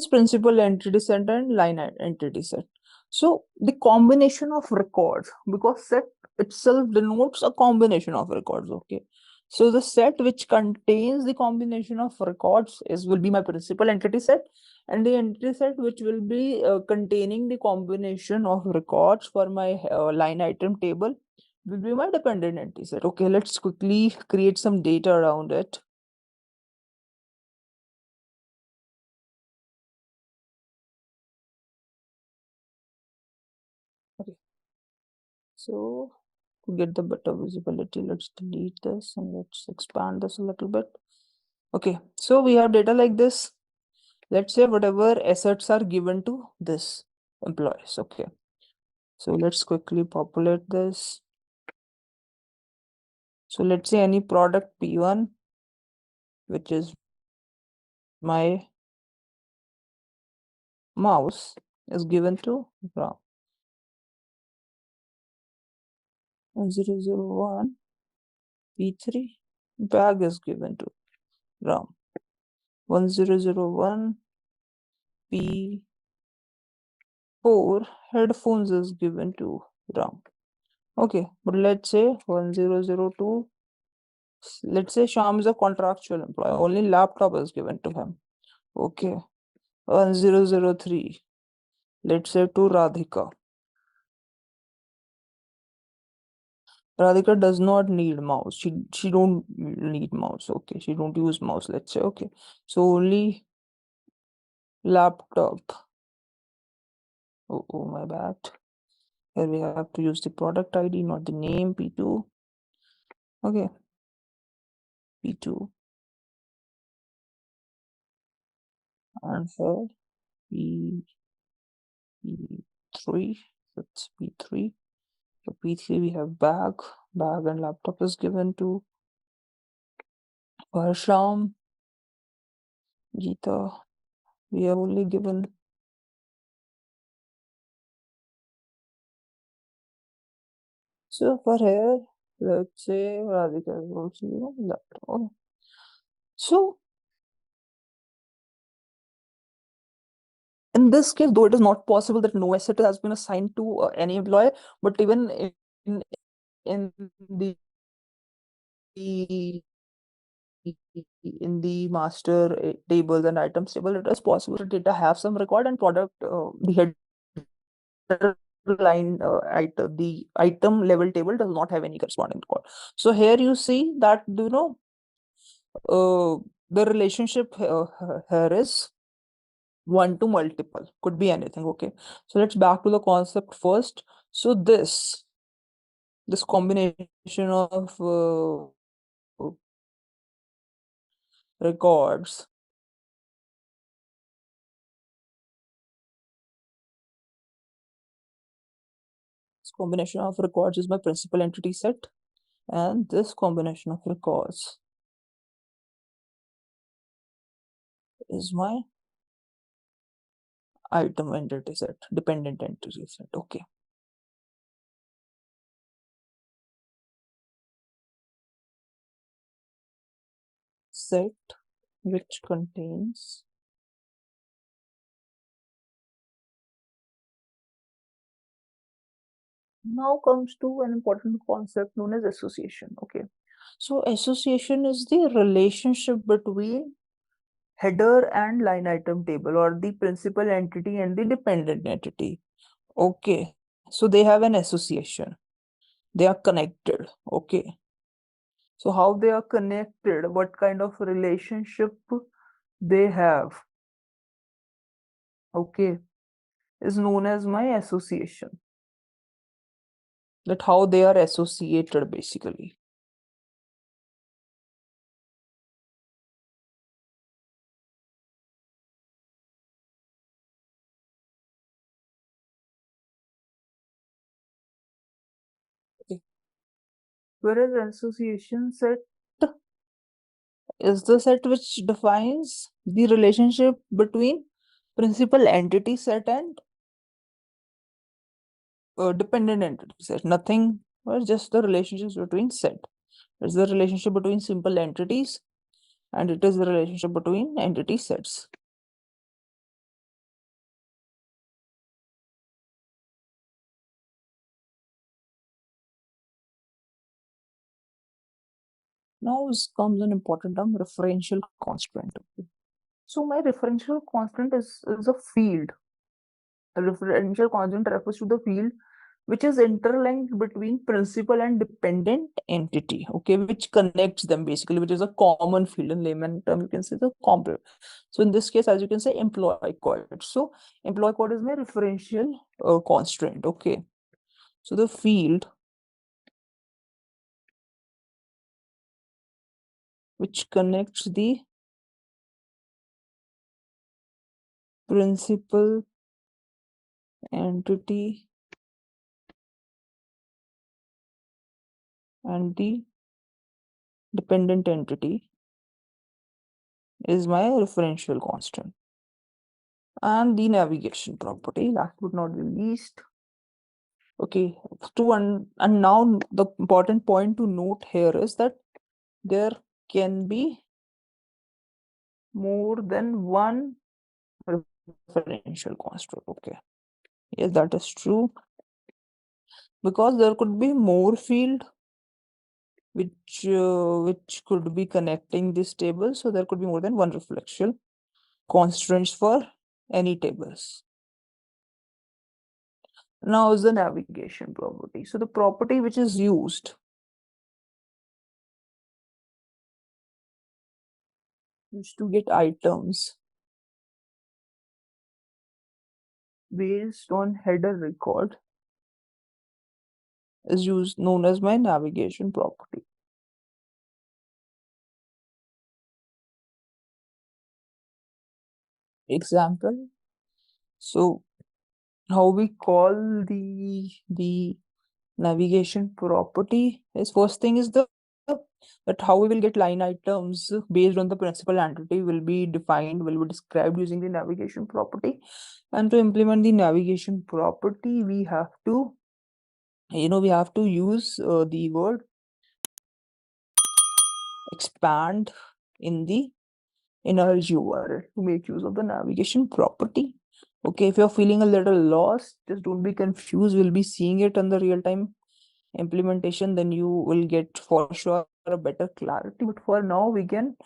principal entity set and line entity set? So the combination of records, because set itself denotes a combination of records. Okay, so the set which contains the combination of records will be my principal entity set, and the entity set which will be containing the combination of records for my line item table will be my dependent entity set. Okay, let's quickly create some data around it. Okay, so to get the better visibility, let's delete this and let's expand this a little bit. Okay, so we have data like this. Let's say whatever assets are given to this employees. Okay, so let's quickly populate this. So let's say any product P1, which is my mouse, is given to Ram. 1001 P3 bag is given to Ram. 1001 P4 headphones is given to Ram. Okay, but let's say 1002, let's say Sham is a contractual employee, only laptop is given to him. Okay, 1003, let's say to Radhika. Radhika does not need mouse. She don't need mouse. Okay, she don't use mouse, let's say. Okay, so only laptop. Oh, my bad. Here we have to use the product ID, not the name, P2. Okay, P2. And here P3, that's P3. So P3 we have bag and laptop is given to Parsham, Geeta. We have only given so for here, let's say Radhika is also given laptop. Okay. So in this case, though it is not possible that no asset has been assigned to any employee, but even in the master tables and items table, it is possible that data have some record and product the header line item, the item level table does not have any corresponding record. So here you see that the relationship here is one to multiple, could be anything. Okay, so let's back to the concept first. So this combination of records is my principal entity set, and this combination of records is my item entity set, dependent entity set. Okay, set which contains now comes to an important concept known as association. Okay, so association is the relationship between header and line item table, or the principal entity and the dependent entity. Okay, so they have an association, they are connected. Okay, so how they are connected, what kind of relationship they have, okay, is known as my association. That how they are associated basically. Okay. Whereas association set is the set which defines the relationship between principal entity set and dependent entity set. Nothing, or just the relationships between set. It's the relationship between simple entities, and it is the relationship between entity sets. Now comes an important term, referential constraint. So my referential constant is a field. A referential constant refers to the field which is interlinked between principal and dependent entity, okay, which connects them basically, which is a common field. In layman term, you can say the common. So in this case, as you can say, employee code. So employee code is my referential constraint. Okay, so the field which connects the principal entity and the dependent entity is my referential constant. And the navigation property, last but not the least. Okay, and now the important point to note here is that there can be more than one referential constant. Okay, yes, that is true, because there could be more field which could be connecting this table, so there could be more than one referential constraints for any tables. Now is the navigation property. So the property which is used is to get items based on header record is used known as my navigation property. Example. So how we call the navigation property is, first thing is the that how we will get line items based on the principal entity will be defined, will be described using the navigation property. And to implement the navigation property, we have to use the word expand in the inner URL to make use of the navigation property. Okay, if you're feeling a little lost, just don't be confused. We'll be seeing it on the real-time implementation, then you will get for sure a better clarity. But for now, we can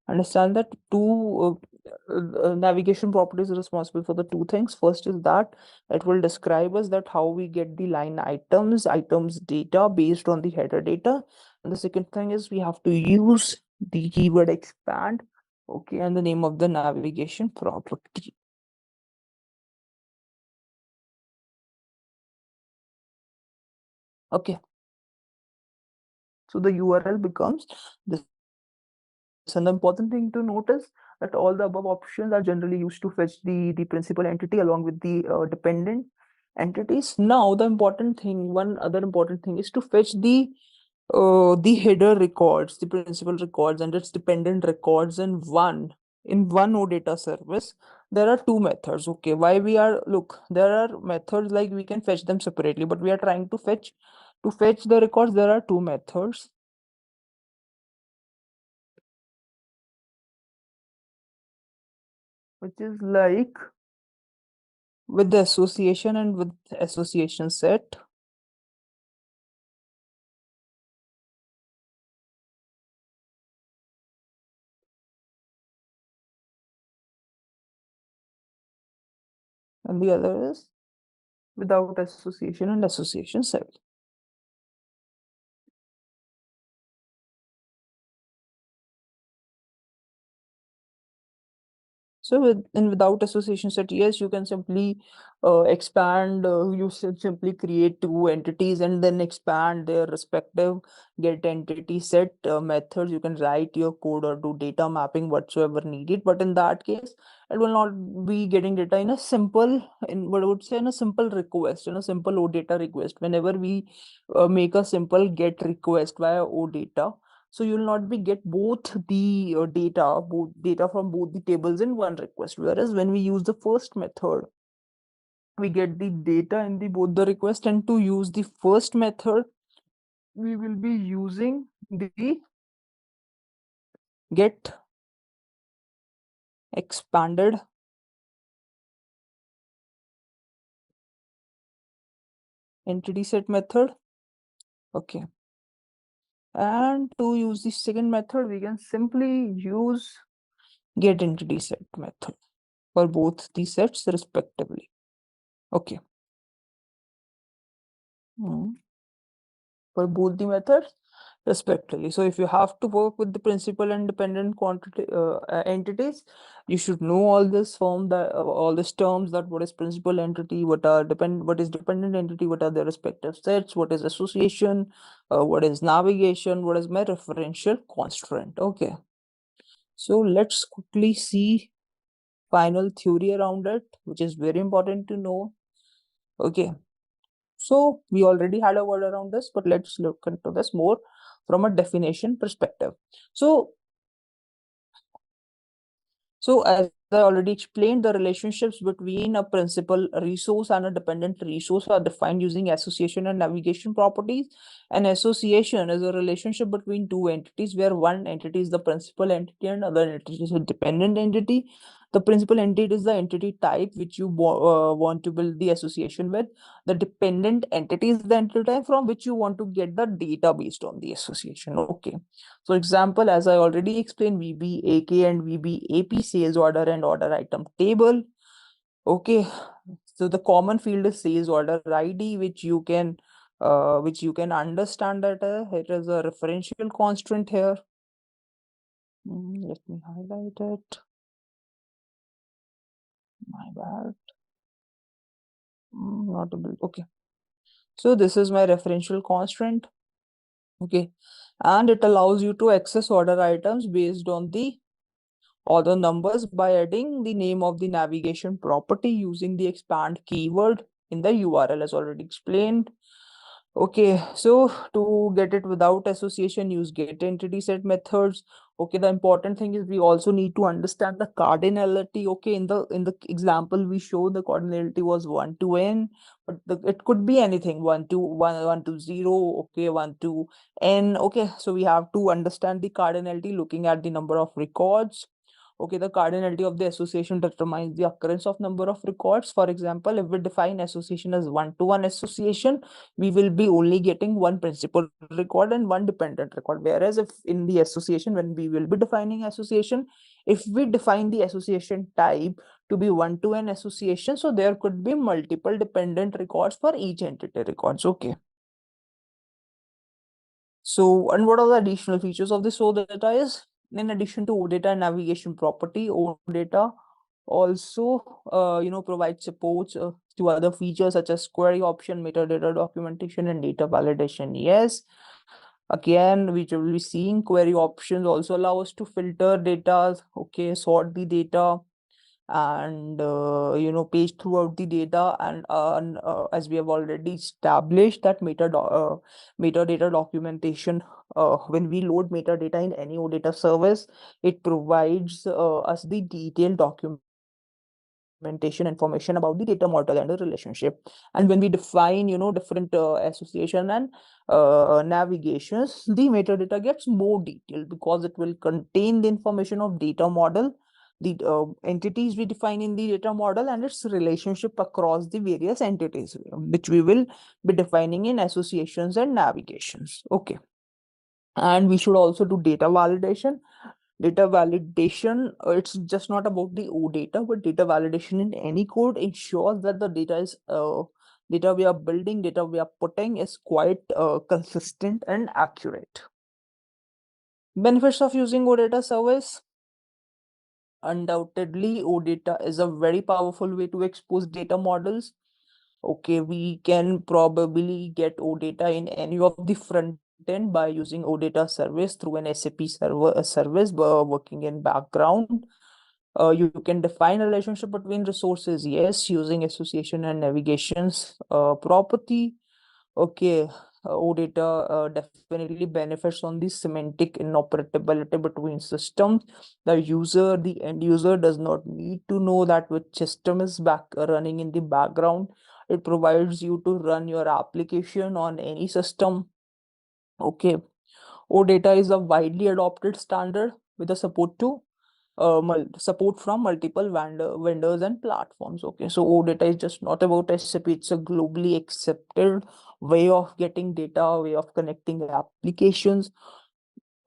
understand that two navigation properties are responsible for the two things. First is that it will describe us that how we get the line items data based on the header data. And the second thing is we have to use the keyword expand, okay, and the name of the navigation property. Okay, so the URL becomes this. And the important thing to notice that all the above options are generally used to fetch the principal entity along with the dependent entities. Now, one other important thing is to fetch the header records, the principal records and its dependent records in one OData service. There are two methods. Okay, there are methods like we can fetch them separately, but we are trying to fetch the records. There are two methods, which is like with the association and with association set. And the other is without association and association set. So without association set, yes, you can simply expand. You should simply create two entities and then expand their respective get entity set methods. You can write your code or do data mapping whatsoever needed. But in that case, it will not be getting data in a simple, in what I would say, in a simple request, in a simple OData request. Whenever we make a simple get request via OData, so you will not be get both the both data from both the tables in one request. Whereas when we use the first method, we get the data in the both the request. And to use the first method, we will be using the get expanded entity set method. Okay. And to use the second method, we can simply use get entity set method for both the sets respectively. Okay. For both the methods respectively. So if you have to work with the principal and dependent entities, you should know all this all these terms, that what is principal entity, what is dependent entity, what are their respective sets, what is association, what is navigation, what is my referential constraint. Okay, so let's quickly see final theory around it, which is very important to know. Okay, so we already had a word around this, but let's look into this more from a definition perspective. So as I already explained, the relationships between a principal resource and a dependent resource are defined using association and navigation properties. An association is a relationship between two entities where one entity is the principal entity and other entity is a dependent entity. The principal entity is the entity type which you want to build the association with. The dependent entity is the entity type from which you want to get the data based on the association. Okay. So example, as I already explained, VBAK and VBAP sales order and order item table. Okay. So the common field is sales order ID, which you can understand that it is a referential constraint here. Let me highlight it. My bad. Not able. Okay. So this is my referential constraint. Okay. And it allows you to access order items based on the order numbers by adding the name of the navigation property using the expand keyword in the URL as already explained. Okay, so to get it without association, use get entity set methods. Okay, the important thing is we also need to understand the cardinality. Okay, in the example we show the cardinality was 1 to n, but it could be anything 1 to 1, 1 to 0. Okay, 1 to n. Okay, so we have to understand the cardinality looking at the number of records. Okay, the cardinality of the association determines the occurrence of number of records. For example, if we define association as 1-to-1 association, we will be only getting one principal record and one dependent record. Whereas if in the association, when we will be defining association, if we define the association type to be 1-to-n association, so there could be multiple dependent records for each entity records. Okay. So, and what are the additional features of this OData is, in addition to OData navigation property, OData also, provides supports to other features such as query option, metadata documentation, and data validation. Yes, again, we will be seeing query options also allow us to filter data, okay, sort the data, and page throughout the data, and as we have already established that metadata documentation, when we load metadata in any OData service, it provides us the detailed documentation information about the data model and the relationship. And when we define different association and navigations, the metadata gets more detailed because it will contain the information of data model, the entities we define in the data model, and its relationship across the various entities, which we will be defining in associations and navigations. Okay. And we should also do data validation. Data validation, it's just not about the OData, but data validation in any code ensures that the data we are building, data we are putting is quite consistent and accurate. Benefits of using OData service. Undoubtedly, OData is a very powerful way to expose data models. Okay, we can probably get OData in any of the front end by using OData service through an SAP service working in background. You can define a relationship between resources, yes, using association and navigations property. Okay, OData definitely benefits on the semantic interoperability between systems. The end user does not need to know that which system is running in the background. It provides you to run your application on any system. Okay, OData is a widely adopted standard with a support from multiple vendors and platforms. Okay, so OData is just not about SAP, it's a globally accepted way of getting data, way of connecting applications.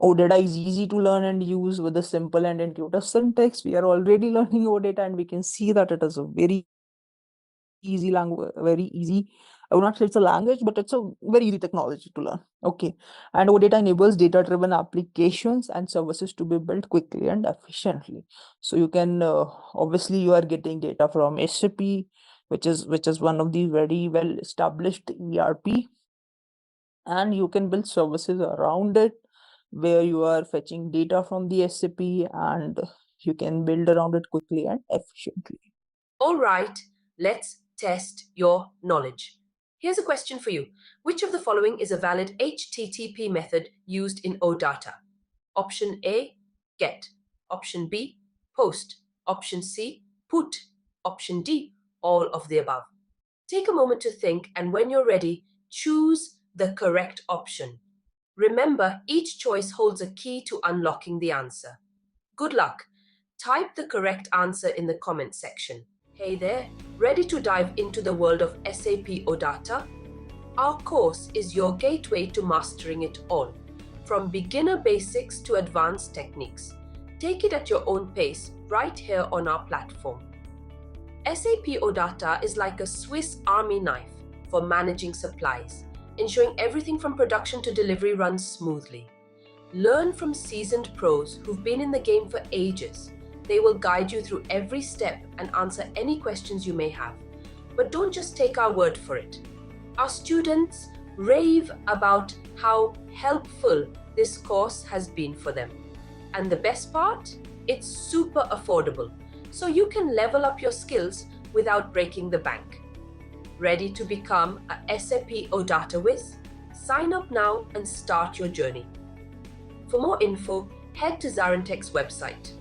OData is easy to learn and use with a simple and intuitive syntax. We are already learning OData, and we can see that it is a very easy language, very easy. I would not say it's a language, but it's a very easy technology to learn. Okay. And OData enables data-driven applications and services to be built quickly and efficiently. So you can, obviously you are getting data from SAP, which is one of the very well established ERP, and you can build services around it where you are fetching data from the SAP, and you can build around it quickly and efficiently. All right, let's test your knowledge. Here's a question for you. Which of the following is a valid HTTP method used in OData? Option A, GET. Option B, POST. Option C, PUT. Option D, all of the above. Take a moment to think, and when you're ready, choose the correct option. Remember, each choice holds a key to unlocking the answer. Good luck. Type the correct answer in the comment section. Hey there, ready to dive into the world of SAP OData? Our course is your gateway to mastering it all, from beginner basics to advanced techniques. Take it at your own pace right here on our platform. SAP OData is like a Swiss Army knife for managing supplies, ensuring everything from production to delivery runs smoothly. Learn from seasoned pros who've been in the game for ages. They will guide you through every step and answer any questions you may have. But don't just take our word for it. Our students rave about how helpful this course has been for them. And the best part? It's super affordable, so you can level up your skills without breaking the bank. Ready to become a SAP OData whiz? Sign up now and start your journey. For more info, head to ZaranTech's website.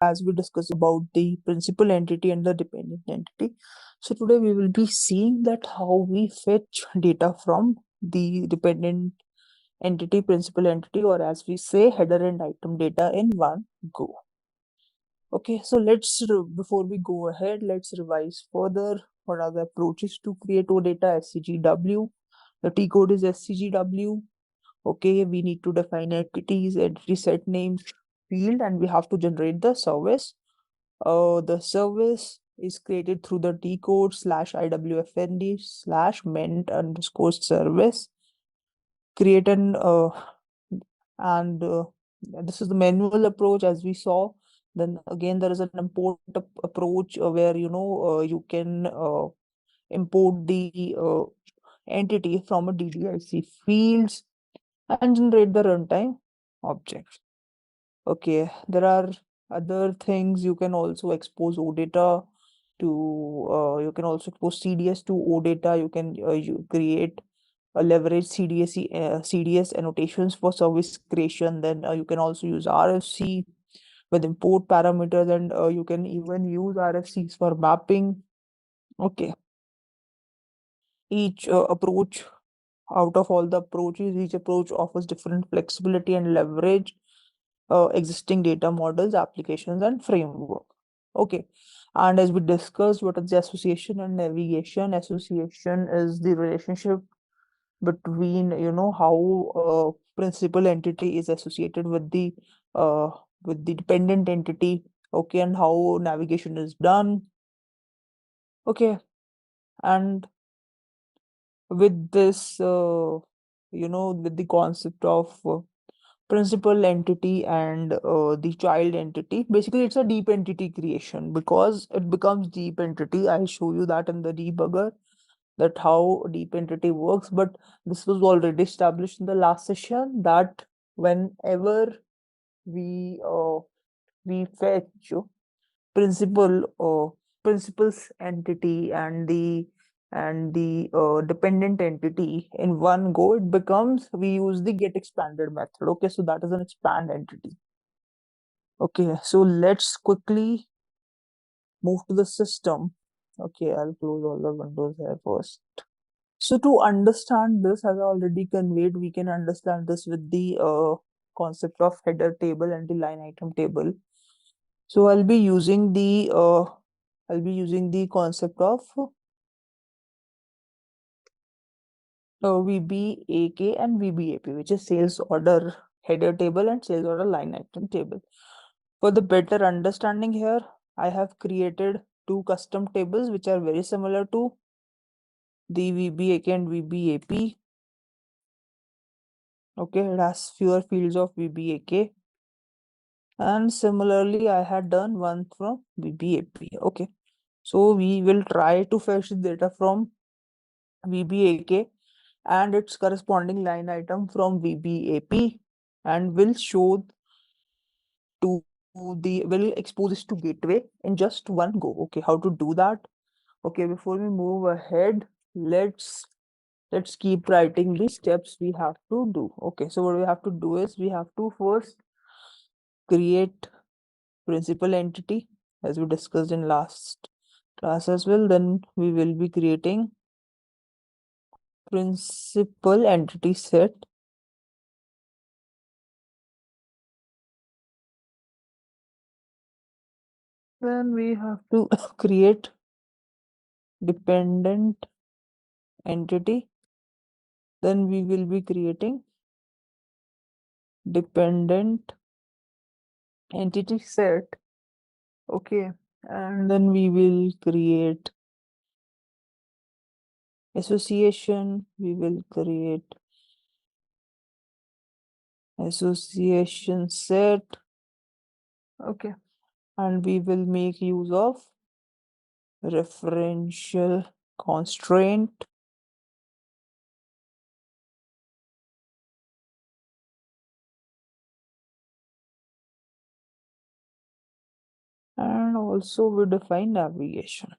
As we discuss about the principal entity and the dependent entity. So today we will be seeing that how we fetch data from the dependent entity, principal entity, or as we say, header and item data in one go. Okay, so before we go ahead, let's revise further. What are the approaches to create OData? SCGW. The T code is SCGW. Okay, we need to define entities, entity set names, field, and we have to generate the service. The service is created through the T code /iwfnd /ment underscore service. Create and this is the manual approach as we saw. Then again, there is an import approach where you can import the entity from a DDIC fields and generate the runtime object. Okay, there are other things. You can also expose OData to you can also expose CDS to OData. You can create leverage CDS annotations for service creation. Then you can also use RFC with import parameters, and you can even use RFCs for mapping. Okay, each approach out of all the approaches, each approach offers different flexibility and leverage existing data models, applications, and framework. Okay, and as we discussed, what is the association and navigation? Association is the relationship between how principal entity is associated with the dependent entity. Okay, and how navigation is done. Okay, and with this with the concept of principal entity and the child entity, basically it's a deep entity creation. Because it becomes deep entity, I'll show you that in the debugger, that how deep entity works. But this was already established in the last session, that whenever we fetch principals entity and the dependent entity in one go, it becomes, we use the get expanded method. Okay, so that is an expand entity. Okay, so let's quickly move to the system. Okay, I'll close all the windows here first. So to understand this, as I already conveyed, we can understand this with the concept of header table and the line item table. So I'll be using the concept of VBAK and VBAP, which is sales order header table and sales order line item table. For the better understanding here, I have created two custom tables which are very similar to the VBAK and VBAP. Okay, it has fewer fields of VBAK. And similarly, I had done one from VBAP. Okay, so we will try to fetch the data from VBAK and its corresponding line item from VBAP, and will show to will expose this to gateway in just one go. Okay, how to do that? Okay, before we move ahead, let's keep writing the steps we have to do. Okay, so what we have to do is we have to first create principal entity, as we discussed in last class as well. Then we will be creating principal entity set. Then we have to create dependent entity. Then we will be creating dependent entity set. Okay, and then we will create association. We will create association set. Okay, and we will make use of referential constraint. And also we define navigation.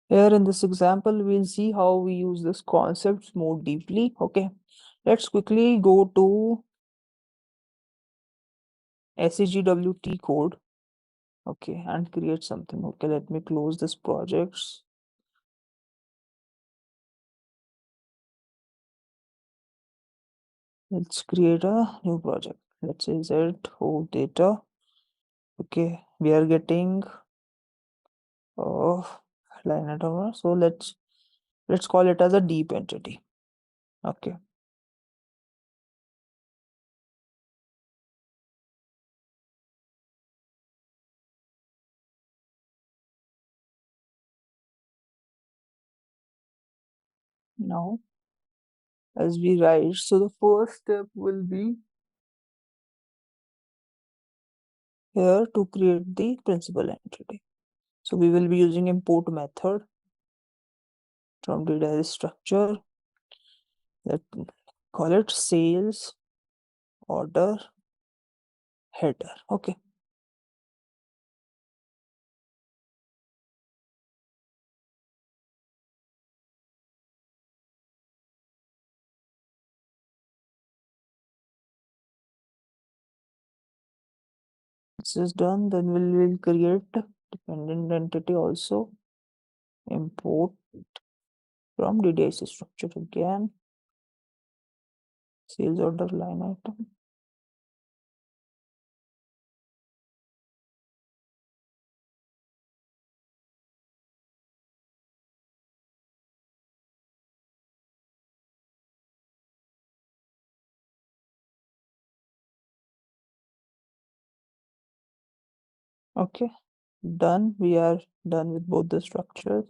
Here in this example, we'll see how we use this concepts more deeply. Okay, let's quickly go to SAGWT code. Okay, and create something. Okay, let me close this projects. Let's create a new project. Let's say Z OData. Okay, we are getting line item. So let's call it as a deep entity. Okay. Now, as we write, so the first step will be here to create the principal entity. So we will be using import method from data structure. Let's call it sales order header. Okay. This is done. Then we'll create dependent entity also. Import from DDIC structure again. Sales order line item. Okay, done. We are done with both the structures.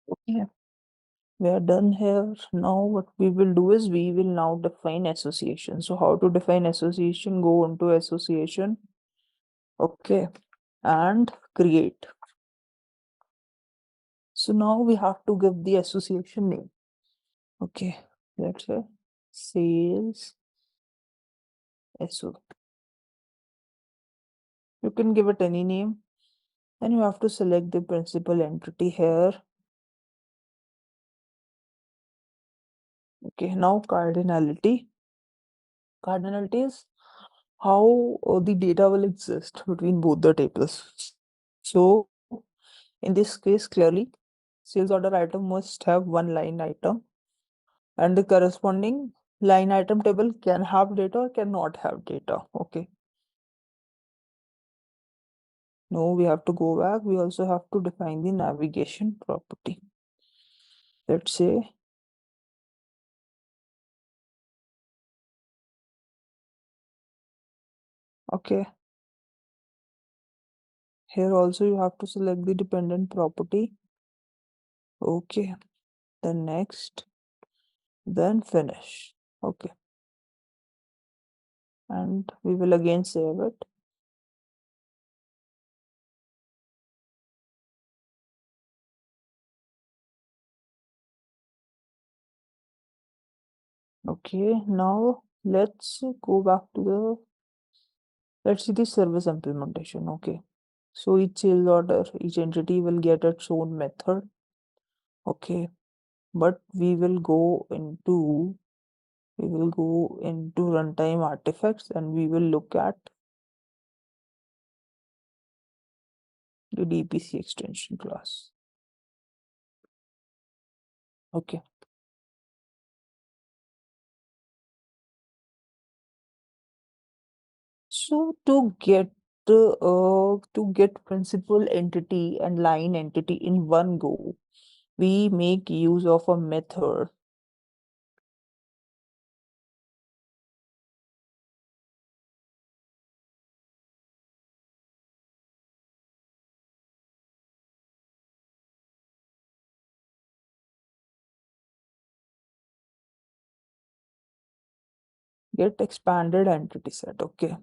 Okay, we are done here. Now what we will do is we will now define association. So how to define association? Go into association. Okay, and create. So now we have to give the association name. Okay, let's say sales SO. You can give it any name. Then you have to select the principal entity here. Okay, now cardinality. Cardinality is how the data will exist between both the tables. So in this case, clearly, sales order item must have one line item, and the corresponding line item table can have data or cannot have data. Okay. No, we have to go back. We also have to define the navigation property. Let's say okay. Here also you have to select the dependent property. Okay. Then next, then finish. Okay. And we will again save it. Okay, now let's go back to let's see the service implementation. Okay, so each sales order, each entity will get its own method. Okay, but we will go into runtime artifacts and we will look at the DPC extension class. Okay. So to get principal entity and line entity in one go, we make use of a method. get expanded entity set. Okay.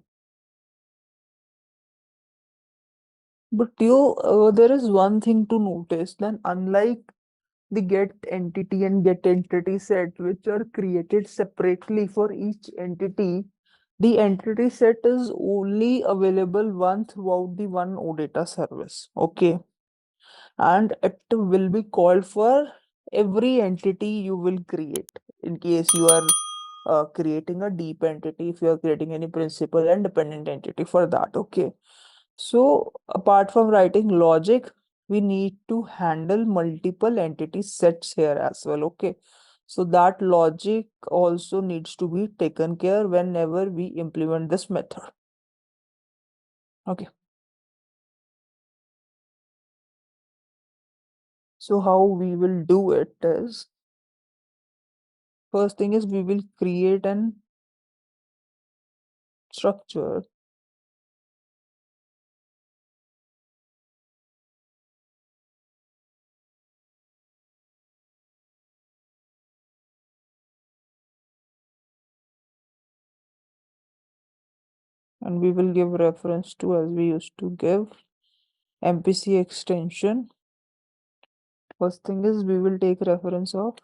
But there is one thing to notice. Then, unlike the get entity and get entity set, which are created separately for each entity, the entity set is only available once throughout the one OData service. Okay. And it will be called for every entity you will create. In case you are creating a deep entity, if you are creating any principal and dependent entity for that. Okay. So apart from writing logic, we need to handle multiple entity sets here as well. Okay. So that logic also needs to be taken care whenever we implement this method. Okay. So how we will do it is, first thing is we will create an structure and we will give reference to, as we used to give, MPC extension. First thing is we will take reference of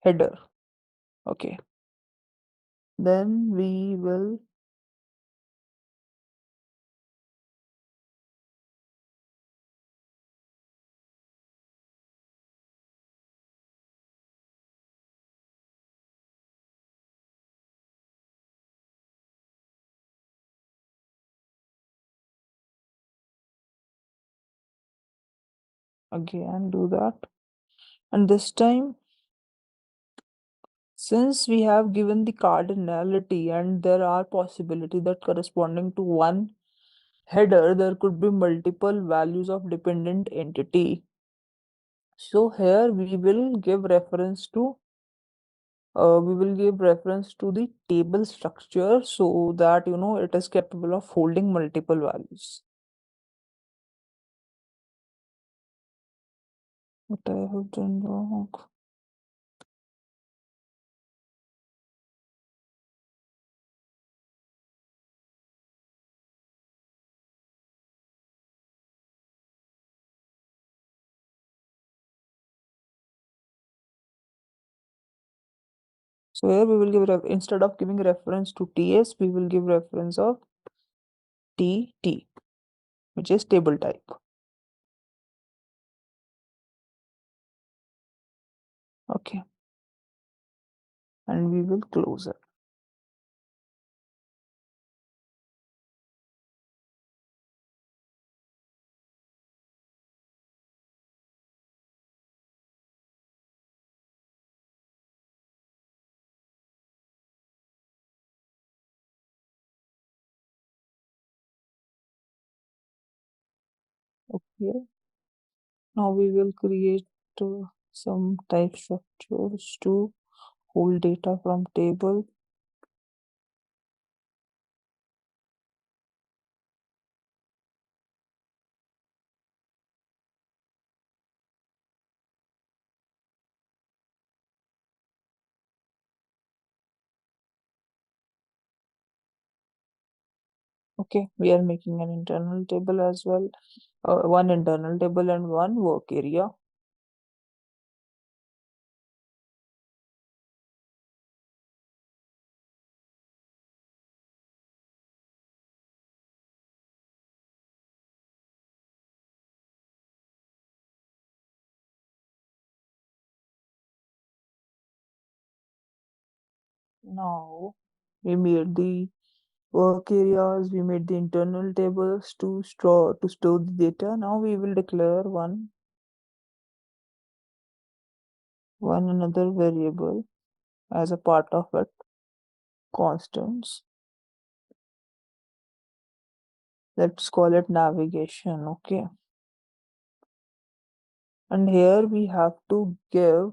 header. Okay. Then we will again do that. And this time, since we have given the cardinality and there are possibility that corresponding to one header, there could be multiple values of dependent entity. So here we will give reference to the table structure so that it is capable of holding multiple values. What I have done wrong. So here we will give instead of giving reference to TS, we will give reference of TT, which is table type. Okay. And we will close it. Okay. Now we will create some type structures to hold data from table. Okay, we are making an internal table as well. One internal table and one work area. Now we made the work areas, we made the internal tables to store the data. Now we will declare one another variable as a part of it, constants. Let's call it navigation. Okay. And here we have to give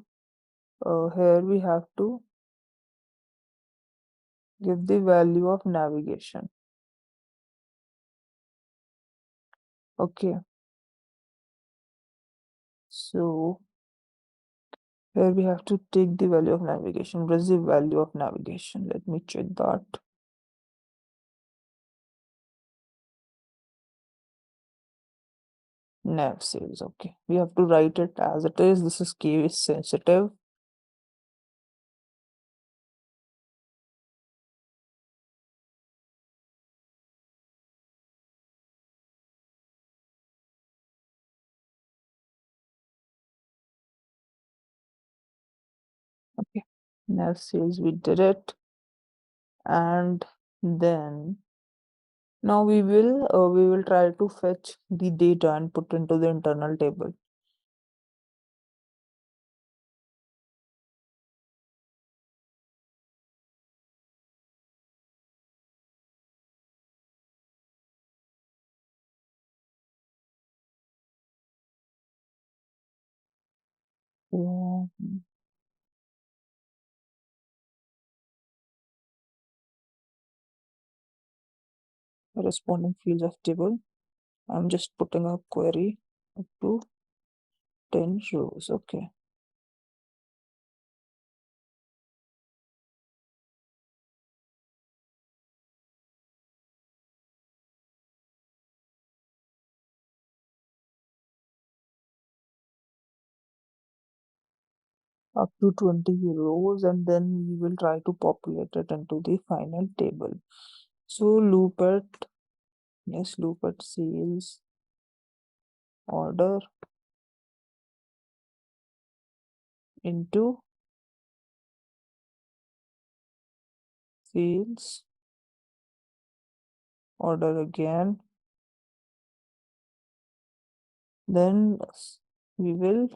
the value of navigation. Okay. So Here we have to take the value of navigation. What is the value of navigation? Let me check that. Nav sales. Okay. We have to write it as it is. This is case sensitive. Okay. Nav sales, we did it. And then now we will try to fetch the data and put into the internal table. So, corresponding fields of table. I'm just putting a query up to 10 rows. Okay. Up to 20 rows, and then we will try to populate it into the final table. So loop at sales order into sales order again. Then we will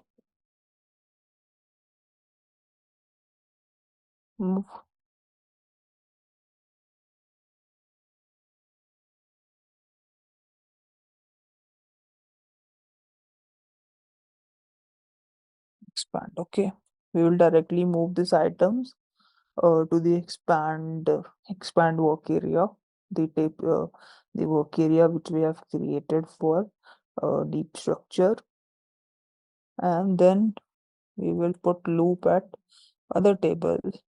move expand. Okay, we will directly move these items to the expand work area, the work area which we have created for deep structure, and then we will put loop at other tables.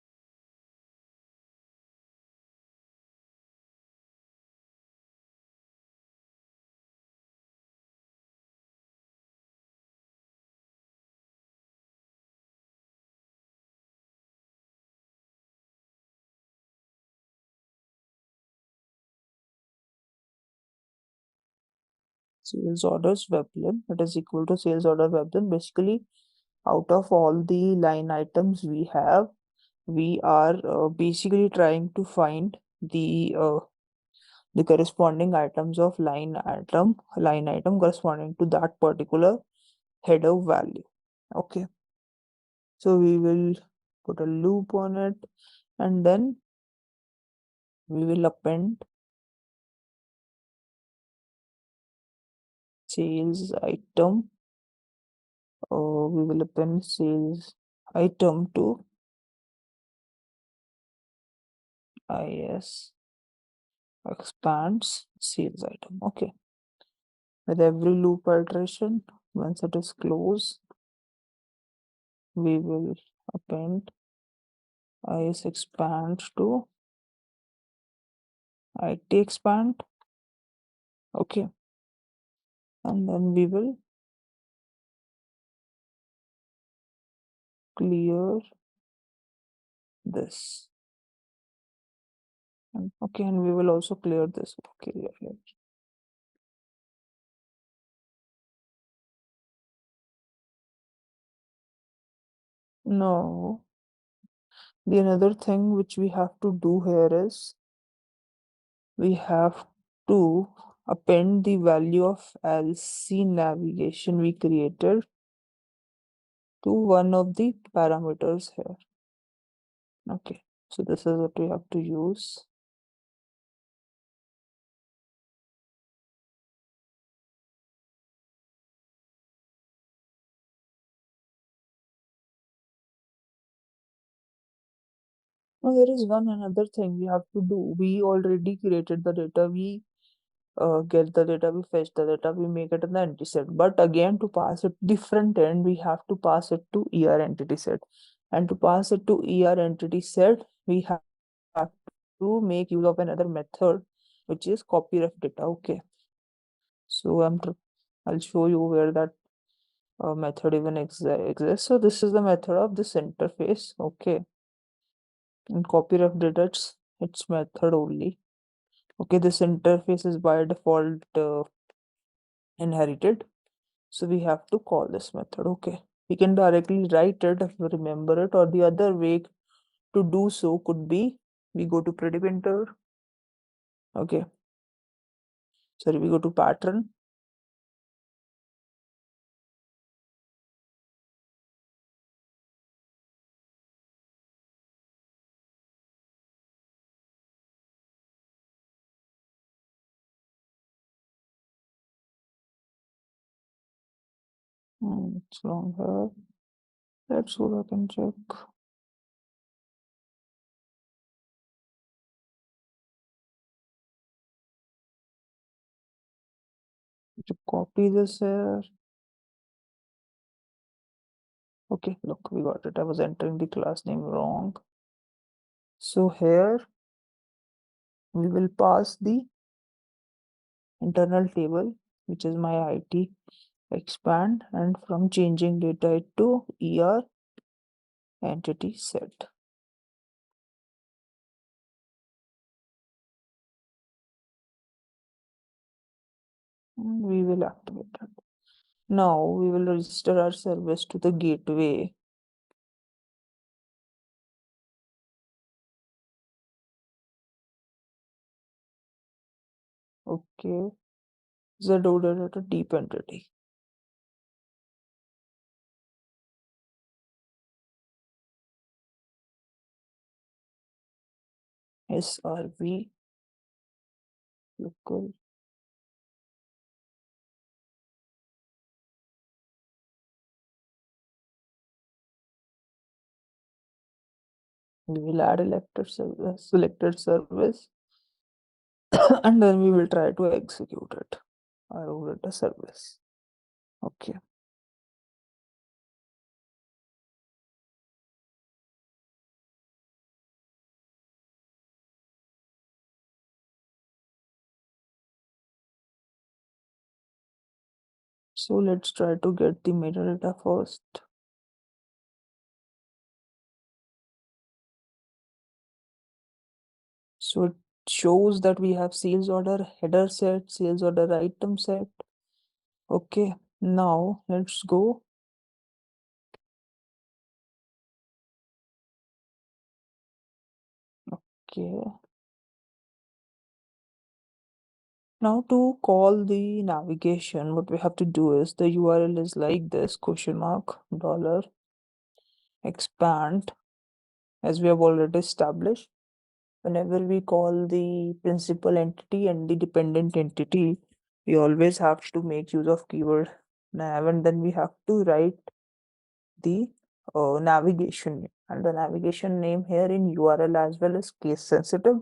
Sales orders Veblen, it is equal to sales order Veblen. Basically, out of all the line items we have, we are basically trying to find the corresponding items of line item corresponding to that particular header value. Okay, so we will put a loop on it, and then we will append sales item. We will append sales item to is expands sales item. Okay, with every loop iteration, once it is closed, we will append is expand to it expand. Okay, and then we will clear this. Okay, and we will also clear this. Okay, yeah. No, the another thing which we have to do here is we have to append the value of LC navigation we created to one of the parameters here. Okay, so this is what we have to use. Now there is another thing we have to do. We already created the data. We get the data, we fetch the data, we make it in the entity set. But again, to pass it the front end, we have to pass it to ER entity set. And to pass it to ER entity set, we have to make use of another method, which is copy ref data. Okay. So I'll show you where that method even exists. So this is the method of this interface. Okay. In copy ref data, it's method only. Okay, this interface is by default inherited. So we have to call this method. Okay. We can directly write it if we remember it, or the other way to do so could be we go to predictor. Okay. Sorry, we go to pattern. It's long here. Let's go back and check. To copy this here. Okay, look, we got it. I was entering the class name wrong. So here we will pass the internal table, which is my IT, expand, and from changing data to ER entity set. We will activate it. Now we will register our service to the gateway. Okay. Z order at a deep entity. SRV local. We will add selected service and then we will try to execute it. Our OData service. Okay. So let's try to get the metadata first. So it shows that we have sales order header set, sales order item set. Okay, now let's go. Okay. Now to call the navigation, what we have to do is the URL is like this, question mark, dollar, expand, as we have already established. Whenever we call the principal entity and the dependent entity, we always have to make use of keyword nav, and then we have to write the navigation, and the navigation name here in URL as well is case sensitive,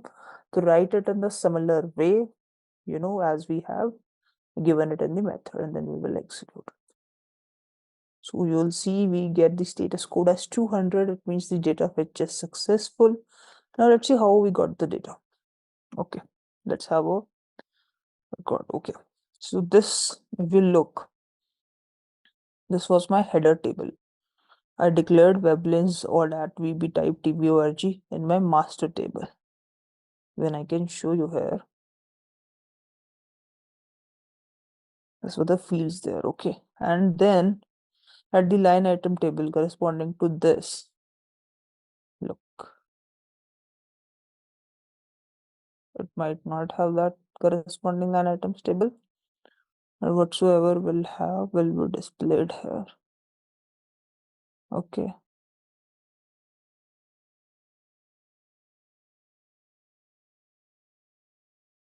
to write it in the similar way, as we have given it in the method, and then we will execute it. So you'll see we get the status code as 200. It means the data fetch is successful. Now let's see how we got the data. Okay, let's have a record. Okay, so this will look. This was my header table. I declared weblinks or at VB type TBORG in my master table. When I can show you here. That's what the fields there. Okay, and then at the line item table corresponding to this, look, it might not have that corresponding line items table, or whatsoever will be displayed here. Okay.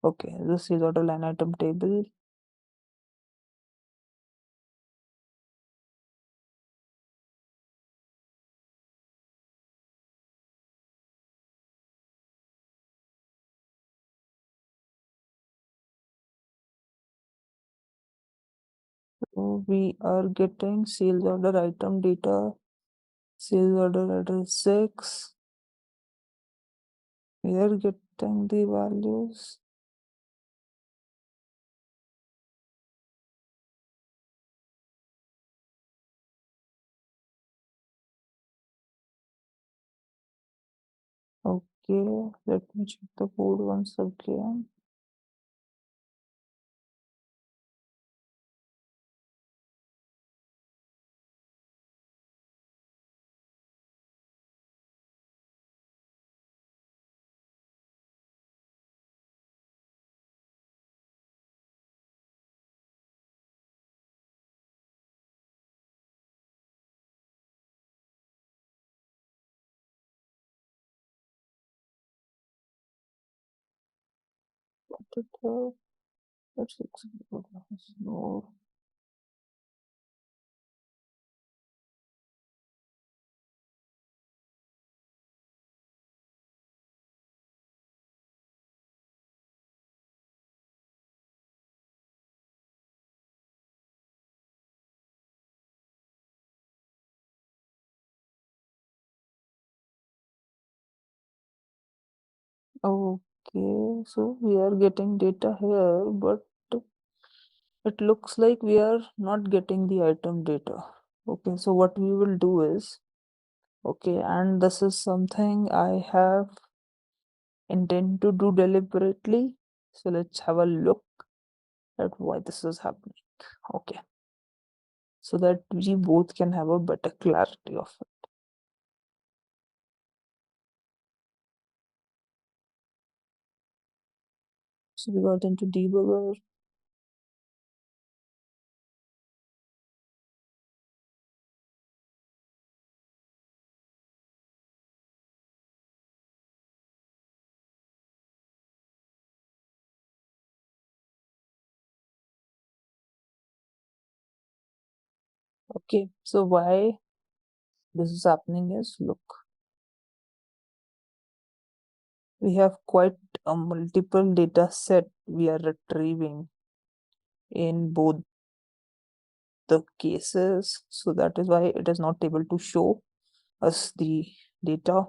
Okay, this is auto line item table. So we are getting sales order item data, sales order address 6. We are getting the values. Okay, let me check the code once again. Let's execute this. No. Okay, so we are getting data here, but it looks like we are not getting the item data. Okay, so what we will do is, okay, and this is something I have intend to do deliberately. So let's have a look at why this is happening. Okay, so that we both can have a better clarity of it. So we got into debugger. Okay, so why this is happening is, look, we have quite a multiple data set we are retrieving in both the cases. So that is why it is not able to show us the data.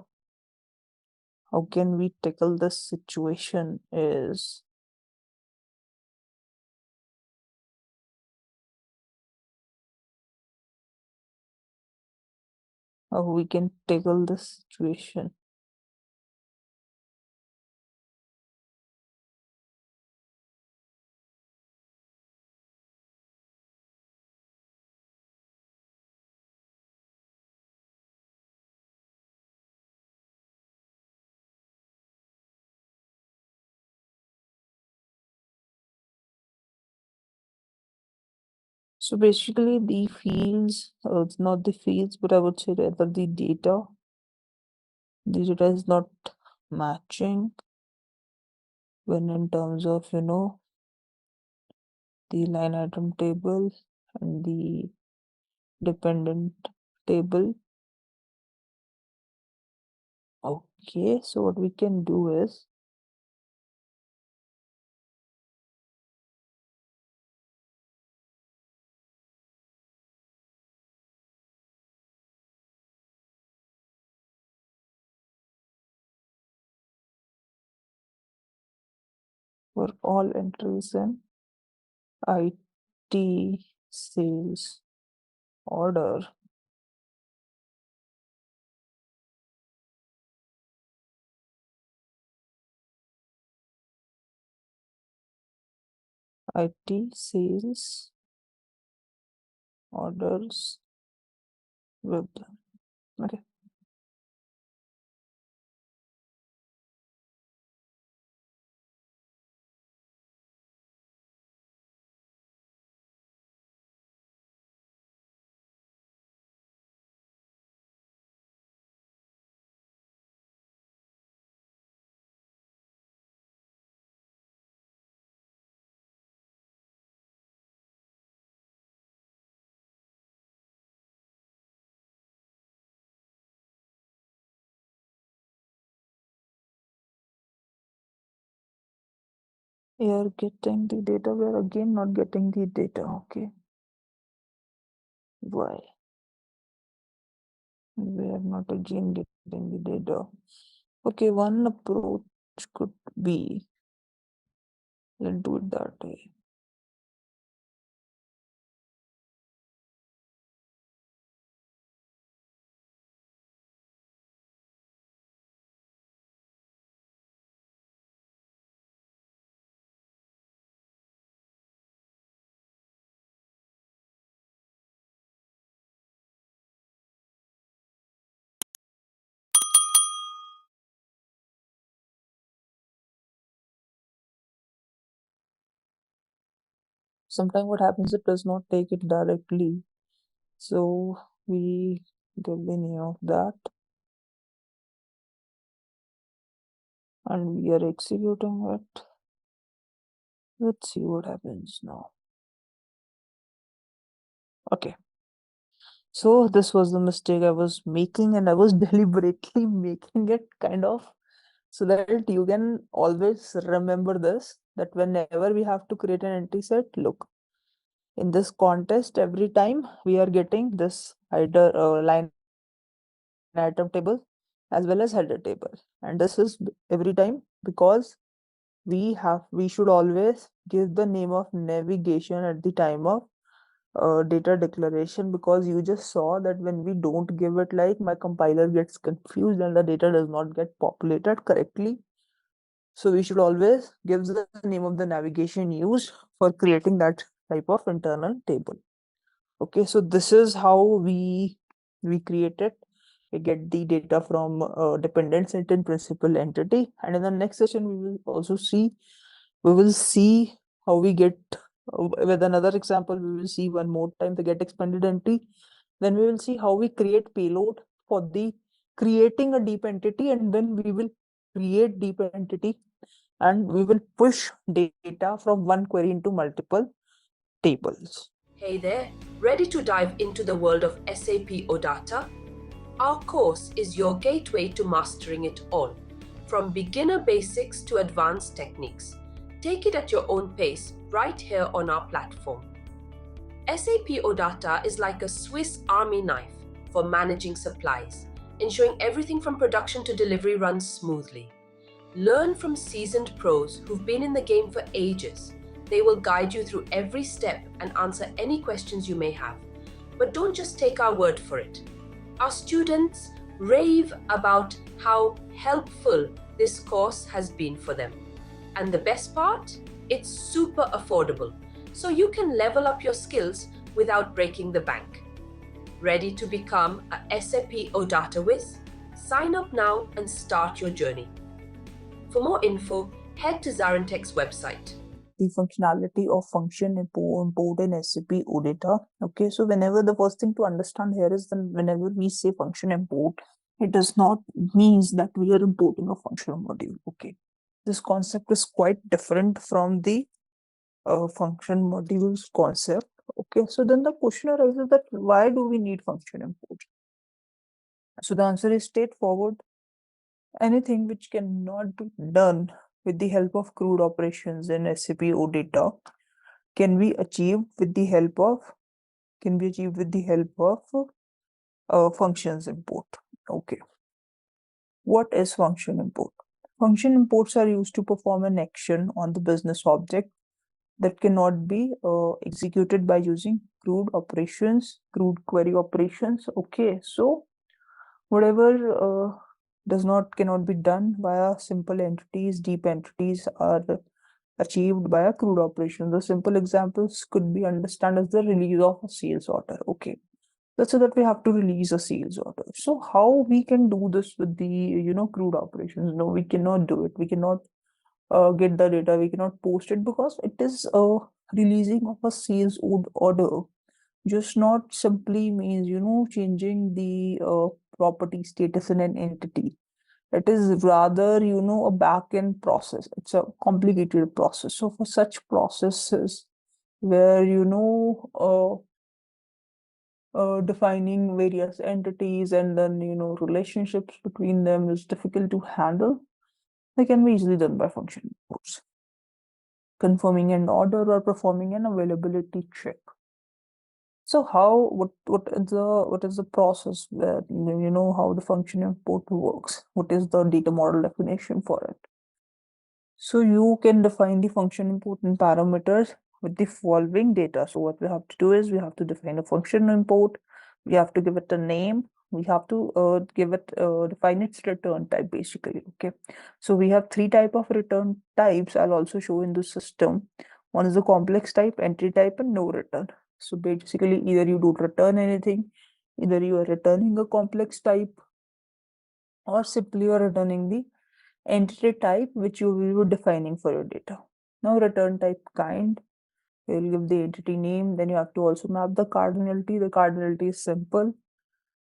How can we tackle this situation is, how we can tackle this situation. So basically the fields, it's not the fields, but I would say rather the data. The data is not matching when in terms of, the line item table and the dependent table. Okay, so what we can do is, for all entries in IT sales order, IT sales orders web. Okay. We are getting the data. We are again not getting the data. Okay. Why? We are not again getting the data. Okay, one approach could be, let's do it that way. Sometimes what happens, it does not take it directly. So we give the name of that and we are executing it. Let's see what happens now. Okay. So this was the mistake I was making, and I was deliberately making it kind of so that you can always remember this, that whenever we have to create an entry set, look, in this contest, every time we are getting this either line item table as well as header table. And this is every time because we should always give the name of navigation at the time of data declaration, because you just saw that when we don't give it, like, my compiler gets confused and the data does not get populated correctly. So we should always give the name of the navigation used for creating that type of internal table. Okay, so this is how we create it. We get the data from dependent set and principal entity, and in the next session we will see how we get with another example. We will see one more time the get expanded entity. Then we will see how we create payload for the creating a deep entity, and then we will create deep entity and we will push data from one query into multiple tables. Hey there, ready to dive into the world of SAP OData? Our course is your gateway to mastering it all, from beginner basics to advanced techniques. Take it at your own pace right here on our platform. SAP OData is like a Swiss Army knife for managing supplies, ensuring everything from production to delivery runs smoothly. Learn from seasoned pros who've been in the game for ages. They will guide you through every step and answer any questions you may have. But don't just take our word for it. Our students rave about how helpful this course has been for them. And the best part? It's super affordable, so you can level up your skills without breaking the bank. Ready to become a SAP OData whiz? Sign up now and start your journey. For more info, head to ZaranTech's website. The functionality of function import in SAP OData. Okay, so whenever the first thing to understand here is that whenever we say function import, it does not means that we are importing a functional module. Okay, this concept is quite different from the function modules concept. Okay, so then the question arises that why do we need function import? So the answer is straightforward. Anything which cannot be done with the help of CRUD operations in SAP OData can be achieved with the help of functions import. Okay, what is function import? Function imports are used to perform an action on the business object that cannot be executed by using CRUD operations, CRUD query operations. Okay, so whatever cannot be done via simple entities, deep entities are achieved by a CRUD operation. The simple examples could be understood as the release of a sales order. Okay, let's say that we have to release a sales order. So how we can do this with the CRUD operations? No, we cannot do it. We cannot get the data. We cannot post it because it is a releasing of a sales order. Just not simply means changing the property status in an entity. It is rather a back-end process. It's a complicated process. So for such processes where defining various entities and then relationships between them is difficult to handle, they can be easily done by function imports. Confirming an order or performing an availability check. So what is the process where how the function import works? What is the data model definition for it? So you can define the function import and parameters with the following data. So what we have to do is we have to define a function import. We have to give it a name. We have to define its return type basically. Okay. So we have three type of return types. I'll also show in the system. One is the complex type, entry type, and no return. So basically either you don't return anything, either you are returning a complex type, or simply you are returning the entity type which you will be defining for your data. Now return type kind, you will give the entity name, then you have to also map the cardinality. The cardinality is simple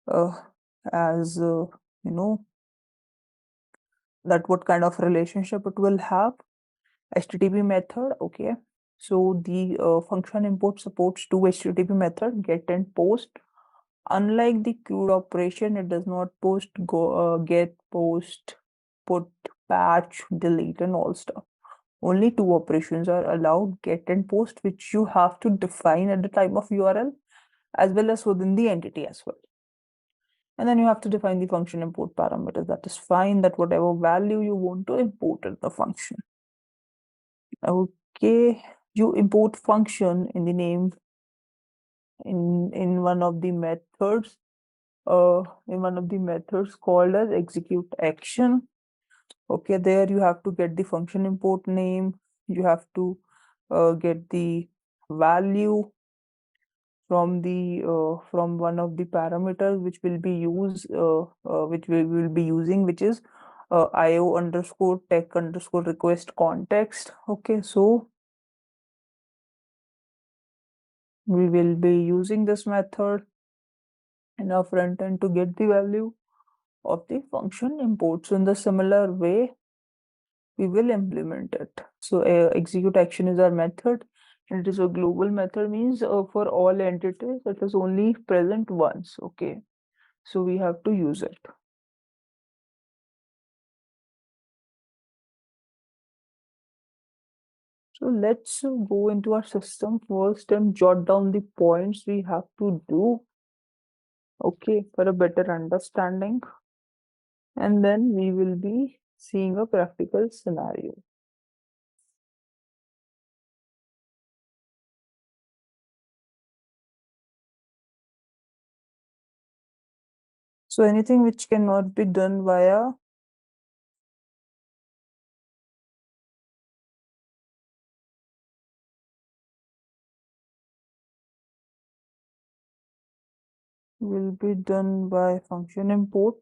uh, as you know that what kind of relationship it will have. HTTP method, okay. So the function import supports two HTTP method, get and post. Unlike the CRUD operation, it does not get, post, put, patch, delete, and all stuff. Only two operations are allowed, get and post, which you have to define at the time of URL as well as within the entity as well. And then you have to define the function import parameters. That is fine, that whatever value you want to import in the function. Okay, you import function in the name in one of the methods called as execute action. Okay, there you have to get the function import name, you have to get the value from one of the parameters which will be used which we will be using, which is io underscore tech underscore request context. Okay, so we will be using this method in our front end to get the value of the function import. So in the similar way we will implement it. So execute action is our method, and it is a global method, means for all entities it is only present once. Okay, so we have to use it. So let's go into our system first and jot down the points we have to do, okay, for a better understanding, and then we will be seeing a practical scenario. So anything which cannot be done via will be done by function import.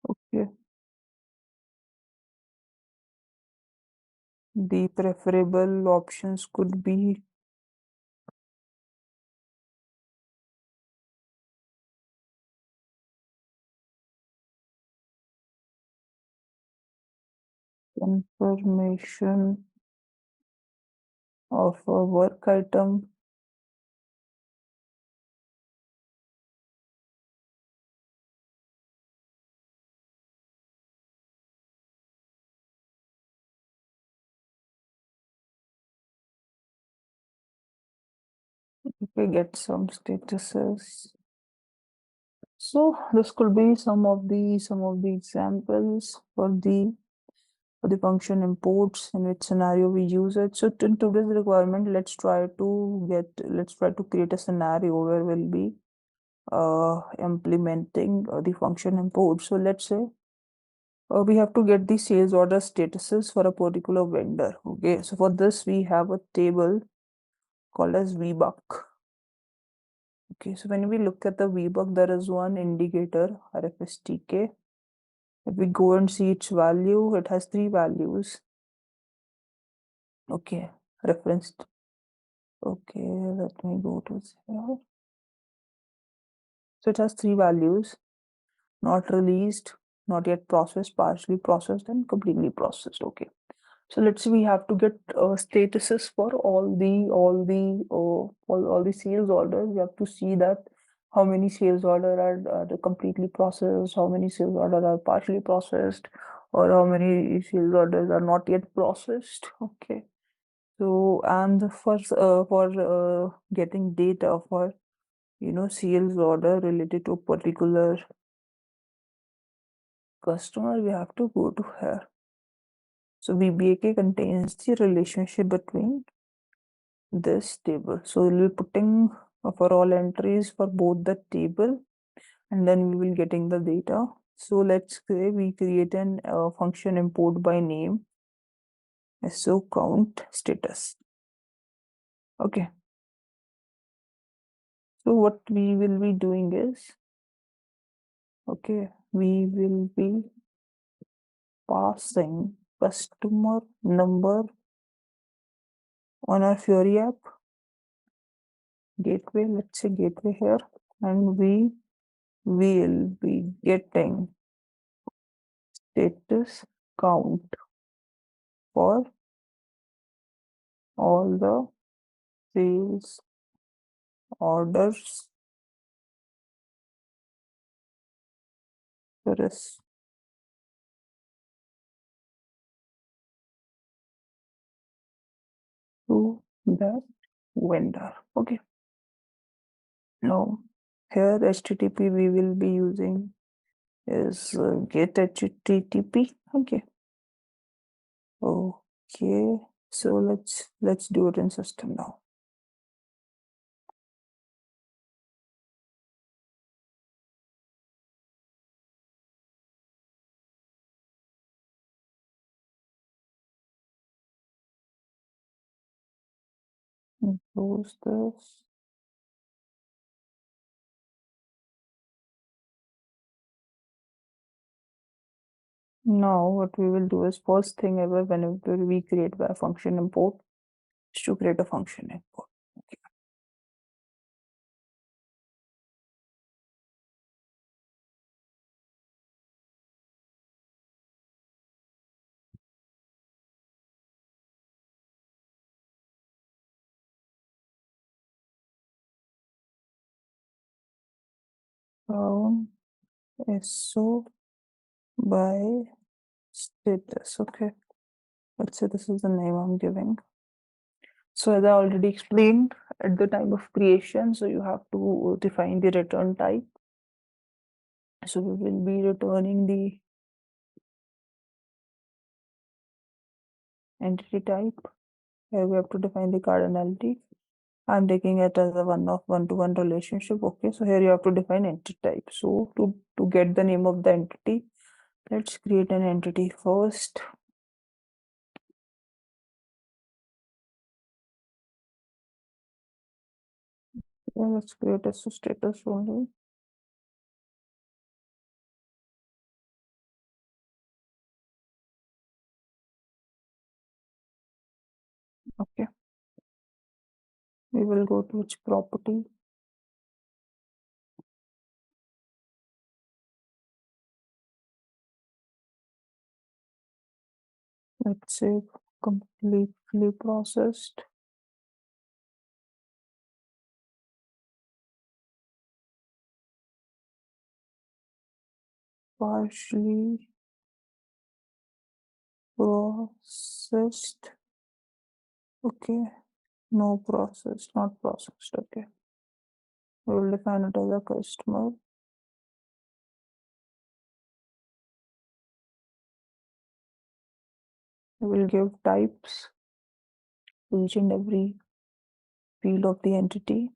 Okay, the preferable options could be confirmation of a work item, we get some statuses. So this could be some of the examples for the function imports, in which scenario we use it. So in today's requirement, let's try to create a scenario where we'll be implementing the function import. So let's say we have to get the sales order statuses for a particular vendor. Okay, so for this we have a table called as VBuck. Okay, so when we look at the VBuck, there is one indicator RFSTK. If we go and see its value, it has three values. Okay, referenced. Okay, let me go to here. So it has three values: not released, not yet processed, partially processed, and completely processed. Okay, so let's say we have to get statuses for all the sales orders. We have to see that how many sales order are completely processed, how many sales orders are partially processed, or how many sales orders are not yet processed. Okay. So, and for getting data for, sales order related to a particular customer, we have to go to here. So VBAK contains the relationship between this table. So we'll be putting for all entries for both the table, and then we will getting the data. So let's say we create an function import by name, so count status. Okay. So what we will be doing is, okay, we will be passing customer number on our Fiori app gateway. Let's say gateway here, and we will be getting status count for all the sales orders to that vendor. Okay. Now here HTTP we will be using is get HTTP. Okay. Okay. So let's do it in system now. Close this. Now what we will do is first thing ever whenever we create a function import is to create a function import. Okay. So by status. Okay. Let's say this is the name I'm giving. So as I already explained at the time of creation, so you have to define the return type. So we will be returning the entity type. Here we have to define the cardinality. I'm taking it as a one-to-one relationship. Okay, so here you have to define entity type. So to get the name of the entity, let's create an entity first. Yeah, let's create a status only. Okay. We will go to which property. Let's say completely processed. Partially processed. Okay. No processed, not processed. Okay. We will define it as a customer. We will give types to each and every field of the entity.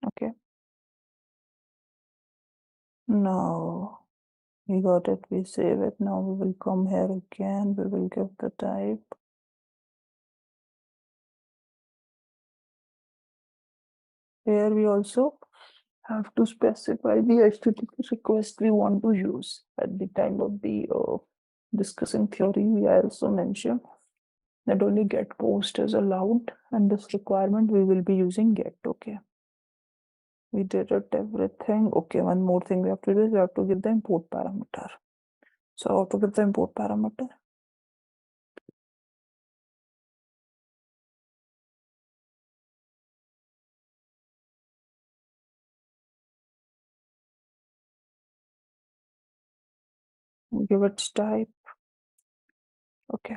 Okay. Now we got it, we save it. Now we will come here again, we will give the type. Here we also have to specify the HTTP request we want to use. At the time of the discussing theory, we also mentioned that only get post is allowed, and this requirement we will be using get. Okay. We did it everything. Okay, one more thing we have to do is we have to give the import parameter. So how to give the import parameter? give it type. Okay.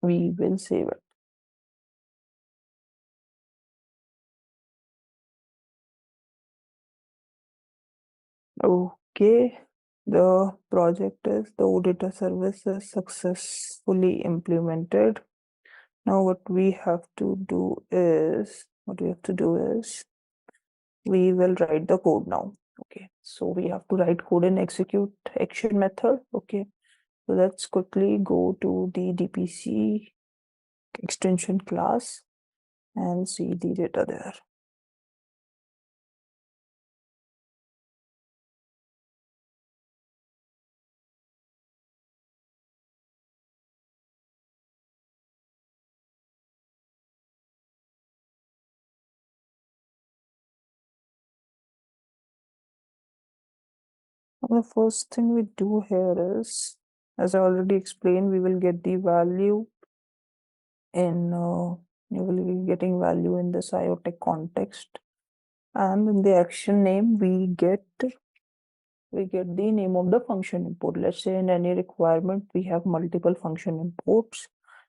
We will save it. Okay. The project is the OData service is successfully implemented. Now what we have to do is we will write the code now. Okay, so we have to write code and execute action method. Okay, so let's quickly go to the DPC extension class and see the data there. The first thing we do here is, as I already explained, we will get the value in you will be getting value in this IoTech context, and in the action name we get the name of the function import. Let's say in any requirement we have multiple function imports,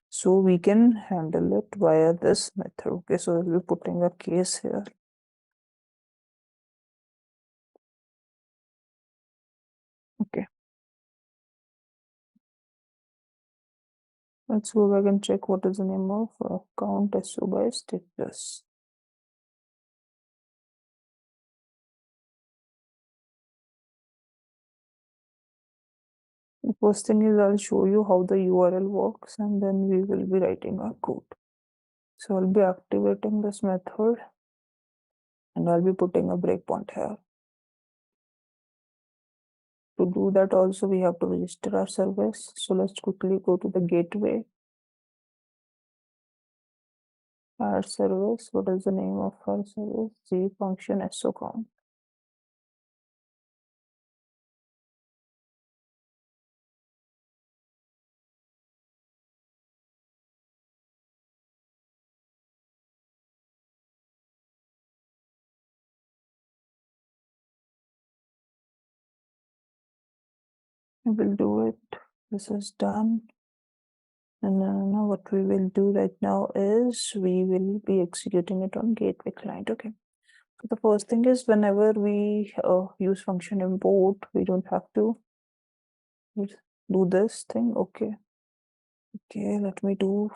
so we can handle it via this method. Okay, so we'll be putting a case here. Okay, let's go back and check what is the name of account SO by status. The first thing is I'll show you how the URL works, and then we will be writing our code. So I'll be activating this method and I'll be putting a breakpoint here. To do that also we have to register our service. So let's quickly go to the gateway. Our service, what is the name of our service? G function SOCOM. We will do it. This is done. And now what we will do right now is we will be executing it on gateway client. Okay. So the first thing is whenever we use function import, we don't have to do this thing. Okay. Okay, let me do.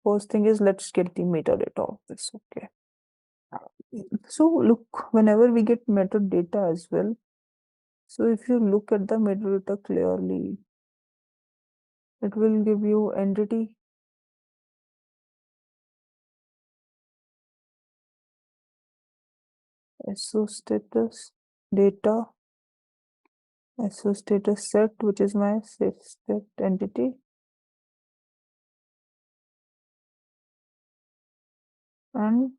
First thing is let's get the metadata of this. Okay. So look, whenever we get metadata as well, so if you look at the metadata clearly, it will give you entity, SO status, data, SO status set, which is my set entity, and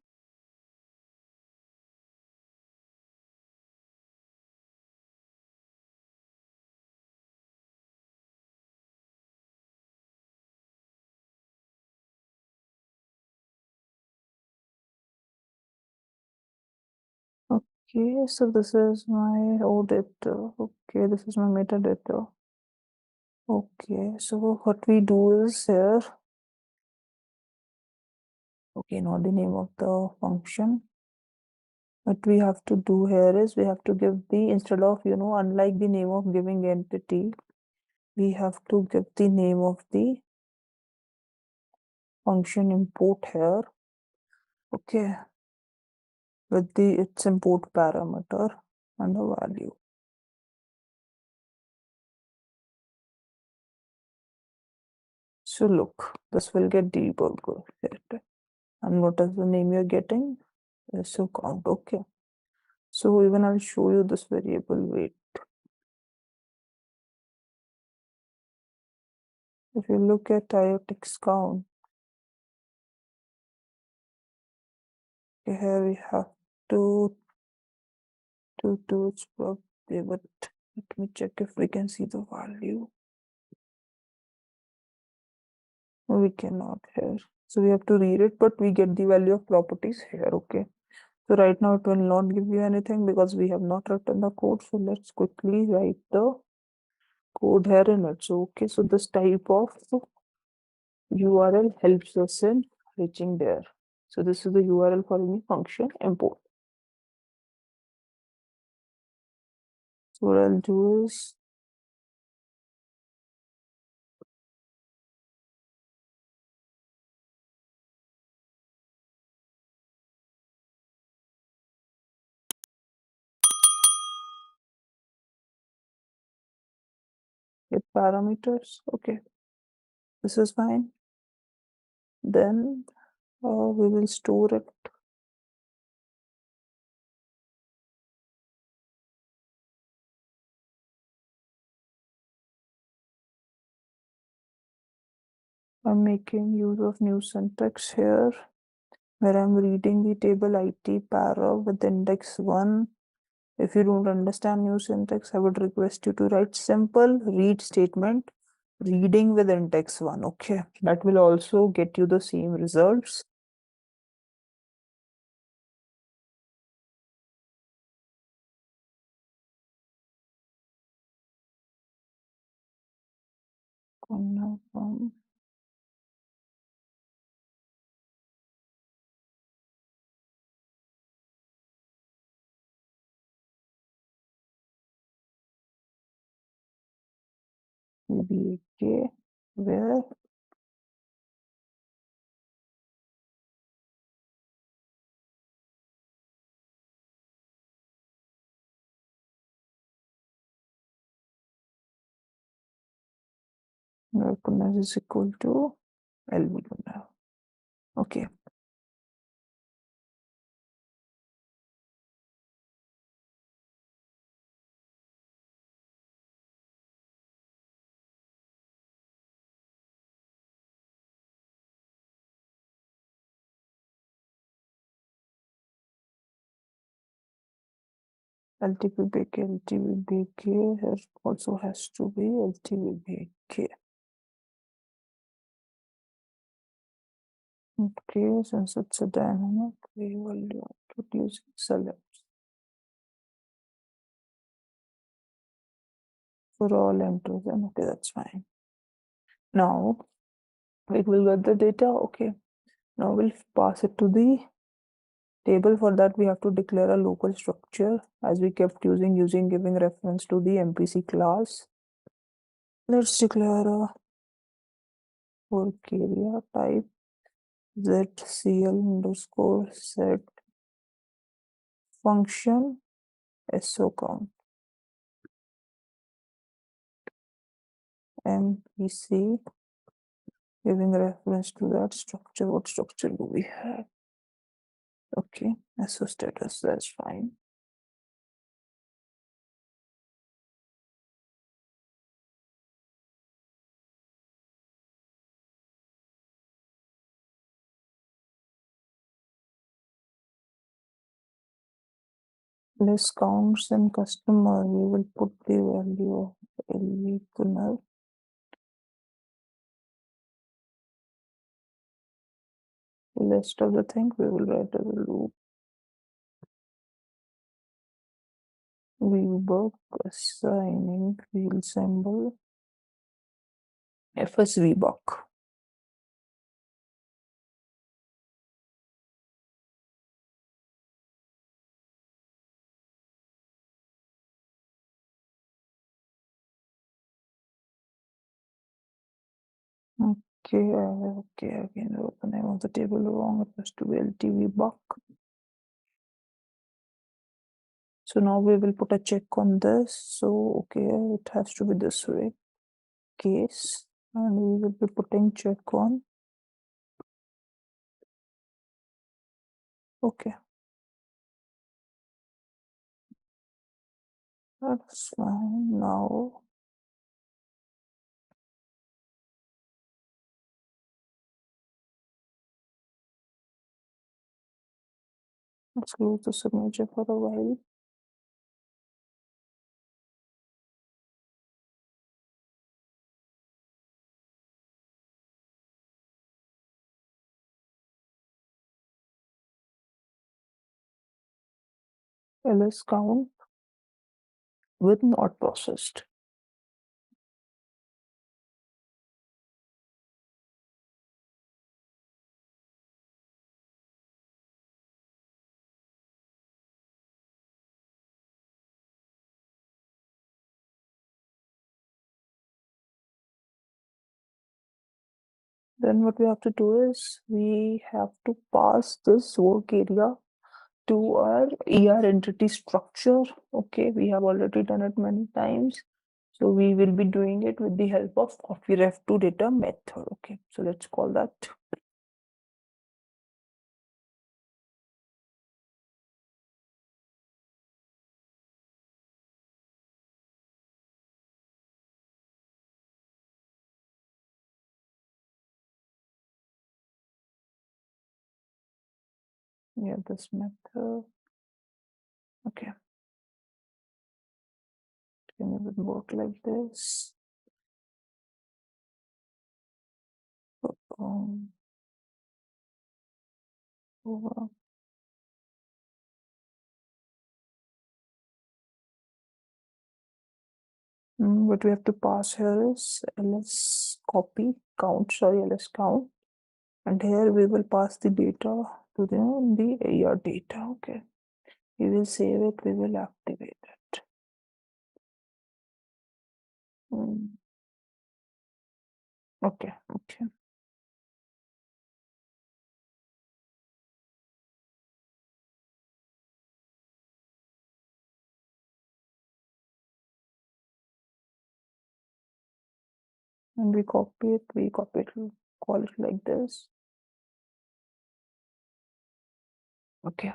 okay, so this is my OData. Okay, this is my metadata. Okay, so what we do is here, okay, now the name of the function. What we have to do here is we have to give the, instead of, unlike the name of giving entity, we have to give the name of the function import here. Okay, with its import parameter and the value. So look, this will get debugged. And what is the name you're getting? So count. Okay. So even I'll show you this variable weight. If you look at IoTech count, okay, here we have to its birthday, but let me check if we can see the value. We cannot here. So we have to read it, but we get the value of properties here. Okay. So right now it will not give you anything because we have not written the code. So let's quickly write the code here in it. So okay, so this type of URL helps us in reaching there. So this is the URL for any function import. So what I'll do is get parameters. Okay, this is fine. Then we will store it. I'm making use of new syntax here, where I'm reading the table IT para with index 1. If you don't understand new syntax, I would request you to write simple read statement, reading with index 1. Okay, that will also get you the same results. VBK, where recognize is equal to LV now. Okay. LTVBK, LTVBK here also has to be LTVBK. Okay, since it's a dynamic, we will output using select for all entries. And okay, that's fine. Now it will get the data. Okay. Now we'll pass it to the table. For that, we have to declare a local structure as we kept using giving reference to the MPC class. Let's declare a work area type ZCL underscore set function SO count MPC, giving reference to that structure. What structure do we have? Okay, SO status, that's fine. List counts and customer, we will put the value of LV Punar. List of the thing we will write as a loop. VBook assigning field symbol FS VBook. Okay, again, I wrote the name of the table wrong. It has to be LTV buck. So now we will put a check on this. So, okay, it has to be this way. Case, and we will be putting check on. Okay. That's fine. Now, let's close the signature for a while. ls count with not processed. Then what we have to do is we have to pass this work area to our ER entity structure. Okay, we have already done it many times. So we will be doing it with the help of copyref to data method. Okay, so let's call that. Yeah, this method. Okay. Can it would work like this? Over. What we have to pass here is ls copy count, sorry, ls count. And here we will pass the data to the AR data. Okay. We will save it, we will activate it. Okay, okay. And we copy it, call it like this. Okay.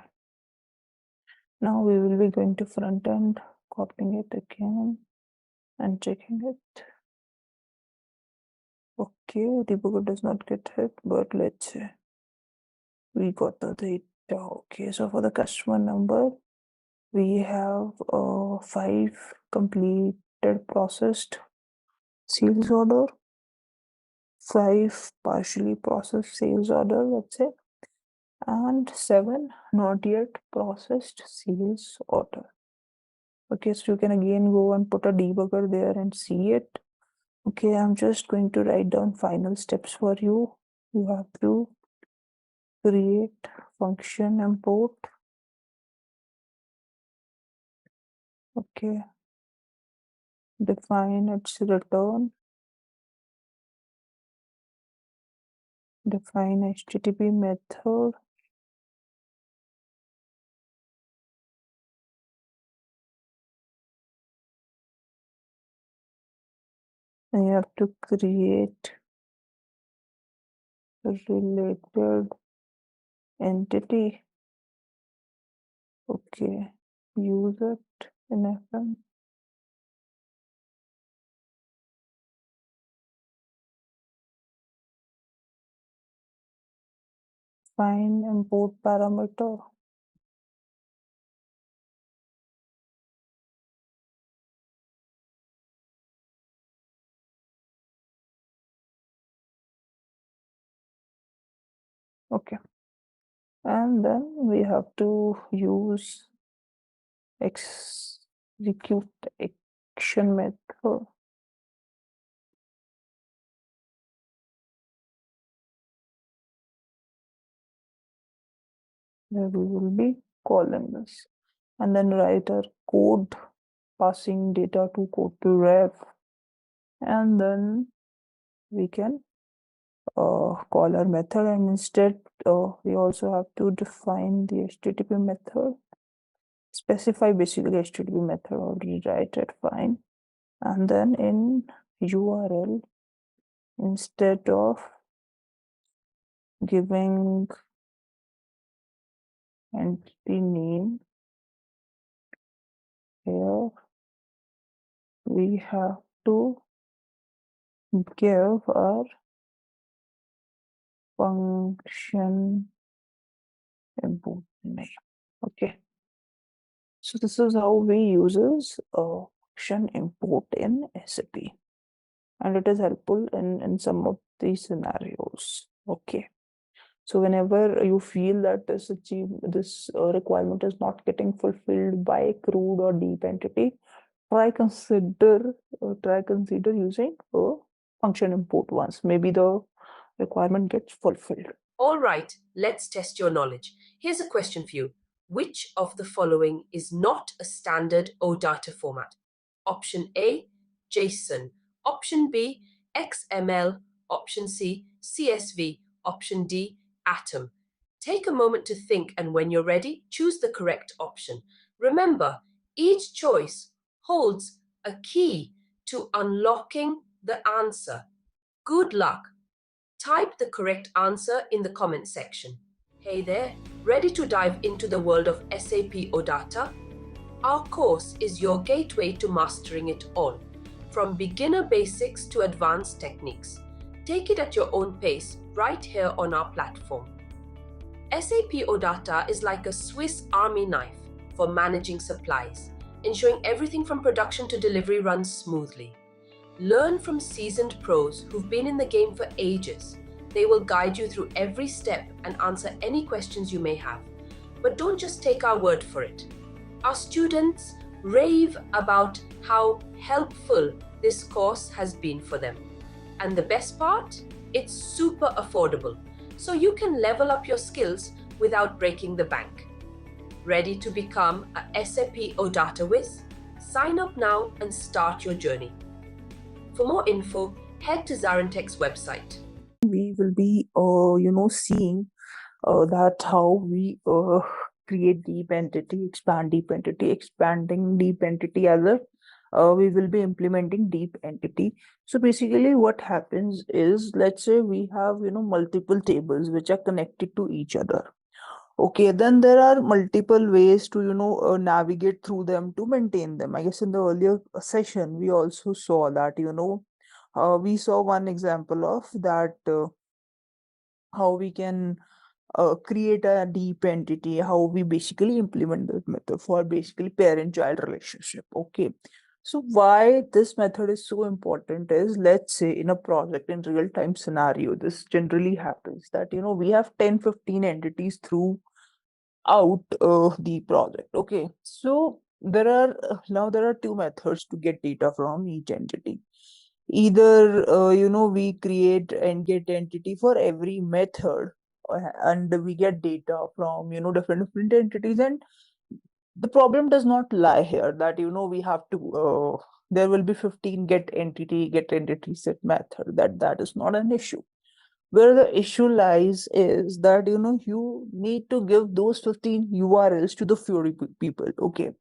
Now we will be going to front end, copying it again and checking it. Okay, debugger does not get hit, but let's say we got the data. Okay, so for the customer number, we have 5 completed processed sales order, 5 partially processed sales order, let's say, and 7 not yet processed sales order. Okay, so you can again go and put a debugger there and see it. Okay, I'm just going to write down final steps for you. You have to create function import. Okay, define its return, define HTTP method, and you have to create a related entity. Okay, use it in FM. Find import parameter. Okay, and then we have to use execute action method. Where we will be calling this, and then write our code passing data to code to ref, and then we can call our method, and instead we also have to define the HTTP method, specify basically HTTP method, already write it, fine. And then in URL, instead of giving entity name, here we have to give our function import name. Okay, so this is how we uses function import in SAP, and it is helpful in some of these scenarios. Okay, So whenever you feel that this requirement is not getting fulfilled by crude or deep entity, try consider using a function import once. Maybe the requirement gets fulfilled. All right, let's test your knowledge. Here's a question for you. Which of the following is not a standard OData format? Option A, JSON. Option B, XML. Option C, CSV. Option D, Atom. Take a moment to think, and when you're ready, choose the correct option. Remember, each choice holds a key to unlocking the answer. Good luck. Type the correct answer in the comment section. Hey there, ready to dive into the world of SAP OData? Our course is your gateway to mastering it all, from beginner basics to advanced techniques. Take it at your own pace right here on our platform. SAP OData is like a Swiss Army knife for managing supplies, ensuring everything from production to delivery runs smoothly. Learn from seasoned pros who've been in the game for ages. They will guide you through every step and answer any questions you may have. But don't just take our word for it. Our students rave about how helpful this course has been for them. And the best part? It's super affordable, so you can level up your skills without breaking the bank. Ready to become a SAP OData whiz? Sign up now and start your journey. For more info, head to ZaranTech's website. We will be, seeing that how we create deep entity, expanding deep entity as a we will be implementing deep entity. So basically what happens is, let's say we have, multiple tables which are connected to each other. Okay, then there are multiple ways to, navigate through them to maintain them. I guess in the earlier session, we also saw that, we saw one example of that, how we can create a deep entity, how we basically implement that method for basically parent-child relationship. Okay. So why this method is so important is, let's say in a project in real-time scenario, this generally happens that, we have 10, 15 entities throughout the project. Okay. So now there are two methods to get data from each entity. Either, we create and get entity for every method, and we get data from, different entities. And the problem does not lie here that, we have to, there will be 15 get entity set method. That is not an issue. Where the issue lies is that, you need to give those 15 URLs to the Fury people. Okay.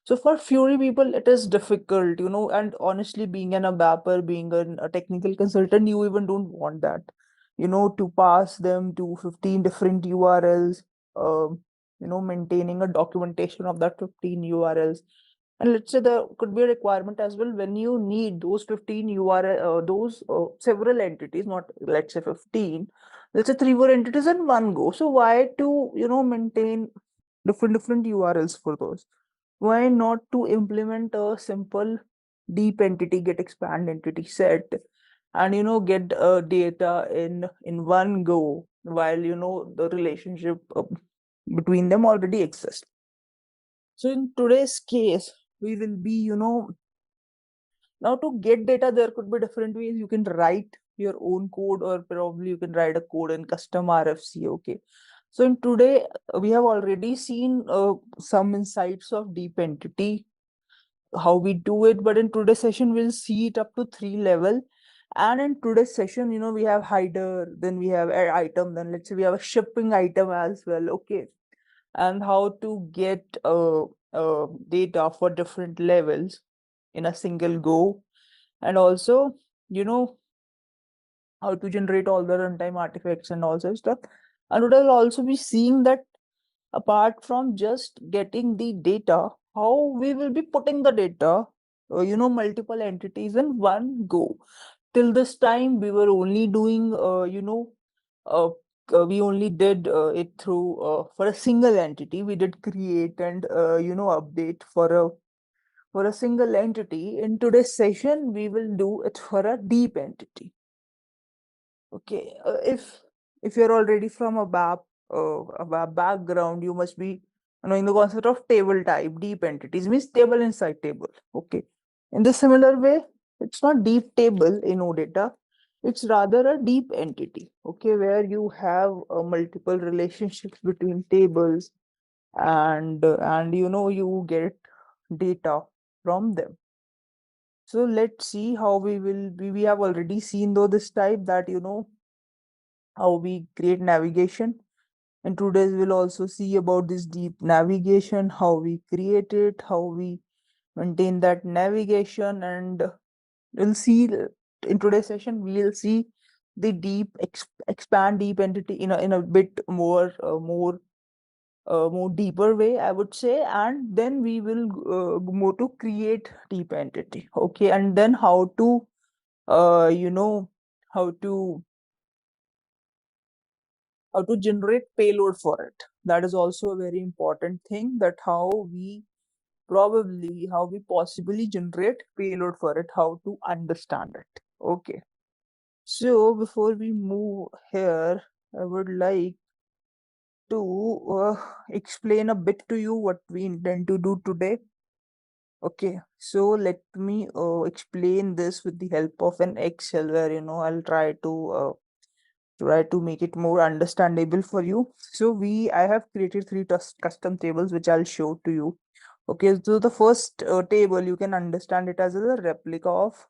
So for Fury people, it is difficult, and honestly, being an ABAPer, being a technical consultant, you even don't want that, to pass them to 15 different URLs, maintaining a documentation of that 15 URLs. And let's say there could be a requirement as well when you need those 15 URL, those several entities, not let's say 15, let's say 3 4 entities in one go. So why to, maintain different URLs for those? Why not to implement a simple deep entity, get expand entity set, and, get data in one go, while, the relationship between them already exists. So in today's case, we will be, now to get data, there could be different ways. You can write your own code, or probably you can write a code in custom RFC. Okay. So in today, we have already seen some insights of deep entity, how we do it. But in today's session, we'll see it up to 3 level. And in today's session, we have hider, then we have an item, then let's say we have a shipping item as well. Okay. And how to get data for different levels in a single go. And also, how to generate all the runtime artifacts and all such stuff. And we'll also be seeing that apart from just getting the data, how we will be putting the data, multiple entities in one go. Till this time, we were only doing, we only did it through for a single entity. We did create and, update for a single entity. In today's session, we will do it for a deep entity. Okay, if if you're already from a web background, you must be knowing the concept of table type. Deep entities means table inside table. Okay. In the similar way, it's not deep table in OData. It's rather a deep entity. Okay, where you have multiple relationships between tables, and you get data from them. So let's see how we have already seen though this type that how we create navigation, and today's we'll also see about this deep navigation, how we create it, how we maintain that navigation, and we'll see in today's session we'll see the expand deep entity in a bit more deeper way, I would say, and then we will move to create deep entity. Okay, and then how to how to generate payload for it. That is also a very important thing, that how we possibly generate payload for it, how to understand it. Okay, so before we move here, I would like to explain a bit to you what we intend to do today. Okay, so let me explain this with the help of an Excel, where I'll try to make it more understandable for you. So I have created three custom tables which I'll show to you. Okay, so the first table, you can understand it as a replica of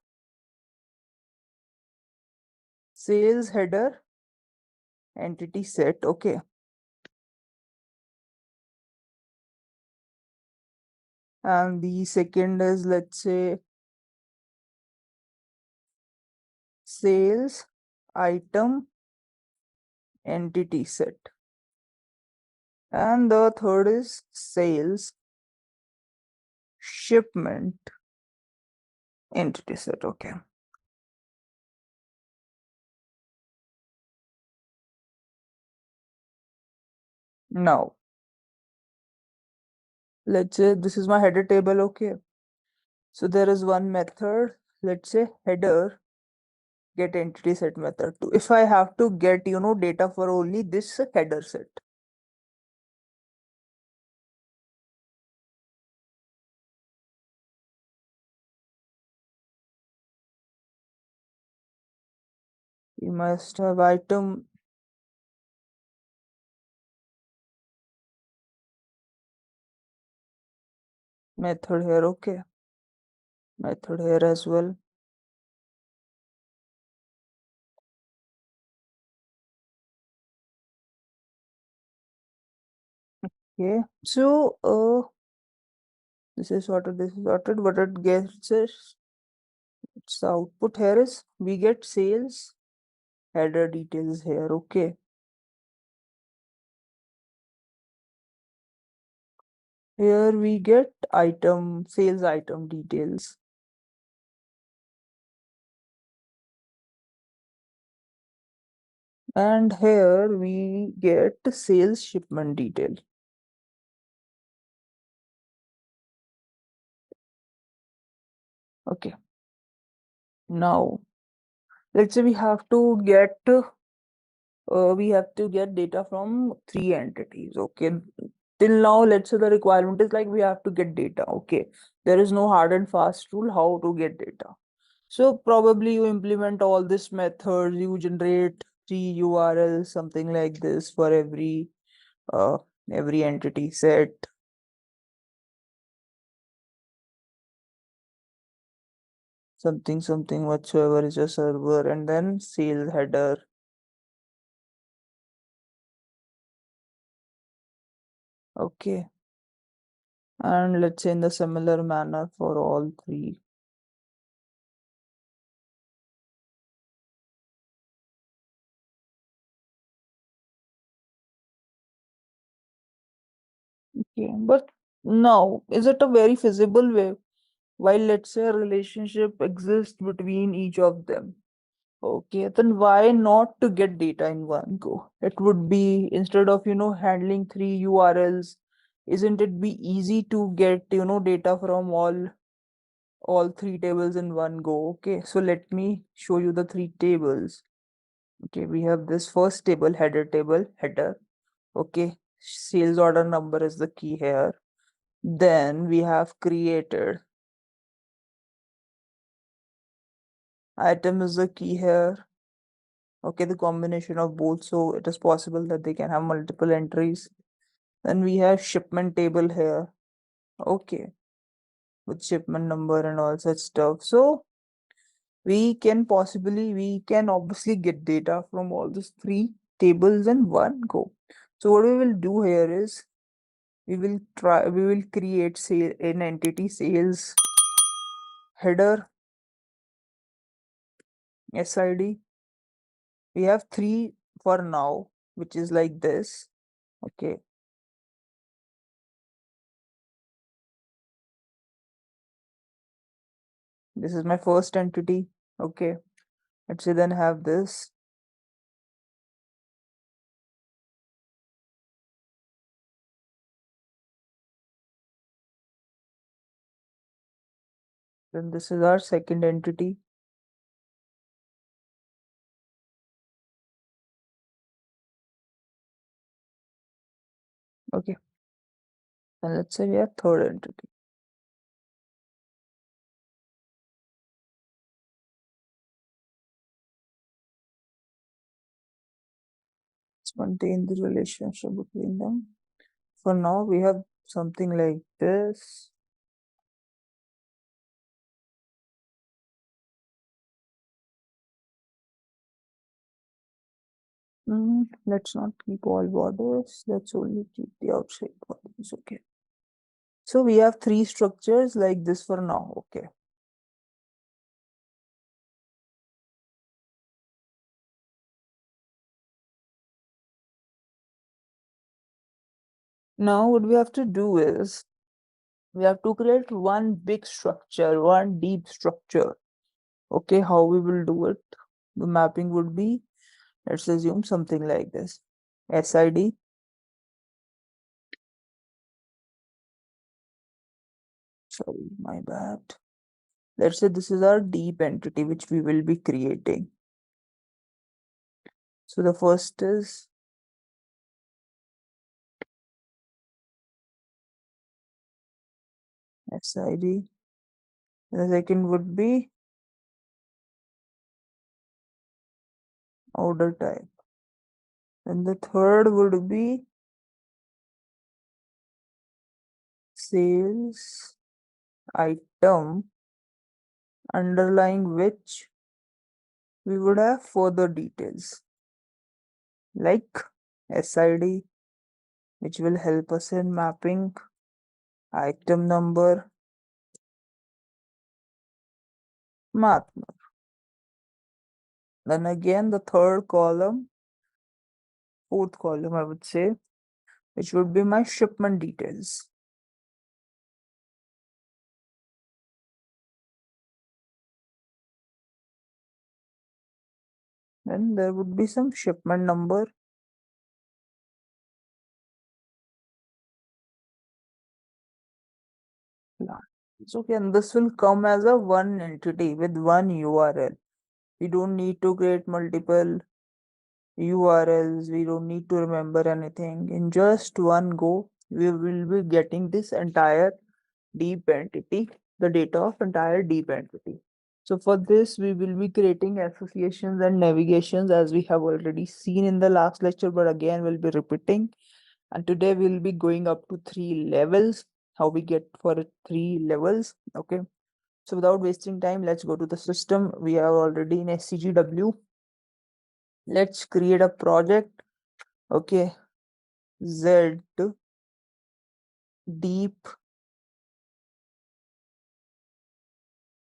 sales header entity set. Okay, and the second is, let's say, sales item entity set, and the third is sales shipment entity set. Okay, now let's say this is my header table. Okay, so there is one method, let's say header get entity set method too. If I have to get data for only this header set, you must have item method here. Okay, method here as well. Okay, so this is sorted, this is sorted. What it gets is, its the output here is we get sales header details here. Okay, here we get sales item details, and here we get sales shipment detail. Okay, now let's say we have to get data from three entities. Okay, till now let's say the requirement is like we have to get data. Okay, there is no hard and fast rule how to get data. So probably you implement all this methods, you generate three URLs, something like this, for uh every entity set, something whatsoever is a server, and then sales header. Okay, and let's say in the similar manner for all three. Okay, but now is it a very feasible way? While let's say a relationship exists between each of them. Okay, then why not to get data in one go? It would be, instead of handling three URLs, isn't it be easy to get data from all three tables in one go? Okay, so let me show you the three tables. Okay, we have this first table, header. Okay, sales order number is the key here. Then we have created. Item is the key here. Okay, the combination of both, so it is possible that they can have multiple entries. Then we have shipment table here. Okay, with shipment number and all such stuff. So we can obviously get data from all these three tables in one go. So what we will do here is we will create an entity sales header SID. We have three for now, which is like this. Okay. This is my first entity. Okay. Let's say then have this. Then this is our second entity. Okay. And let's say we have third entity. Let's maintain the relationship between them. For now, we have something like this. Let's not keep all borders. Let's only keep the outside borders. Okay. So we have three structures like this for now. Okay. Now what we have to do is we have to create one big structure, one deep structure. Okay, how we will do it? The mapping would be, let's assume something like this. SID. Sorry, my bad. Let's say this is our deep entity which we will be creating. So the first is SID. The second would be order type. And the third would be sales item, underlying which we would have further details like SID, which will help us in mapping item number, math. Then again, the fourth column, I would say, which would be my shipment details. Then there would be some shipment number. It's okay, and this will come as a one entity with one URL. We don't need to create multiple URLs. We don't need to remember anything. In just one go, we will be getting this entire deep entity, the data of entire deep entity. So for this, we will be creating associations and navigations as we have already seen in the last lecture, but again, we'll be repeating. And today we'll be going up to 3 levels, how we get for 3 levels. Okay. So without wasting time, let's go to the system. We are already in SCGW. Let's create a project. Okay. Z deep.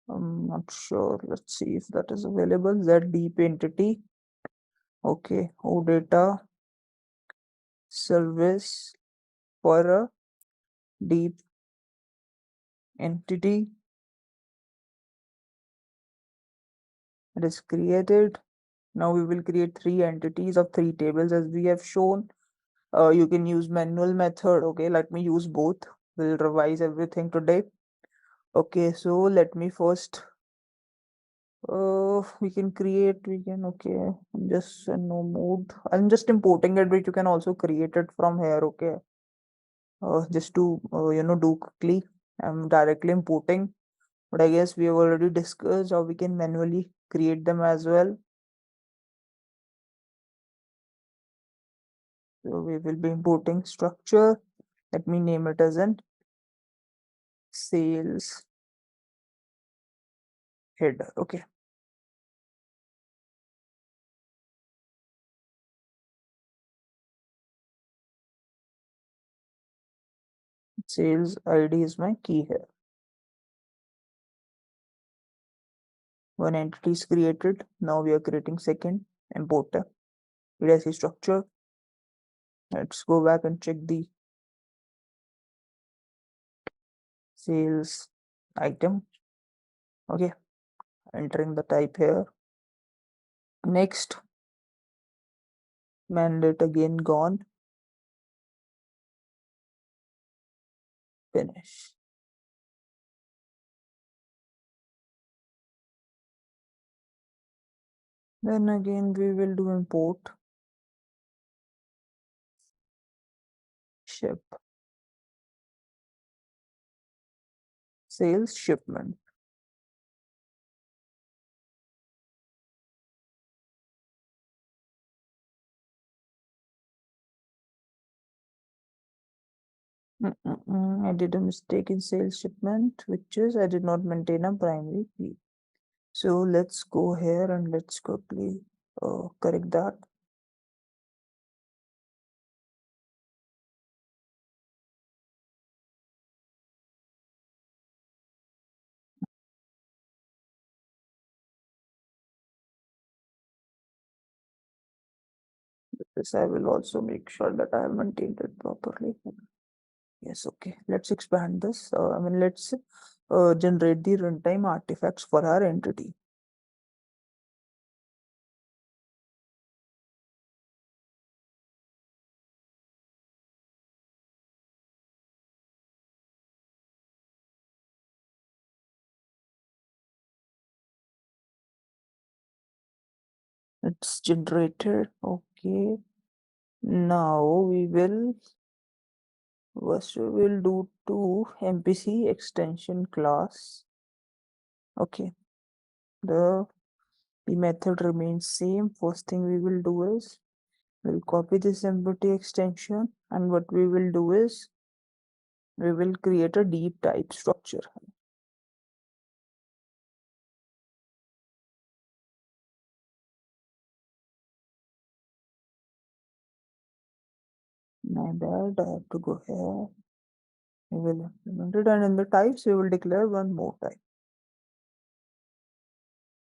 I'm not sure. Let's see if that is available. Z deep entity. Okay. OData service for a deep entity. It is created. Now we will create 3 entities of 3 tables as we have shown. You can use manual method. Okay, let me use both. We'll revise everything today. Okay, so let me first We can create, okay, just no mode. I'm just importing it, but you can also create it from here, okay. Just to, do quickly, I'm directly importing, but I guess we have already discussed how we can manually create them as well. So we will be importing structure. Let me name it as an sales header, okay. Sales ID is my key here. One entity is created. Now we are creating second importer. Did I see structure? Let's go back and check the sales item. Okay, entering the type here. Next, mandate again gone. Finish. Then again we will do import ship sales shipment. I did a mistake in sales shipment, which is I did not maintain a primary key. So let's go here and let's quickly correct that. This I will also make sure that I have maintained it properly. Yes, okay. Let's expand this. Let's generate the runtime artifacts for our entity. It's generated. Okay. Now we will first we will do to MPC extension class. Okay. The method remains same. First thing we will do is we'll copy this empty extension, and what we will do is we will create a deep type structure. My bad, I have to go here. We will implement it, and in the types we will declare one more type.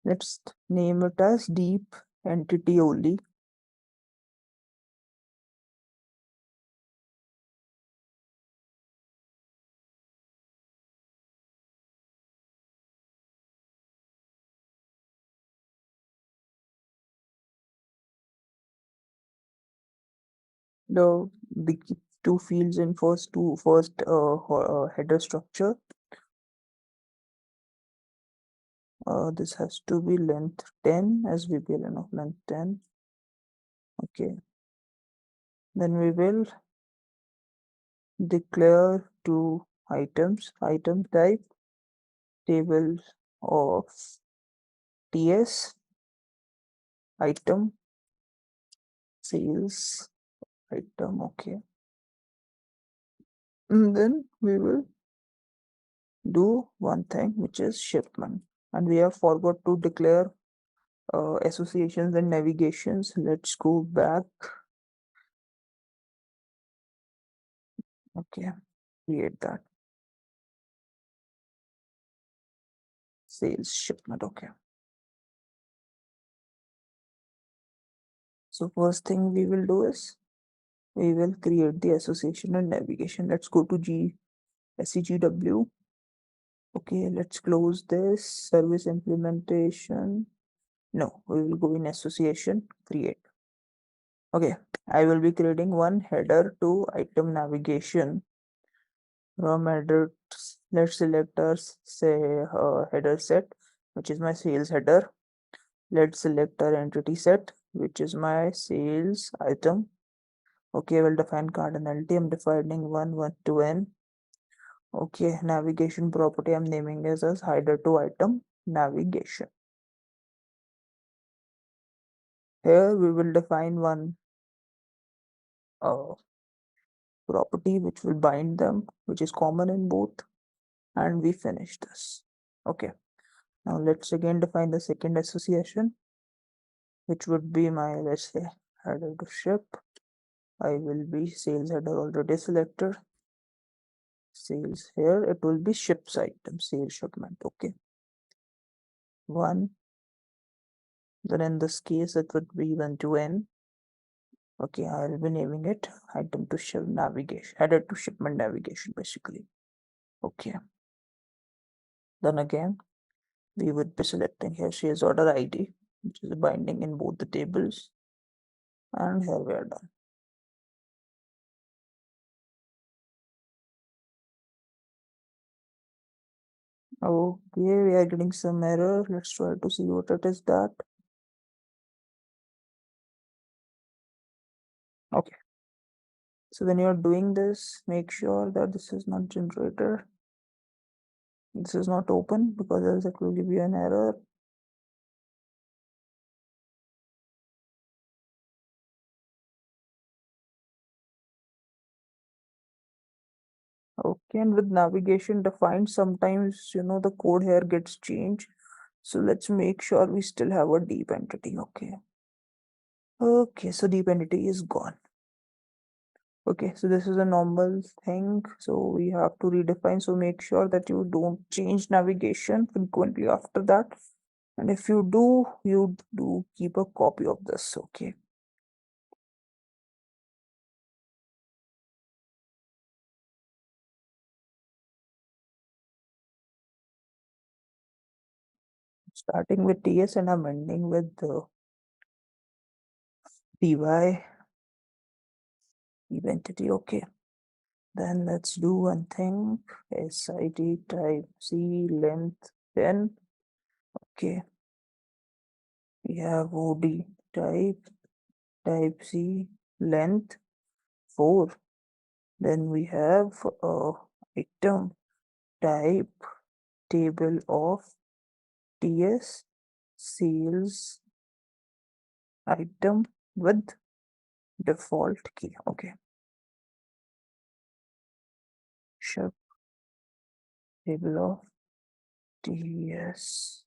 Let's name it as deep entity only. The two fields in first header structure. This has to be length 10 as VPLN of length 10. Okay. Then we will declare two items. Item type table of TS item sales item. Okay. And then we will do one thing, which is shipment, and we have forgot to declare associations and navigations. Let's go back. Okay, create that sales shipment. Okay, so first thing we will do is we will create the association and navigation. Let's go to SEGW. Okay, let's close this service implementation. No, we will go in association, create. Okay, I will be creating one header to item navigation. From header, let's select our say header set. which is my sales header. Let's select our entity set, which is my sales item. Okay, we'll define cardinality. I'm defining 1 to n. Okay, navigation property I'm naming as header to item navigation. Here we will define one property which will bind them, which is common in both, and we finish this. Okay, now let's again define the second association, which would be my, let's say, header to ship. I will be sales header already selected. Sales here, it will be ships item, sales shipment. Okay, one. Then in this case, it would be 1 to n. Okay, I'll be naming it item to ship navigation, header to shipment navigation, basically. Okay. Then again, we would be selecting here sales order ID, which is binding in both the tables. And here we are done. Okay, we are getting some error. Let's try to see what it is that. Okay. So when you're doing this, make sure that this is not generated. This is not open, because else it will give you an error. Okay, and with navigation defined, sometimes the code here gets changed. So let's make sure we still have a deep entity. Okay, so deep entity is gone. Okay, so this is a normal thing, so we have to redefine. So make sure that you don't change navigation frequently after that, and if you do keep a copy of this. Okay, starting with TS and I'm ending with the PY entity. Okay, then let's do one thing. SID type C length 10. Okay, we have OD type C length 4. Then we have item type table of TS sales item with default key. Okay, ship table of TS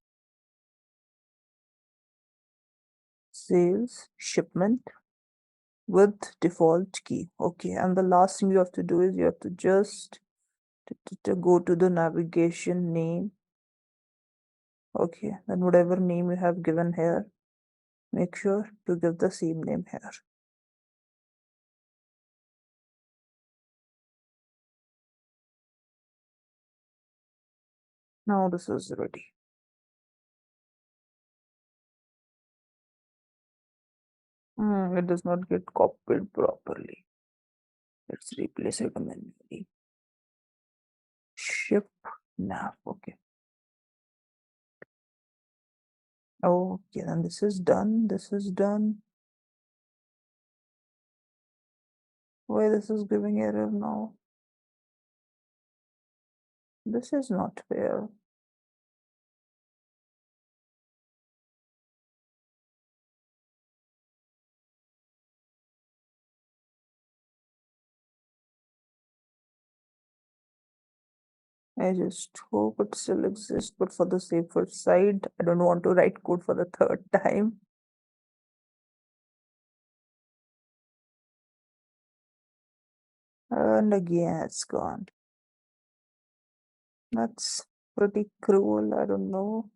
sales shipment with default key. Okay, and the last thing you have to do is you have to just to go to the navigation name. Okay, then whatever name you have given here, make sure to give the same name here. Now this is ready. It does not get copied properly. Let's replace it manually. Ship nav. Okay. Okay, then this is done. This is done. Why this is giving error now? This is not fair. I just hope it still exists, but for the safer side, I don't want to write code for the third time. And again, it's gone. That's pretty cruel. I don't know.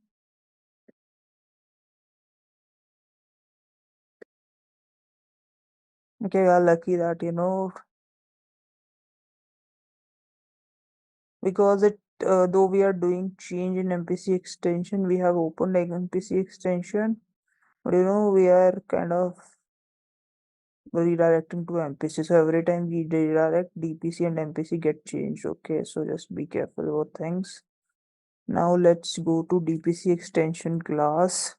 Okay, we are lucky that, because though we are doing change in MPC extension, we have opened like MPC extension, but we are kind of redirecting to MPC. So every time we redirect, DPC and MPC get changed. Okay, so just be careful about things. Now let's go to DPC extension class.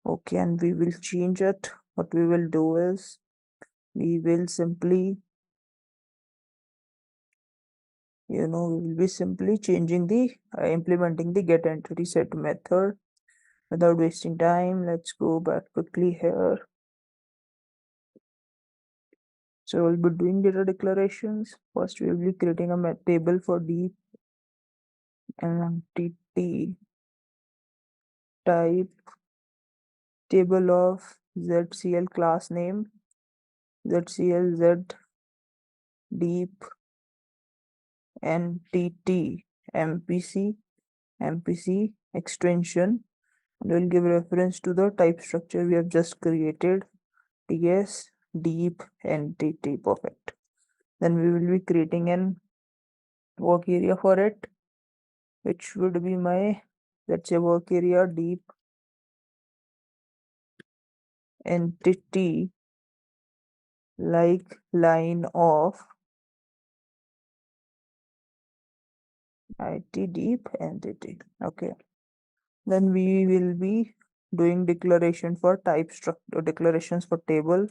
Okay, and we will change it. What we will do is we will simply, we will be simply changing the implementing the get entity set method. Without wasting time, let's go back quickly here. So we'll be doing data declarations. First, we will be creating a table for the entity type, table of ZCL class name, ZCL Z deep entity MPC extension. We'll give reference to the type structure we have just created, TS deep entity. Perfect. Then we will be creating an work area for it, which would be my, let's say, work area deep entity like line of IT deep entity. Okay. Then we will be doing declaration for type structure, declarations for table.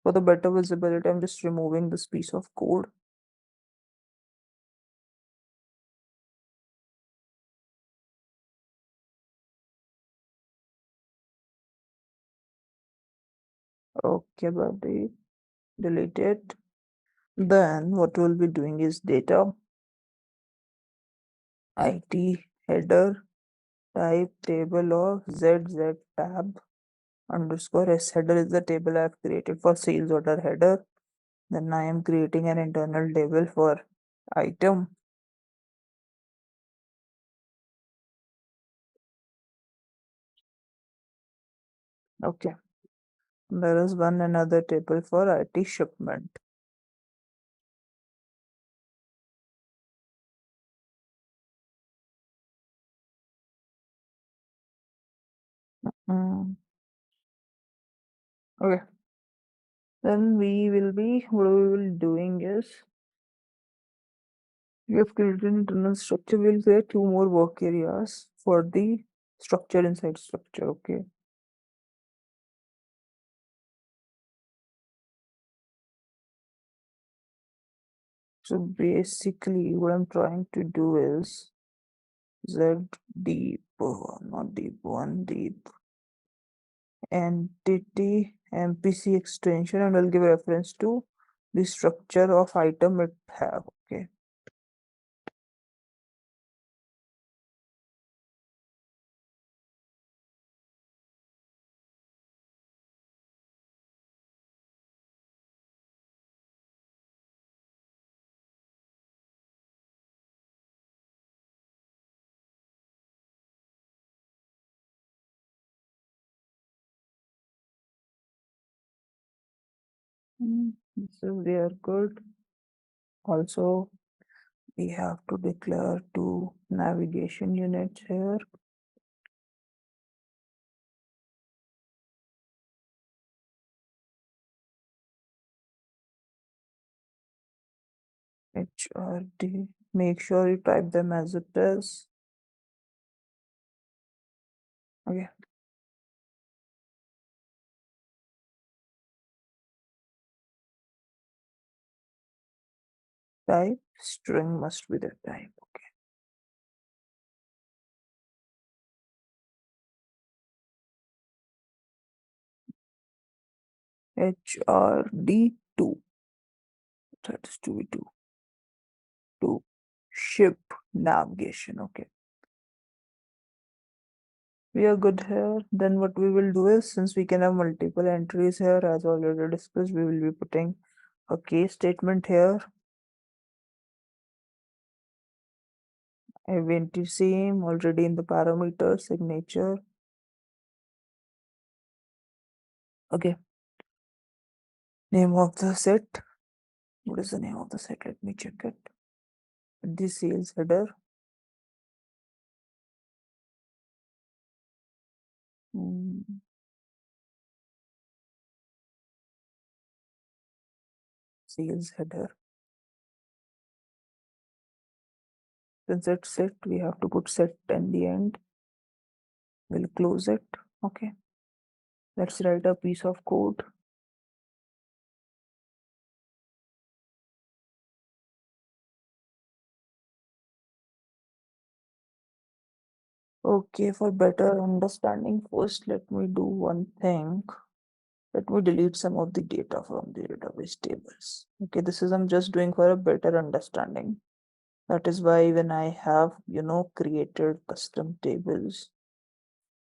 For the better visibility, I'm just removing this piece of code. Okay, buddy, delete it. Then what we'll be doing is data IT header type table of ZZ tab underscore S. Header is the table I've created for sales order header. Then I am creating an internal table for item. Okay. There is another table for IT shipment. Okay. Then what we will be doing is we have created an internal structure. We'll create two more work areas for the structure inside structure. Okay. So basically what I'm trying to do is Z deep, not deep, one deep entity MPC extension, and I'll give reference to the structure of item it have. Okay. So they are good. Also, we have to declare two navigation units here. HRD. Make sure you type them as it is. Okay. Type string must be the type. Okay. HRD2. That is to be to ship navigation. Okay. We are good here. Then what we will do is, since we can have multiple entries here, as already discussed, we will be putting a case statement here. Event is same already in the parameter signature. Okay. Name of the set. What is the name of the set? Let me check it. The sales header. Sales header. Since it's set, we have to put set in the end. We'll close it. Okay. Let's write a piece of code. Okay, for better understanding, first let me do one thing. Let me delete some of the data from the database tables. Okay, this is I'm just doing for a better understanding. That is why when I have, created custom tables.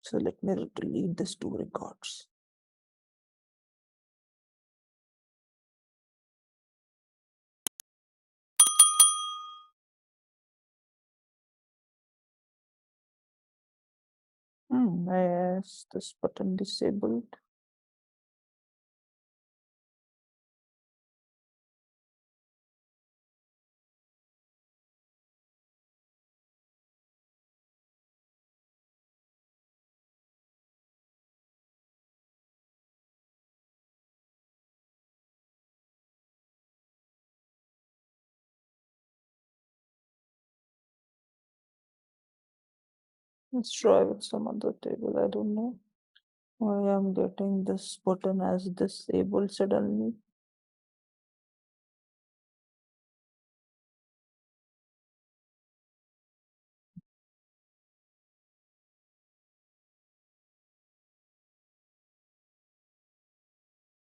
So let me delete these two records. Yes, this button disabled. Let's try with some other table. I don't know why I'm getting this button as disabled suddenly.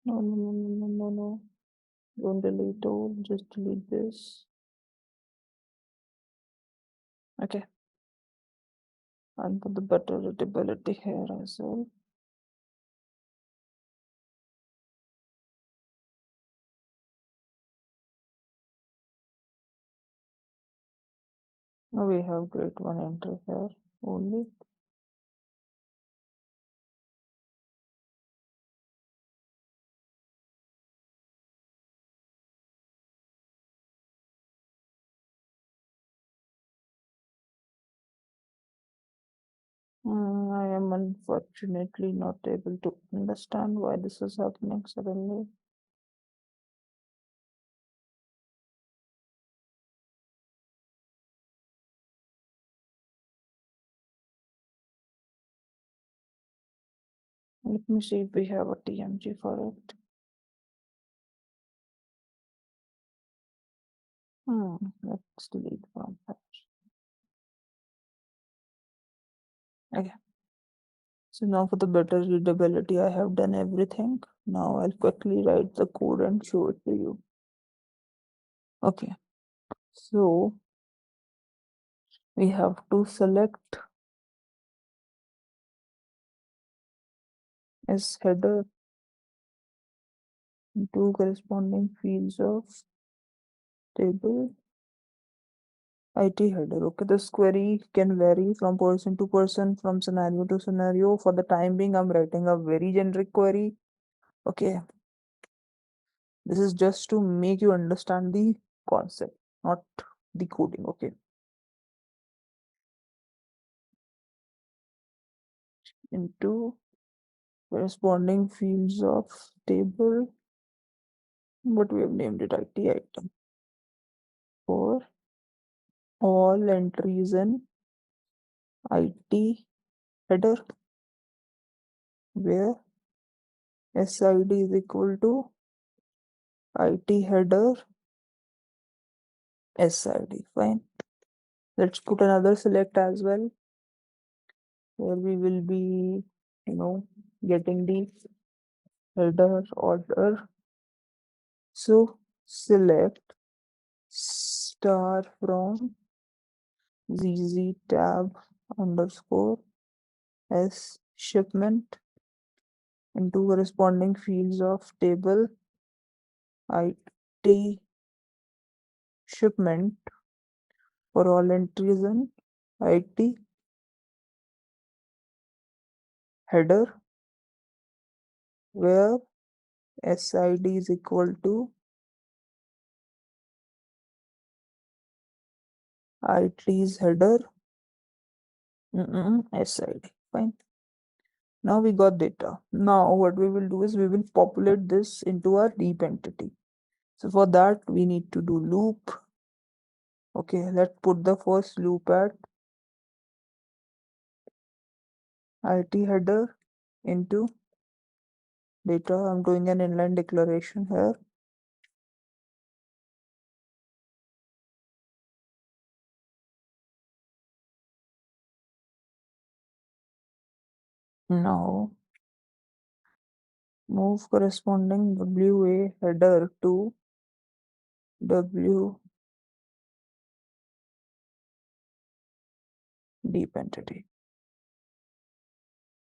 No, no, no, no, no, no, no. Don't delete all, just delete this. Okay. And put the better readability here as well. Now we have grade 1 entry here only. I am unfortunately not able to understand why this is happening suddenly. Let me see if we have a TMG for it. Let's delete from patch. Okay. So now for the better readability, I have done everything. Now I'll quickly write the code and show it to you. Okay. So we have to select as header two corresponding fields of table IT header. Okay, this query can vary from person to person, from scenario to scenario. For the time being, I'm writing a very generic query. Okay, this is just to make you understand the concept, not the coding. Okay, into corresponding fields of table, what we have named it IT item, for all entries in IT header, where SID is equal to IT header SID. Fine. Let's put another select as well, where we will be, getting the header order. So select star from ZZ tab underscore S shipment into corresponding fields of table IT shipment for all entries in IT header, where SID is equal to IT's header SID. Fine. Now we got data. Now what we will do is we will populate this into our deep entity. So for that we need to do loop Okay, let's put the first loop at IT header into data. I'm doing an inline declaration here. Now move corresponding WA header to W deep entity.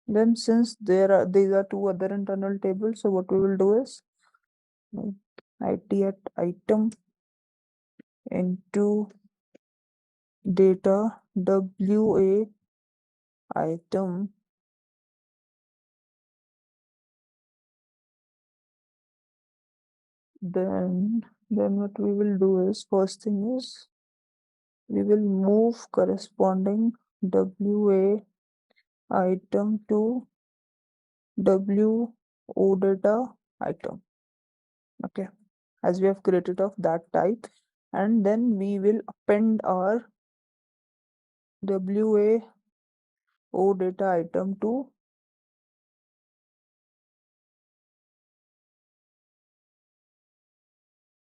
Then since these are two other internal tables, so what we will do is IT at item into data WA item, then what we will do is, first thing is we will move corresponding WA item to W OData item. Okay, as we have created of that type, and then we will append our WA OData item to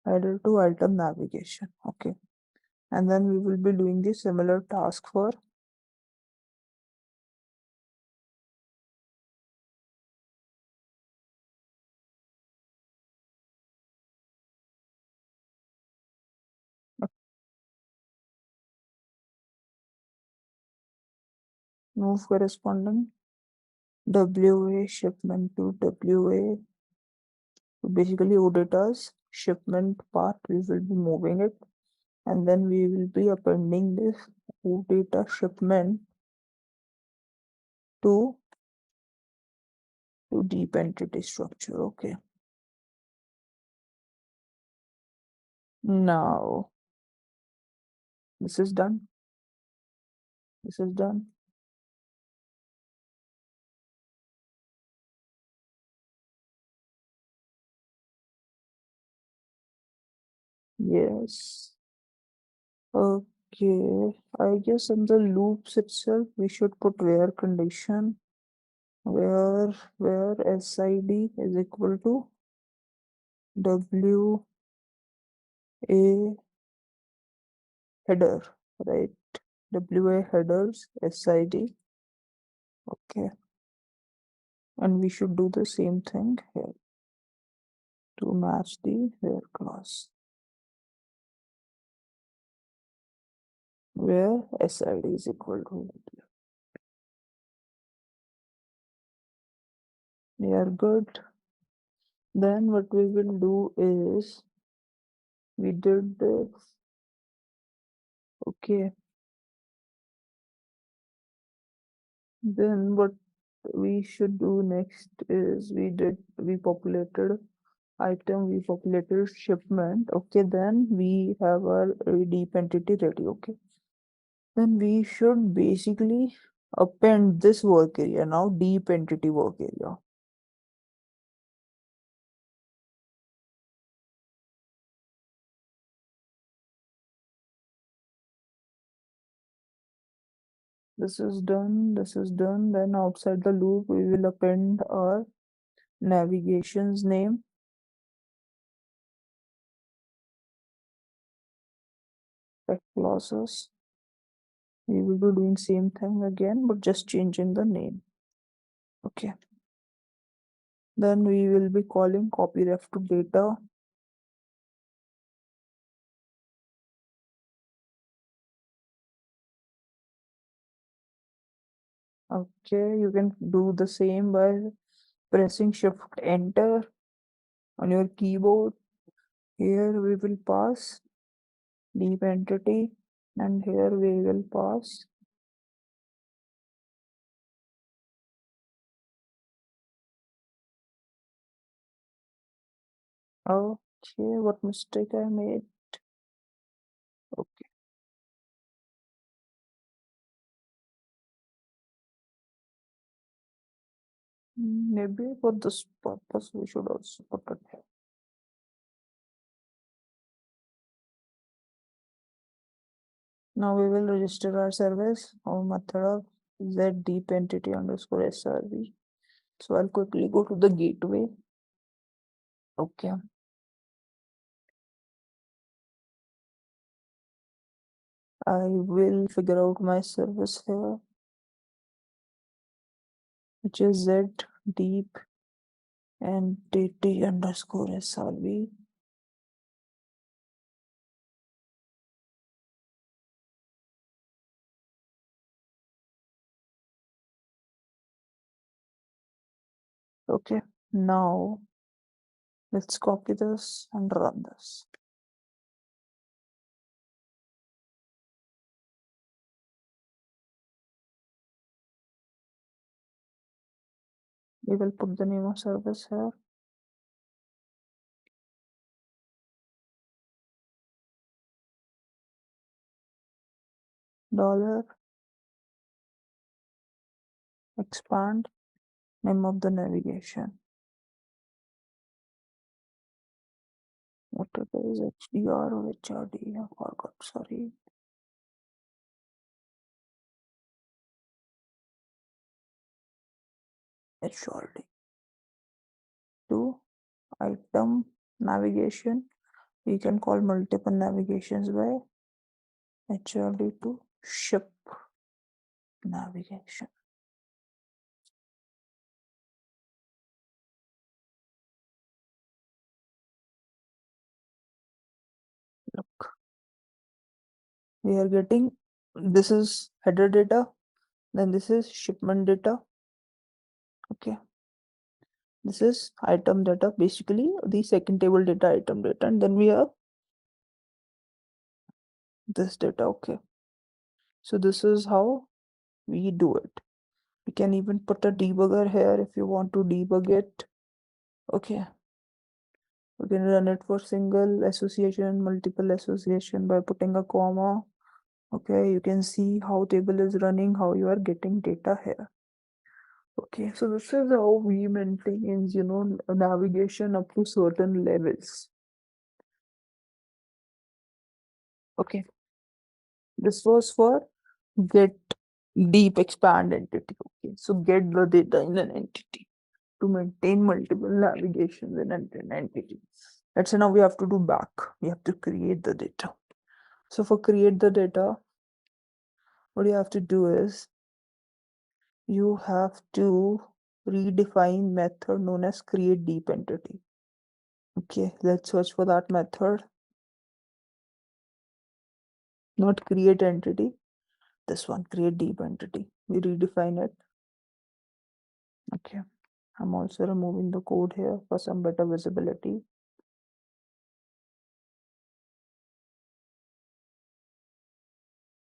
header to item navigation. Okay, and then we will be doing the similar task for move corresponding WA shipment to WA. So basically OData's shipment part, we will be moving it, and then we will be appending this OData shipment to deep entity structure. Okay, now this is done. This is done. Yes. Okay, I guess in the loops itself we should put where condition, where SID is equal to WA header, right? WA headers SID. Okay, and we should do the same thing here to match the where class, where SID is equal to. We are good. Then what we will do is we did this. Okay, then what we should do next is we populated item, we populated shipment. Okay, then we have our deep entity ready. Okay, then we should basically append this work area now, deep entity work area. This is done, this is done. Then outside the loop we will append our navigation's name, clauses. We will be doing same thing again, but just changing the name. Okay, then we will be calling copy ref to data. Okay, you can do the same by pressing shift enter on your keyboard. Here we will pass deep entity, and here we will pass okay, what mistake I made. Okay, maybe for this purpose we should also put it here. Now we will register our service or method of z deep entity underscore srv. So I'll quickly go to the gateway. Okay. I will figure out my service here, which is z deep entity underscore srv. Okay, now let's copy this and run this. We will put the name of service here. Dollar expand name of the navigation. What it is, HDR or HRD? I forgot, sorry. HRD. To item navigation. We can call multiple navigations by HRD to ship navigation. Look, we are getting, this is header data, then this is shipment data. Okay, this is item data, basically the second table data, item data, and then we have this data. Okay, so this is how we do it. We can even put a debugger here if you want to debug it. Okay, we can run it for single association, multiple association by putting a comma. Okay, you can see how table is running, how you are getting data here. Okay, so this is how we maintain, navigation up to certain levels. Okay, this was for get deep expand entity. Okay, so get the data in an entity to maintain multiple navigations in an entity. Let's say now we have to do back. We have to create the data. So for create the data, what you have to do is you have to redefine method known as create deep entity. Okay, let's search for that method. Not create entity, this one, create deep entity. We redefine it. Okay, I'm also removing the code here for some better visibility.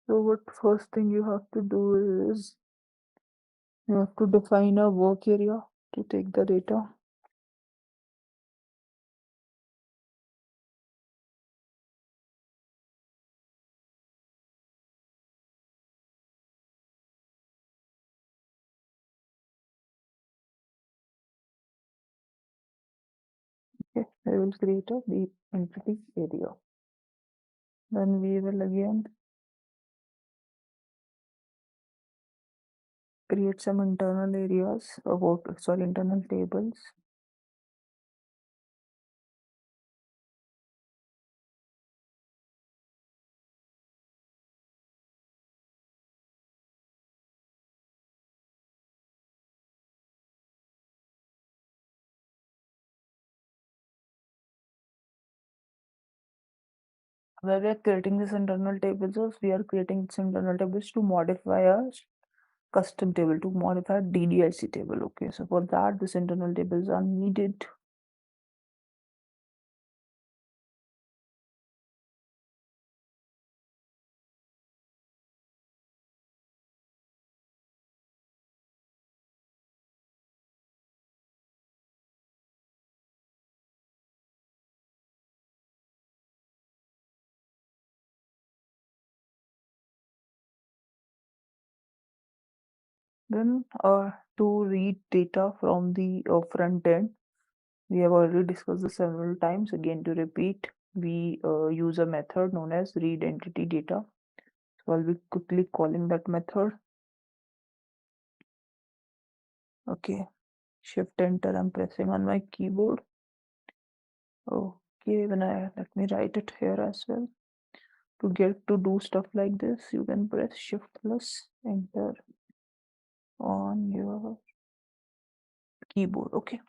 So what first thing you have to do is you have to define a work area to take the data. Okay, I will create a deep entity area. Then we will again create some internal areas about, internal tables. Where we are creating this internal tables, we are creating this internal tables to modify our custom table, to modify DDIC table. Okay, so for that, this internal tables are needed. Then to read data from the front end, we have already discussed this several times. Again, to repeat, we use a method known as read entity data. So I'll be quickly calling that method. Okay, Shift Enter, I'm pressing on my keyboard. Okay, let me write it here as well. To get to do stuff like this, you can press Shift plus Enter on your keyboard. Okay.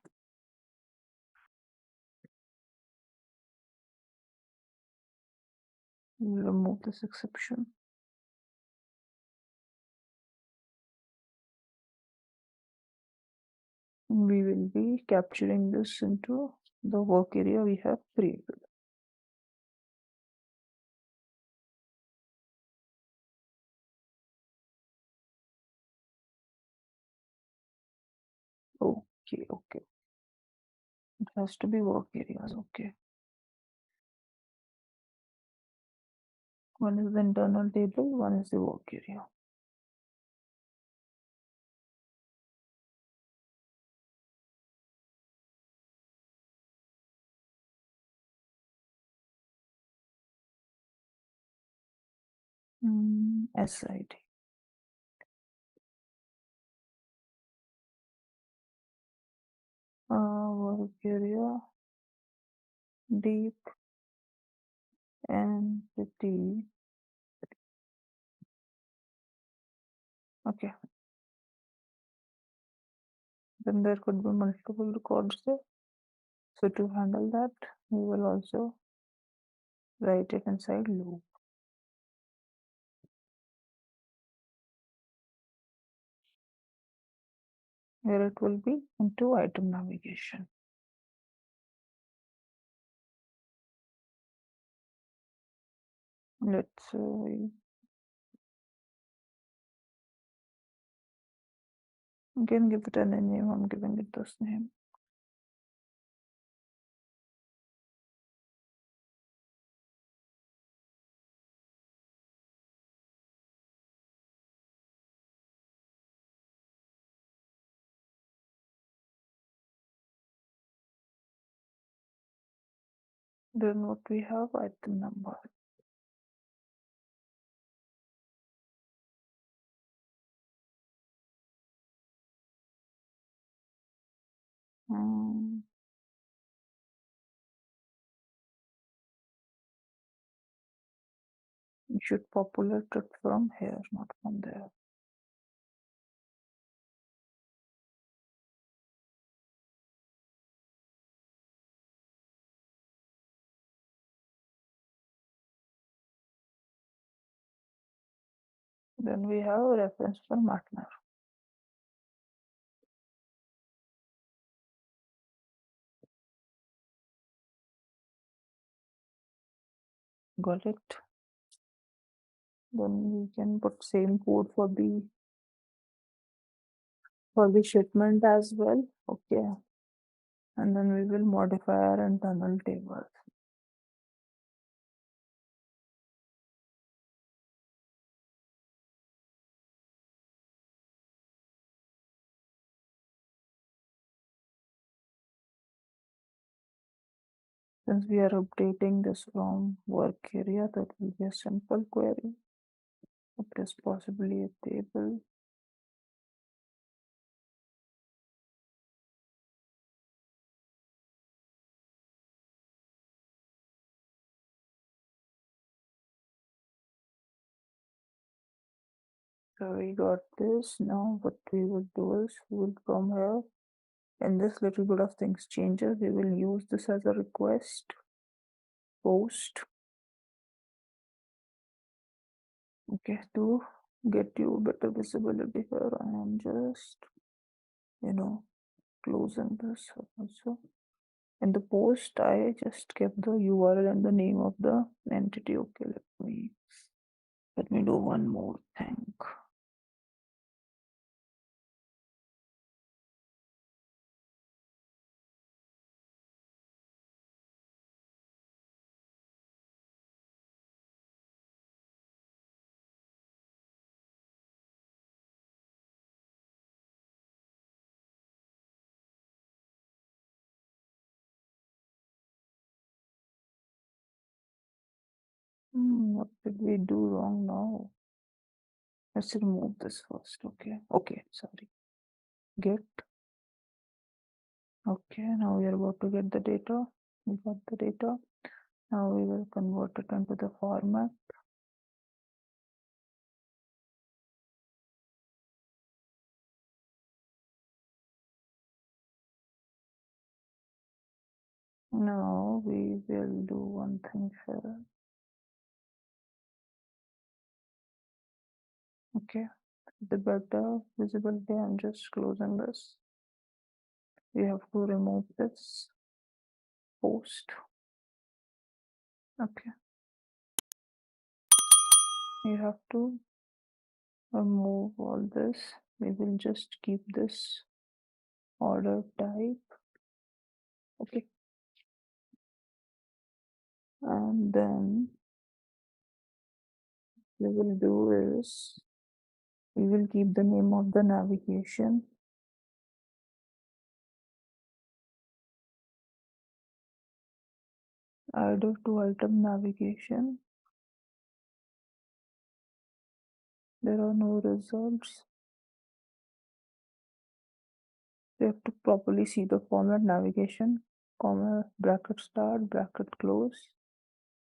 We'll remove this exception. We will be capturing this into the work area we have created. Okay, okay. It has to be work areas. Okay. One is the internal table, one is the work area. SID. Work area, deep entity. Okay. Then there could be multiple records there. So to handle that, we will also write it inside loop, where it will be into item navigation. Let's again give it a name. I'm giving it this name. Then what we have, item number. You should populate it from here, not from there. Then we have a reference for partner. Got it. Then we can put same code for the shipment as well. Okay. And then we will modify our internal tables. Since we are updating this from work area, that will be a simple query. It is possibly a table. So we got this. Now what we will do is we will come here. And this little bit of things changes. We will use this as a request post. Okay, to get you better visibility here, I am just closing this also. In the post, I just kept the URL and the name of the entity. Okay, let me do one more thing. What did we do wrong now? Let's remove this first. Okay, sorry. Get. Okay, now we are about to get the data. We got the data. Now we will convert it into the format. Now we will do one thing here. Okay, the better visibility, I'm just closing this. We have to remove this post. Okay, we have to remove all this. We will just keep this order type. Okay, and then we will do is we will keep the name of the navigation. Order to item navigation. There are no results. We have to properly see the format navigation, comma, bracket start, bracket close.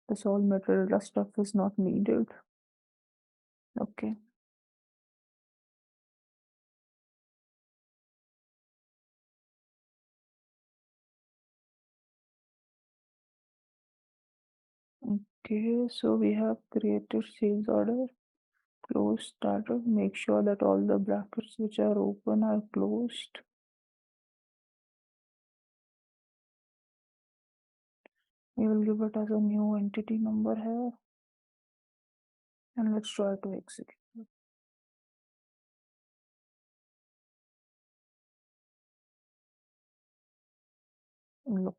This all metadata stuff is not needed. Okay. Okay, so we have created sales order, close started. Make sure that all the brackets which are open are closed. We will give it as a new entity number here. And let's try to execute. Look,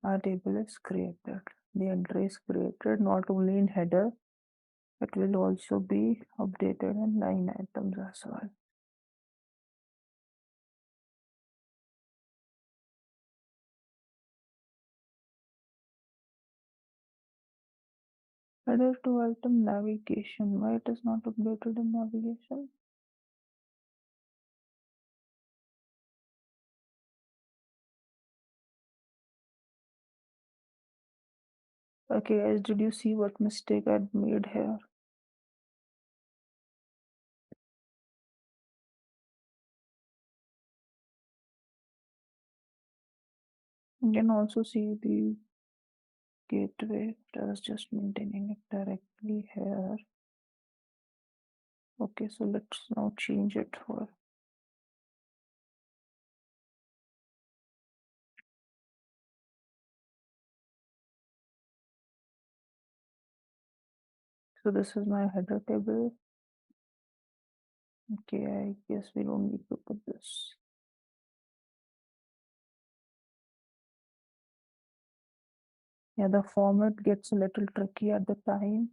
our table is created. The entry is created not only in header, it will also be updated in line items as well. Header to item navigation. Why it is not updated in navigation? Okay, guys, did you see what mistake I made here? You can also see the gateway. I was just maintaining it directly here. Okay, so let's now change it for so this is my header table. Okay, I guess we don't need to put this. Yeah, the format gets a little tricky at the time.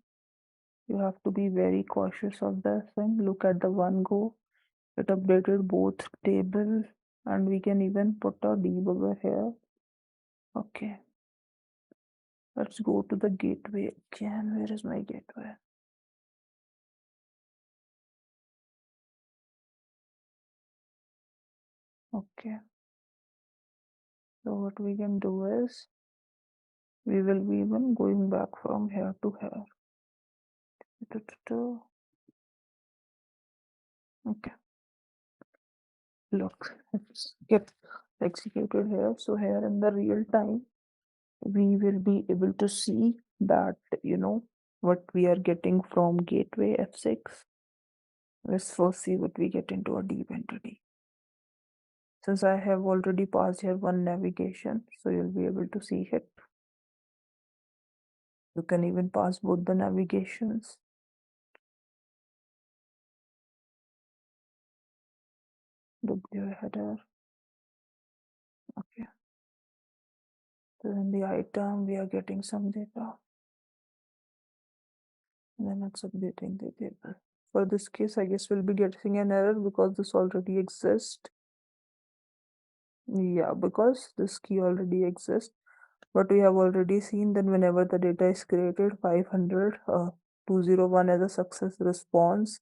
You have to be very cautious of this thing. Look at the one go. It updated both table and we can even put a debugger here. Okay. Let's go to the gateway again. Where is my gateway? Okay. So what we can do is we will be even going back from here to here. Okay. Look, let's get executed here. So here in the real time, we will be able to see that, what we are getting from gateway F6. Let's first see what we get into a deep entity. Since I have already passed here one navigation, so you'll be able to see it. You can even pass both the navigations. W header. Okay. So in the item, we are getting some data. And then it's updating the table. For this case, I guess we'll be getting an error because this already exists. Yeah, because this key already exists. But we have already seen that whenever the data is created, 500, 201 as a success response,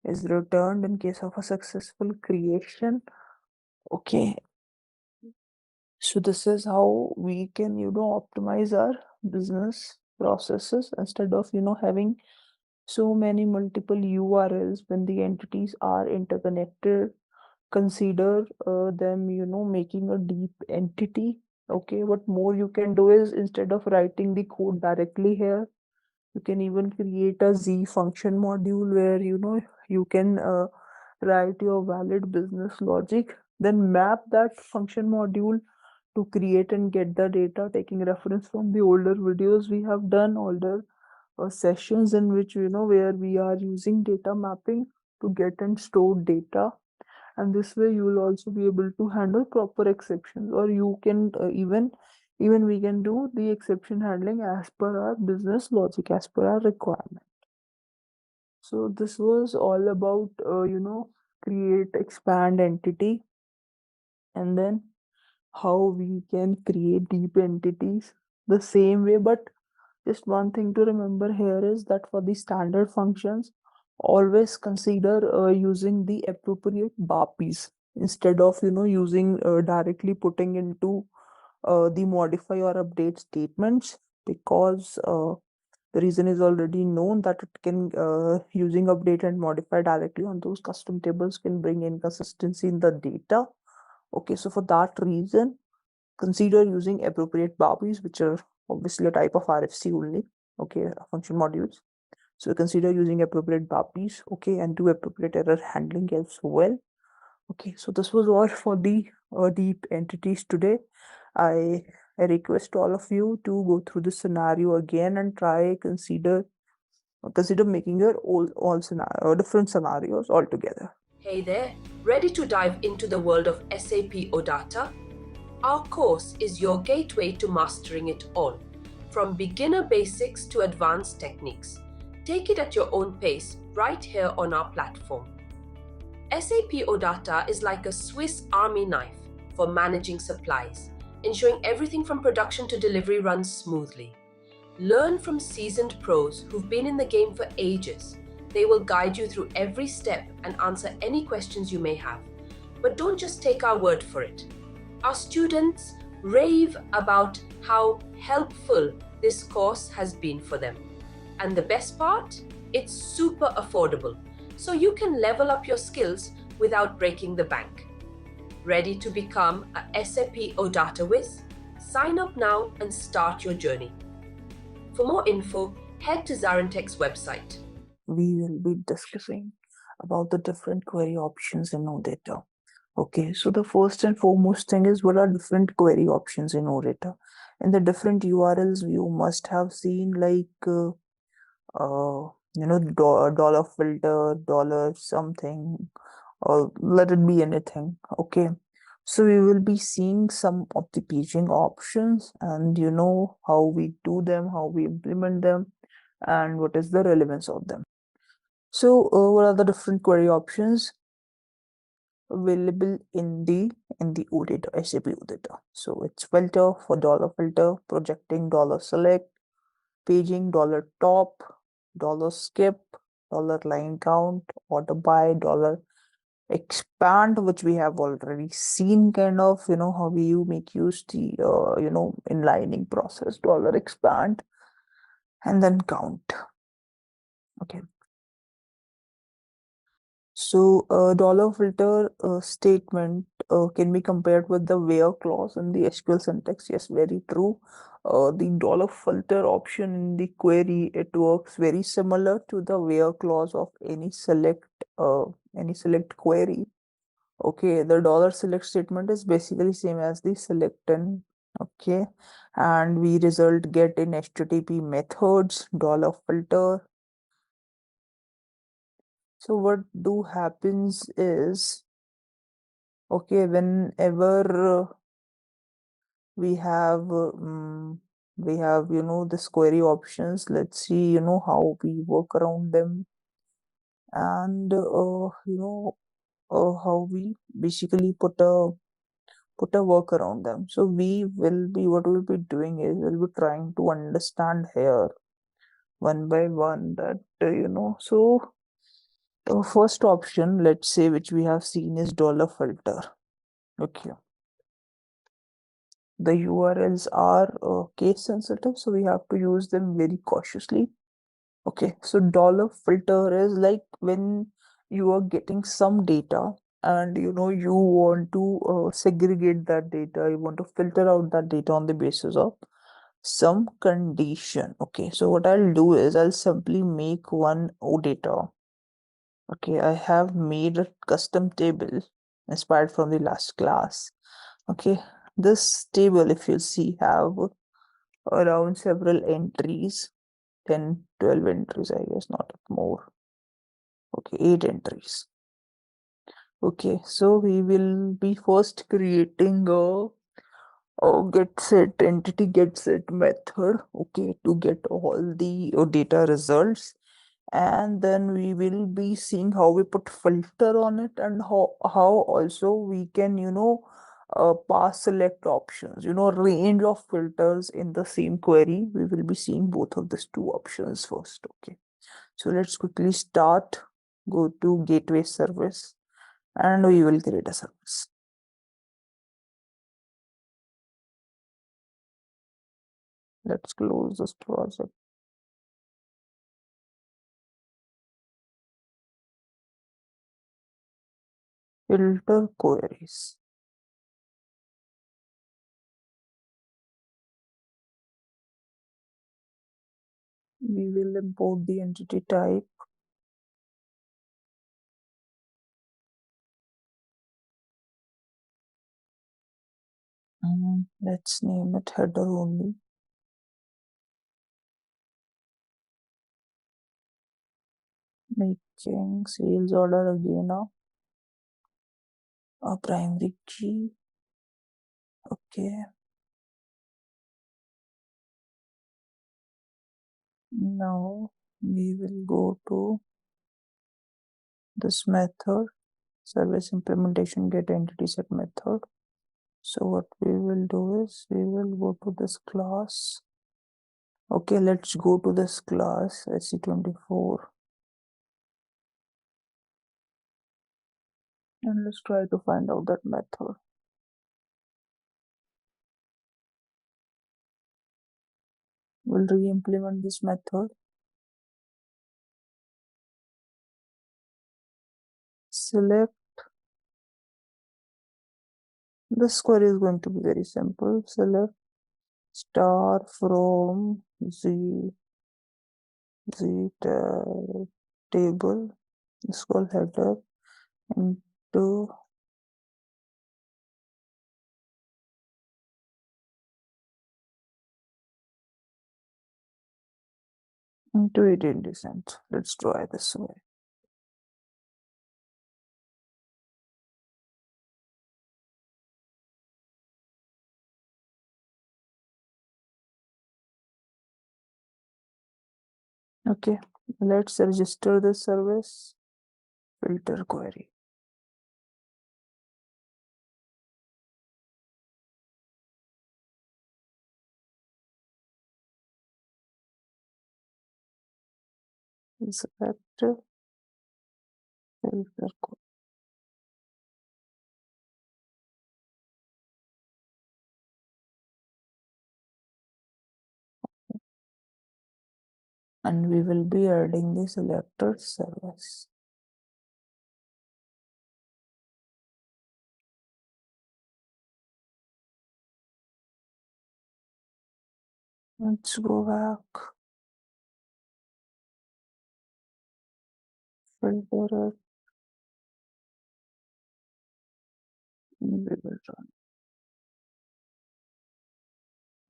is returned in case of a successful creation. Okay, so this is how we can, optimize our business processes instead of, having so many multiple URLs when the entities are interconnected. Consider them, making a deep entity. Okay, what more you can do is instead of writing the code directly here, you can even create a Z function module where, you can write your valid business logic, then map that function module to create and get the data, taking reference from the older videos we have done, older sessions in which, where we are using data mapping to get and store data. And this way you will also be able to handle proper exceptions, or you can even we can do the exception handling as per our business logic, as per our requirement. So this was all about create, expand entity, and then how we can create deep entities the same way. But just one thing to remember here is that for the standard functions, always consider using the appropriate BAPIs instead of using directly putting into the modify or update statements, because the reason is already known that it can using update and modify directly on those custom tables can bring inconsistency in the data. Okay, so for that reason, consider using appropriate BAPIs, which are obviously a type of RFC only. Okay, function modules. So consider using appropriate BAPIs. Okay, and do appropriate error handling as well. Okay, so this was all for the deep entities today. I request all of you to go through the scenario again and consider making your all scenario different scenarios altogether. Hey there, ready to dive into the world of SAP OData? Our course is your gateway to mastering it all, from beginner basics to advanced techniques. Take it at your own pace right here on our platform. SAP OData is like a Swiss Army knife for managing supplies, ensuring everything from production to delivery runs smoothly. Learn from seasoned pros who've been in the game for ages. They will guide you through every step and answer any questions you may have. But don't just take our word for it. Our students rave about how helpful this course has been for them. And the best part? It's super affordable, so you can level up your skills without breaking the bank. Ready to become a SAP OData whiz? Sign up now and start your journey. For more info, head to ZaranTech's website. We will be discussing about the different query options in OData. Okay, so the first and foremost thing is what are different query options in OData. In the different URLs, you must have seen like dollar filter, dollar something, or let it be anything. Okay, so we will be seeing some of the paging options, and how we do them, how we implement them, and what is the relevance of them. So what are the different query options available in the OData, SAP OData? So it's filter for dollar filter, projecting dollar select, paging dollar top, dollar skip, dollar line count, order by, dollar expand, which we have already seen kind of, how we make use the inlining process, dollar expand, and then count. Okay. So dollar filter statement can be compared with the where clause in the SQL syntax. Yes, very true. The dollar filter option in the query, it works very similar to the where clause of any select query. Okay, the dollar select statement is basically same as the select and okay, and we result get in HTTP methods, dollar filter. So what do happens is, okay, whenever we have this query options, let's see how we work around them, and how we basically put a work around them. So what we'll be doing is we'll be trying to understand here one by one that so The first option, let's say, which we have seen is $filter. Okay. The URLs are case sensitive, so we have to use them very cautiously. Okay, so $filter is like when you are getting some data and you want to segregate that data, you want to filter out that data on the basis of some condition. Okay, so what I'll do is I'll simply make one OData. Okay, I have made a custom table inspired from the last class. Okay, this table, if you see, have around several entries, 10, 12 entries, I guess, not more. Okay, 8 entries. Okay, so we will be first creating a get set entity get set method, okay, to get all the data results, and then we will be seeing how we put filter on it and how also we can pass select options, range of filters in the same query. We will be seeing both of these two options first. Okay, so let's quickly start. Go to gateway service and we will create a service. Let's close this project. Filter queries. We will import the entity type. Let's name it header only. Making sales order again now. A primary key. Okay. Now we will go to this method, service implementation get entity set method. So what we will do is we will go to this class. Okay, let's go to this class SC24 and let's try to find out that method. We'll re-implement this method. Select. This query is going to be very simple. Select star from Z table. It's called header into it descent. Let's try this way. Okay, let's register the service. Filter query. Select filter query. And we will be adding the selected service. Let's go back. Filter it. We will run.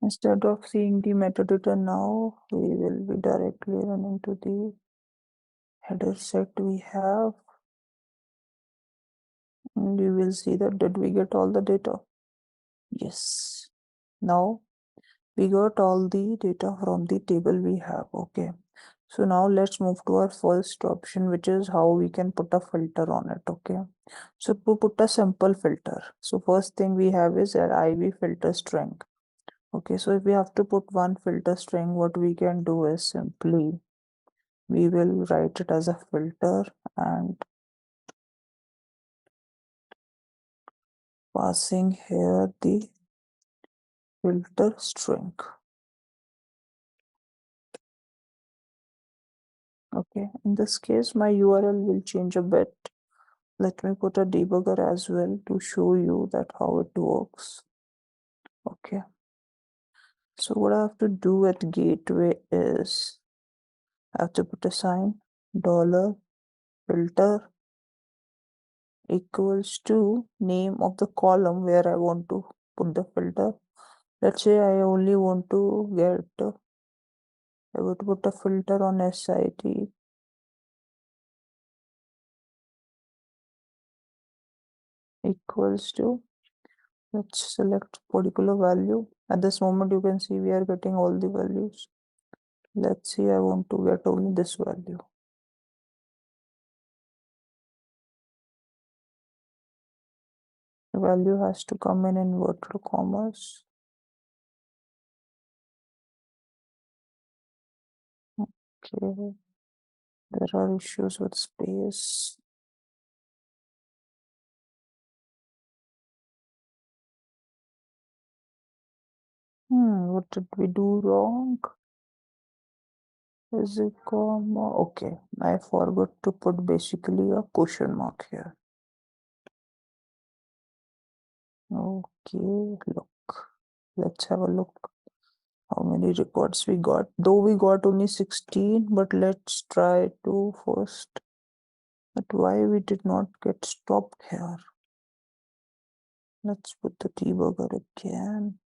Instead of seeing the metadata now, we will be directly running to the header set we have. And you will see that did we get all the data? Yes. Now we got all the data from the table we have. Okay. So now let's move to our first option, which is how we can put a filter on it. Okay. So to put a simple filter. So first thing we have is an IV filter string. Okay. So if we have to put one filter string, what we can do is simply we will write it as a filter and passing here the filter string. Okay, in this case, my URL will change a bit. Let me put a debugger as well to show you that how it works. Okay, so what I have to do at gateway is I have to put a sign $filter equals to name of the column where I want to put the filter. Let's say I only want to get, I would put a filter on SIT equals to, let's select particular value. At this moment, you can see we are getting all the values. Let's see, I want to get only this value. The value has to come in inverted commas. Okay, there are issues with space. What did we do wrong? Is it comma? Okay, I forgot to put basically a question mark here. Okay, look. Let's have a look how many records we got. Though we got only 16, but let's try to first. But why we did not get stopped here? Let's put the debugger again.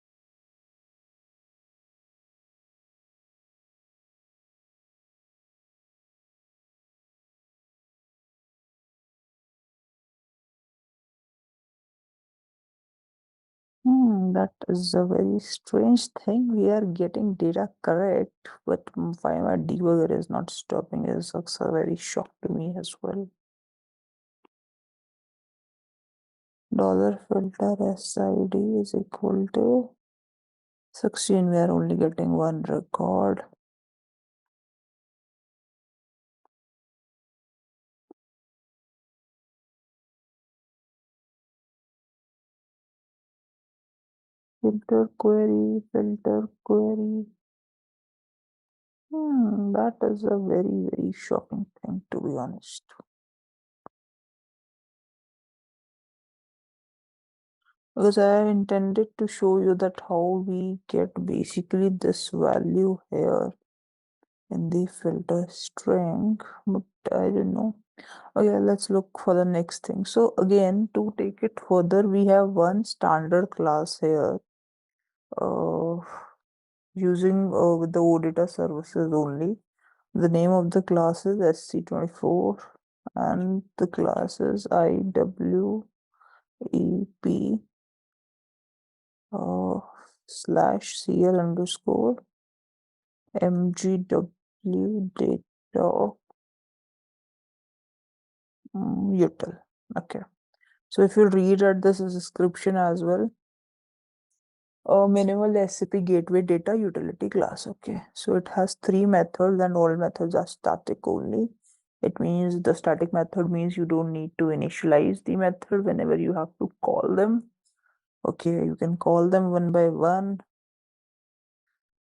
That is a very strange thing. We are getting data correct, but why my debugger is not stopping is also a very shock to me as well. $filter SID is equal to 16. We are only getting one record. Filter query. That is a very, very shocking thing, to be honest. Because I intended to show you that how we get basically this value here in the filter string, but I don't know. Okay, let's look for the next thing. So again, to take it further, we have one standard class here using with the OData services only. The name of the class is SC24 and the class is IWEP /CL underscore MGW data util. Okay. So if you read at this description as well, minimal SAP gateway data utility class. Okay. So it has 3 methods and all methods are static only. It means the static method means you don't need to initialize the method whenever you have to call them. Okay, you can call them one by one.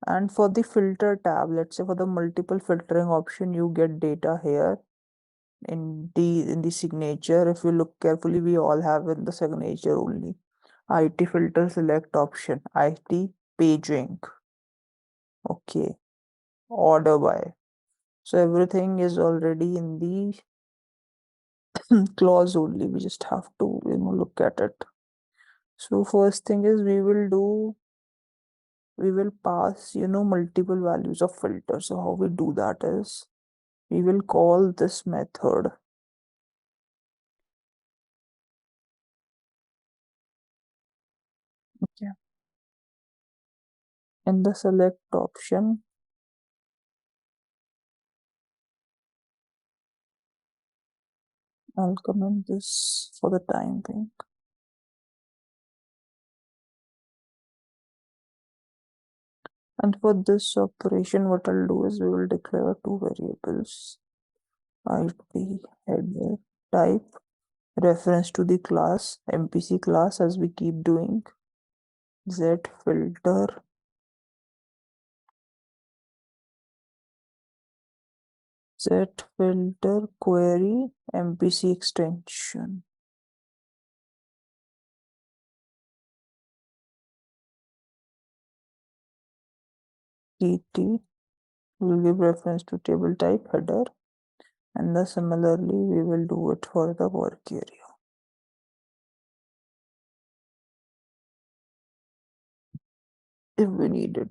And for the filter tab, let's say for the multiple filtering option, you get data here in the signature. If you look carefully, we all have in the signature only. IT filter select option, IT paging. Okay, order by. So everything is already in the clause only. We just have to, look at it. So first thing is we will pass, multiple values of filter. So how we do that is we will call this method. Okay. In the select option, I'll comment this for the time being. And for this operation, what I'll do is we will declare two variables, id header type, reference to the class, MPC class, as we keep doing, zfilter query MPC extension. tt will give reference to table type header, and thus similarly we will do it for the work area if we need it.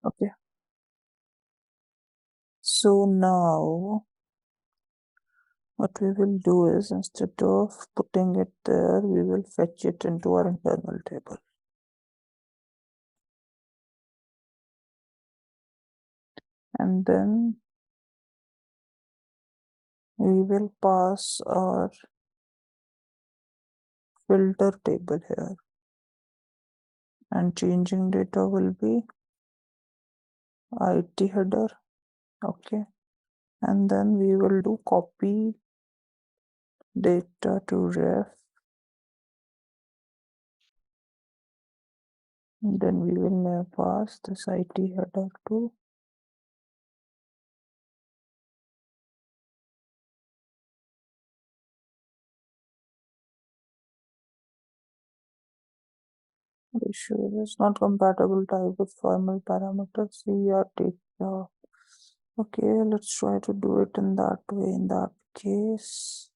Okay, so now what we will do is, instead of putting it there, we will fetch it into our internal table. And then we will pass our filter table here, and changing data will be IT header. Okay, and then we will do copy data to ref, and then we will now pass this IT header to issue is not compatible type with formal parameters. CR data. Okay, let's try to do it in that way. In that case,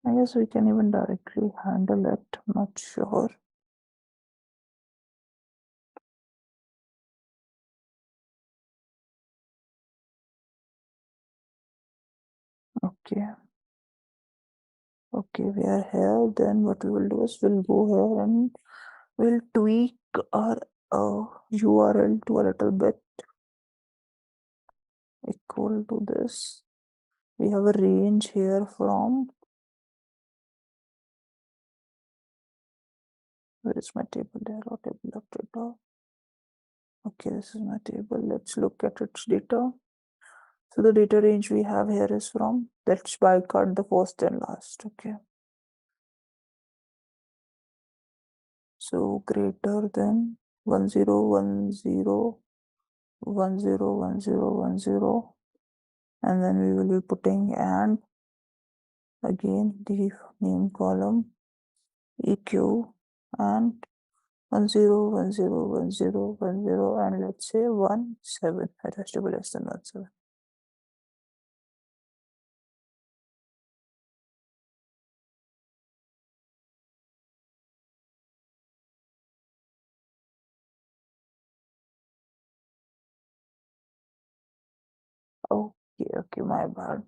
I guess we can even directly handle it. I'm not sure. Okay. Okay, we are here. Then what we will do is we'll go here and we'll tweak our URL to a little bit equal to this. We have a range here from, where is my table there? Or table of data. Okay, this is my table. Let's look at its data. So the data range we have here is from, let's bycard the first and last. Okay. So greater than 1010101010, and then we will be putting and again the name column EQ and 10101010, and let's say 17. It has to be less than 17. Okay, my bad.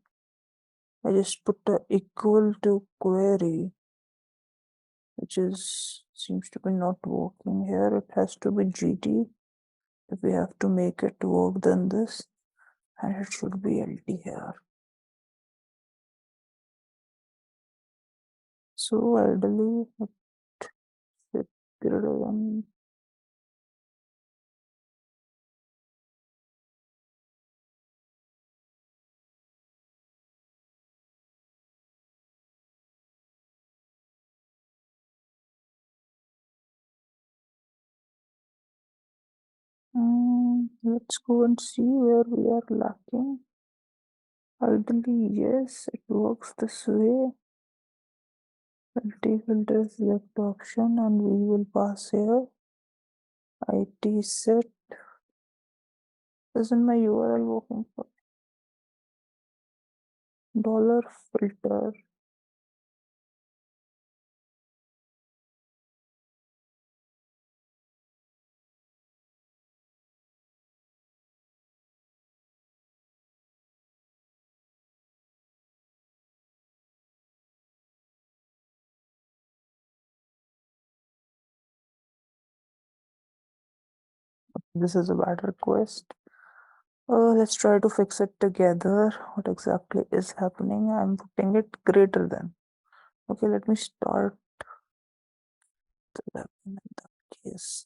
I just put the equal to query, which seems to be not working here. It has to be GT. If we have to make it work, then this, and it should be LT here. So ideally, it should be greater than let's go and see where we are lacking. Ideally, yes, it works this way. LT filter is select option, and we will pass here IT set. Isn't my URL working for $filter? This is a bad request. Let's try to fix it together. What exactly is happening? I'm putting it greater than. Okay, let me start 11 in that case.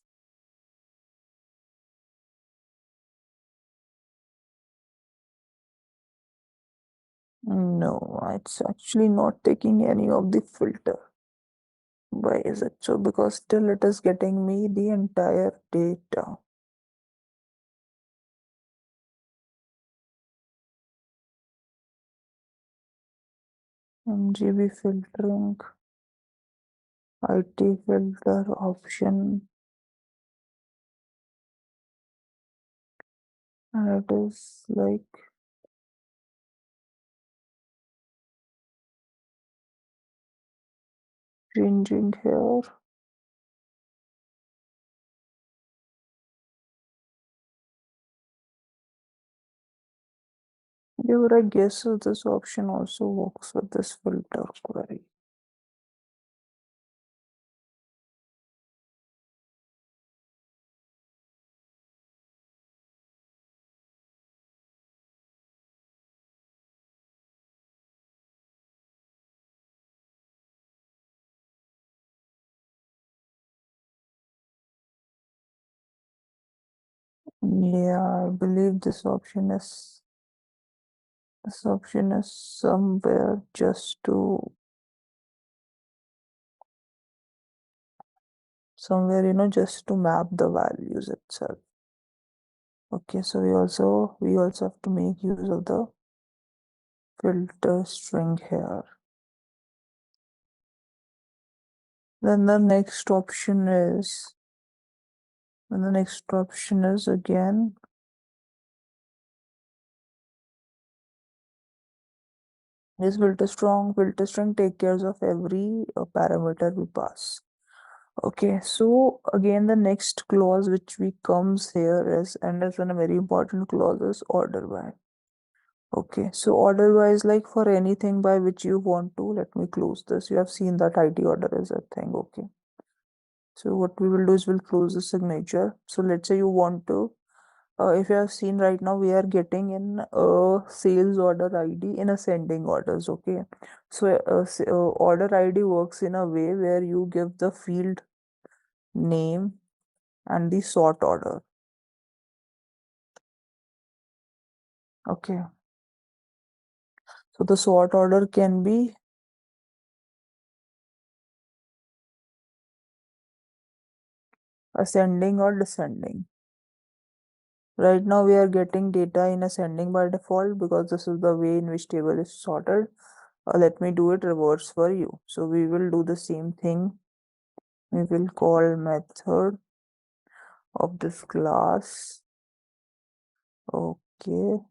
No, it's actually not taking any of the filter. Why is it so? Because still it is getting me the entire data. MGB filtering, IT filter option, and it is like changing here. Yeah, but I guess this option also works with this filter query. Yeah, I believe this option is somewhere just to just to map the values itself. Okay, so we also have to make use of the filter string here. Then the next option is again is filter strong. Filter string take care of every parameter we pass. Okay, so again the next clause which we comes here is, and is one very important clause, is order by. Okay, so order by is like for anything by which you want to. Let me close this. You have seen that IT order is a thing. Okay, so what we will do is we'll close the signature. So let's say you want to, if you have seen right now, we are getting in a sales order ID in ascending orders. Okay, so order ID works in a way where you give the field name and the sort order. Okay, so the sort order can be ascending or descending. Right now we are getting data in ascending by default because this is the way in which table is sorted. Let me do it reverse for you. So we will do the same thing. We will call method of this class. Okay,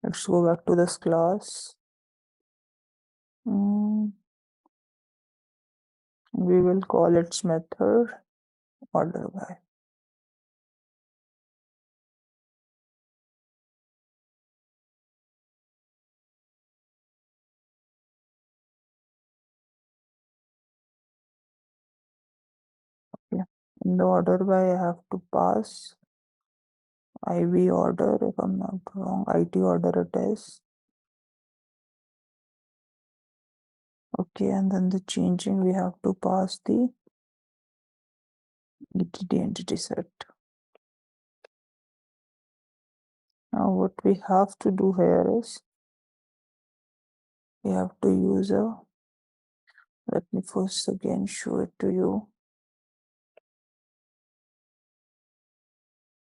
let's go back to this class. We will call its method order by. Okay, in the order by I have to pass IV order, if I'm not wrong, IT order it is. Okay, and then the changing we have to pass the ETD entity set. Now what we have to do here is we have to use a, let me first again show it to you.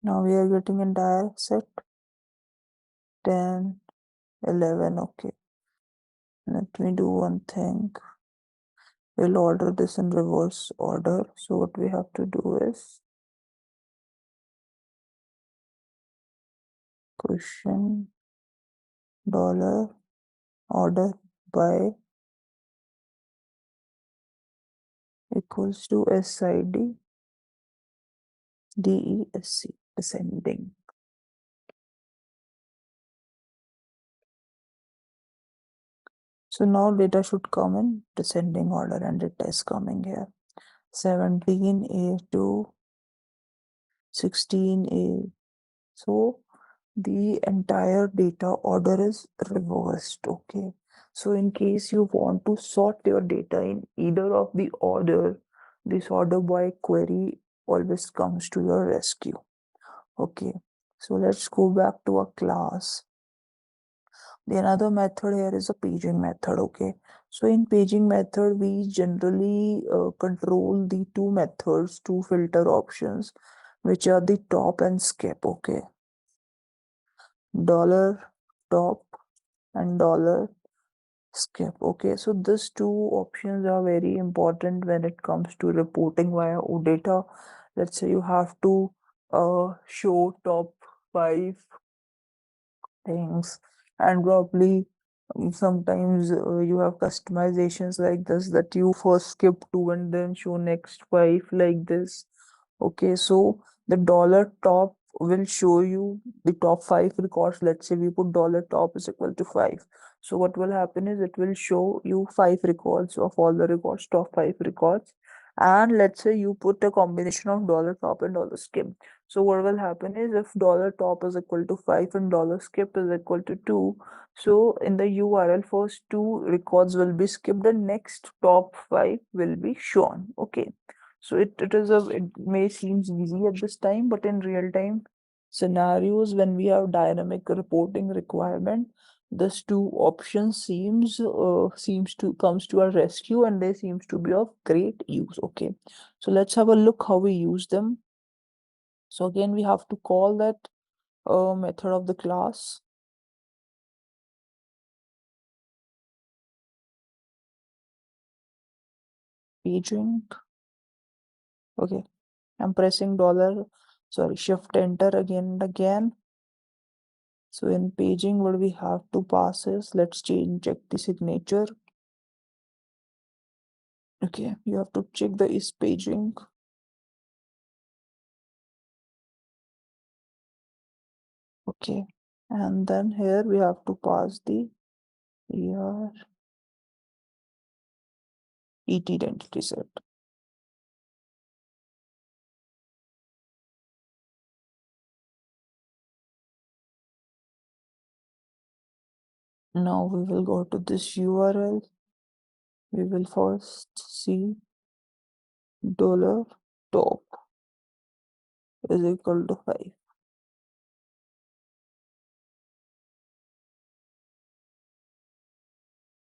Now we are getting entire set 10, 11. Okay, let me do one thing. We'll order this in reverse order. So what we have to do is question dollar order by equals to SID DESC descending. So now data should come in descending order and data is coming here. 17A2 16A. So the entire data order is reversed. Okay. So in case you want to sort your data in either of the order, this order by query always comes to your rescue. Okay. So let's go back to our class. The another method here is a paging method. Okay. So in paging method, we generally control the two methods, two filter options, which are the top and skip. Okay. Dollar top and dollar skip. Okay, so these two options are very important when it comes to reporting via OData. Let's say you have to show top 5 things, and probably sometimes you have customizations like this, that you first skip 2 and then show next 5 like this. Okay, so the dollar top will show you the top 5 records. Let's say we put dollar top is equal to 5. So what will happen is it will show you 5 records of all the records, top 5 records. And let's say you put a combination of dollar top and dollar skip. So what will happen is if dollar top is equal to 5 and dollar skip is equal to 2, so in the URL first 2 records will be skipped and next top 5 will be shown. Okay. So it may seems easy at this time, but in real time scenarios when we have dynamic reporting requirement, this two options seems to comes to our rescue, and they seems to be of great use. Okay. So let's have a look how we use them. So again, we have to call that method of the class, paging. Okay, I'm pressing shift enter again and again. So in paging, what we have to pass is, let's check the signature. Okay, you have to check the is paging. Okay, and then here we have to pass the ER ET identity set. Now we will go to this URL. We will first see dollar top is equal to 5.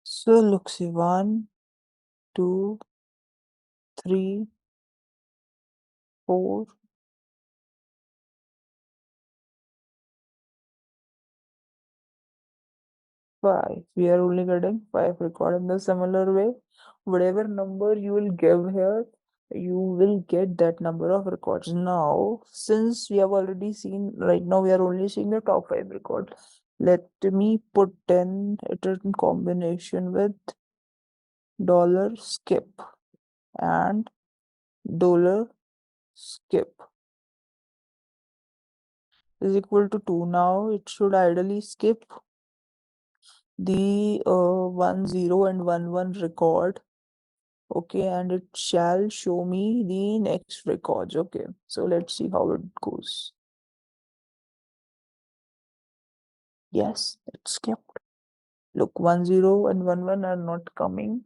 So look, see 1, 2, 3, 4, 5. We are only getting 5 record. In the similar way, whatever number you will give here, you will get that number of records. Now, since we have already seen, right now we are only seeing the top 5 records. Let me put 10 it in combination with dollar skip and dollar skip is equal to 2. Now it should ideally skip the 1 0 and 1 1 record. Okay, and it shall show me the next records. Okay, so let's see how it goes. Yes, it's skipped. Look, 1 0 and 1 1 are not coming,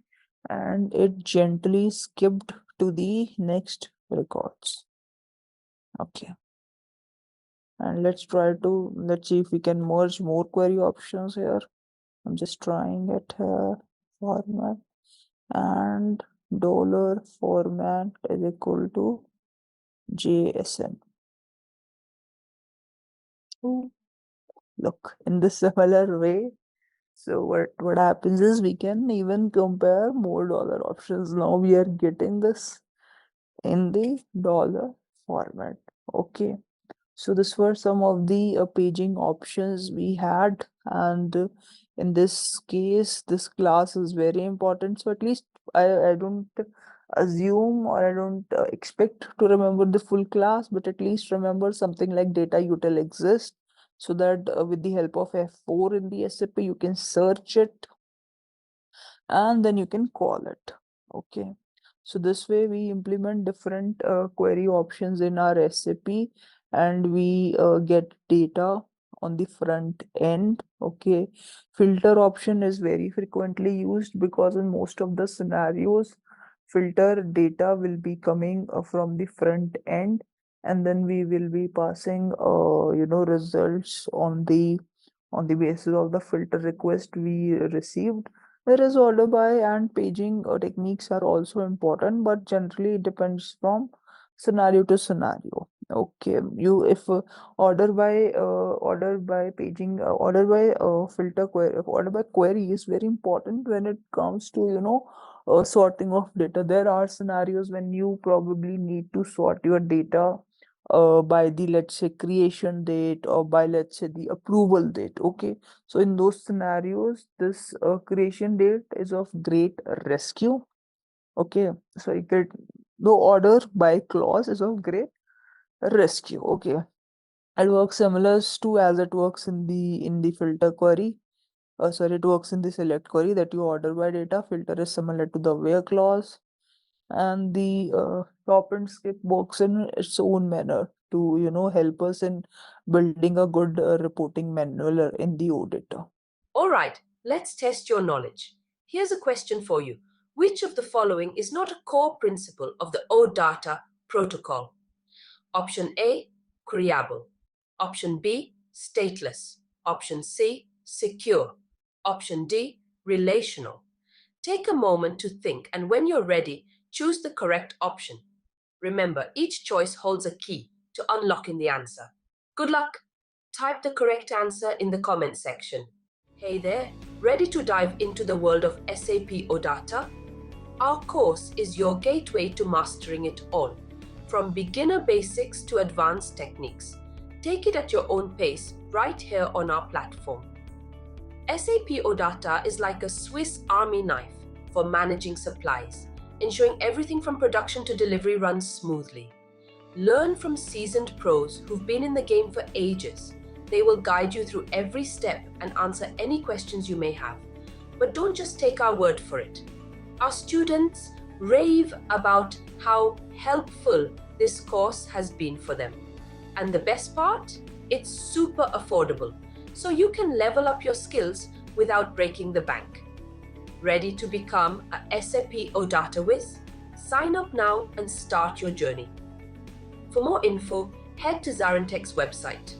and it gently skipped to the next records. Okay, and let's see if we can merge more query options here. I'm just trying it here. Format and dollar format is equal to JSON. So look, in this similar way, so what happens is we can even compare more dollar options. Now we are getting this in the dollar format. Okay. So these were some of the paging options we had, and in this case, this class is very important. So at least I don't assume, or I don't expect to remember the full class, but at least remember something like data util exists, so that with the help of F4 in the SAP, you can search it and then you can call it. Okay. So this way we implement different query options in our SAP, and we get data on the front end. Okay, filter option is very frequently used because in most of the scenarios, filter data will be coming from the front end, and then we will be passing results on the basis of the filter request we received. Whereas order by and paging techniques are also important, but generally it depends from scenario to scenario. Okay, you if order by paging, order by query is very important when it comes to sorting of data. There are scenarios when you probably need to sort your data by the, let's say, creation date, or by, let's say, the approval date. Okay, so in those scenarios, this creation date is of great rescue. Okay, sorry, great, the order by clause is of great rescue. Okay, it works similar to as it works in the filter query. Sorry, it works in the select query, that you order by data. Filter is similar to the where clause, and the top and skip works in its own manner to help us in building a good reporting manual in the auditor. All right, let's test your knowledge. Here's a question for you. Which of the following is not a core principle of the OData protocol? Option A, queryable. Option B, stateless. Option C, secure. Option D, relational. Take a moment to think, and when you're ready, choose the correct option. Remember, each choice holds a key to unlocking the answer. Good luck! Type the correct answer in the comment section. Hey there, ready to dive into the world of SAP OData? Our course is your gateway to mastering it all, from beginner basics to advanced techniques. Take it at your own pace right here on our platform. SAP OData is like a Swiss Army knife for managing supplies, ensuring everything from production to delivery runs smoothly. Learn from seasoned pros who've been in the game for ages. They will guide you through every step and answer any questions you may have. But don't just take our word for it. Our students rave about how helpful this course has been for them. And the best part? It's super affordable, so you can level up your skills without breaking the bank. Ready to become a SAP OData whiz? Sign up now and start your journey. For more info, head to ZaranTech's website.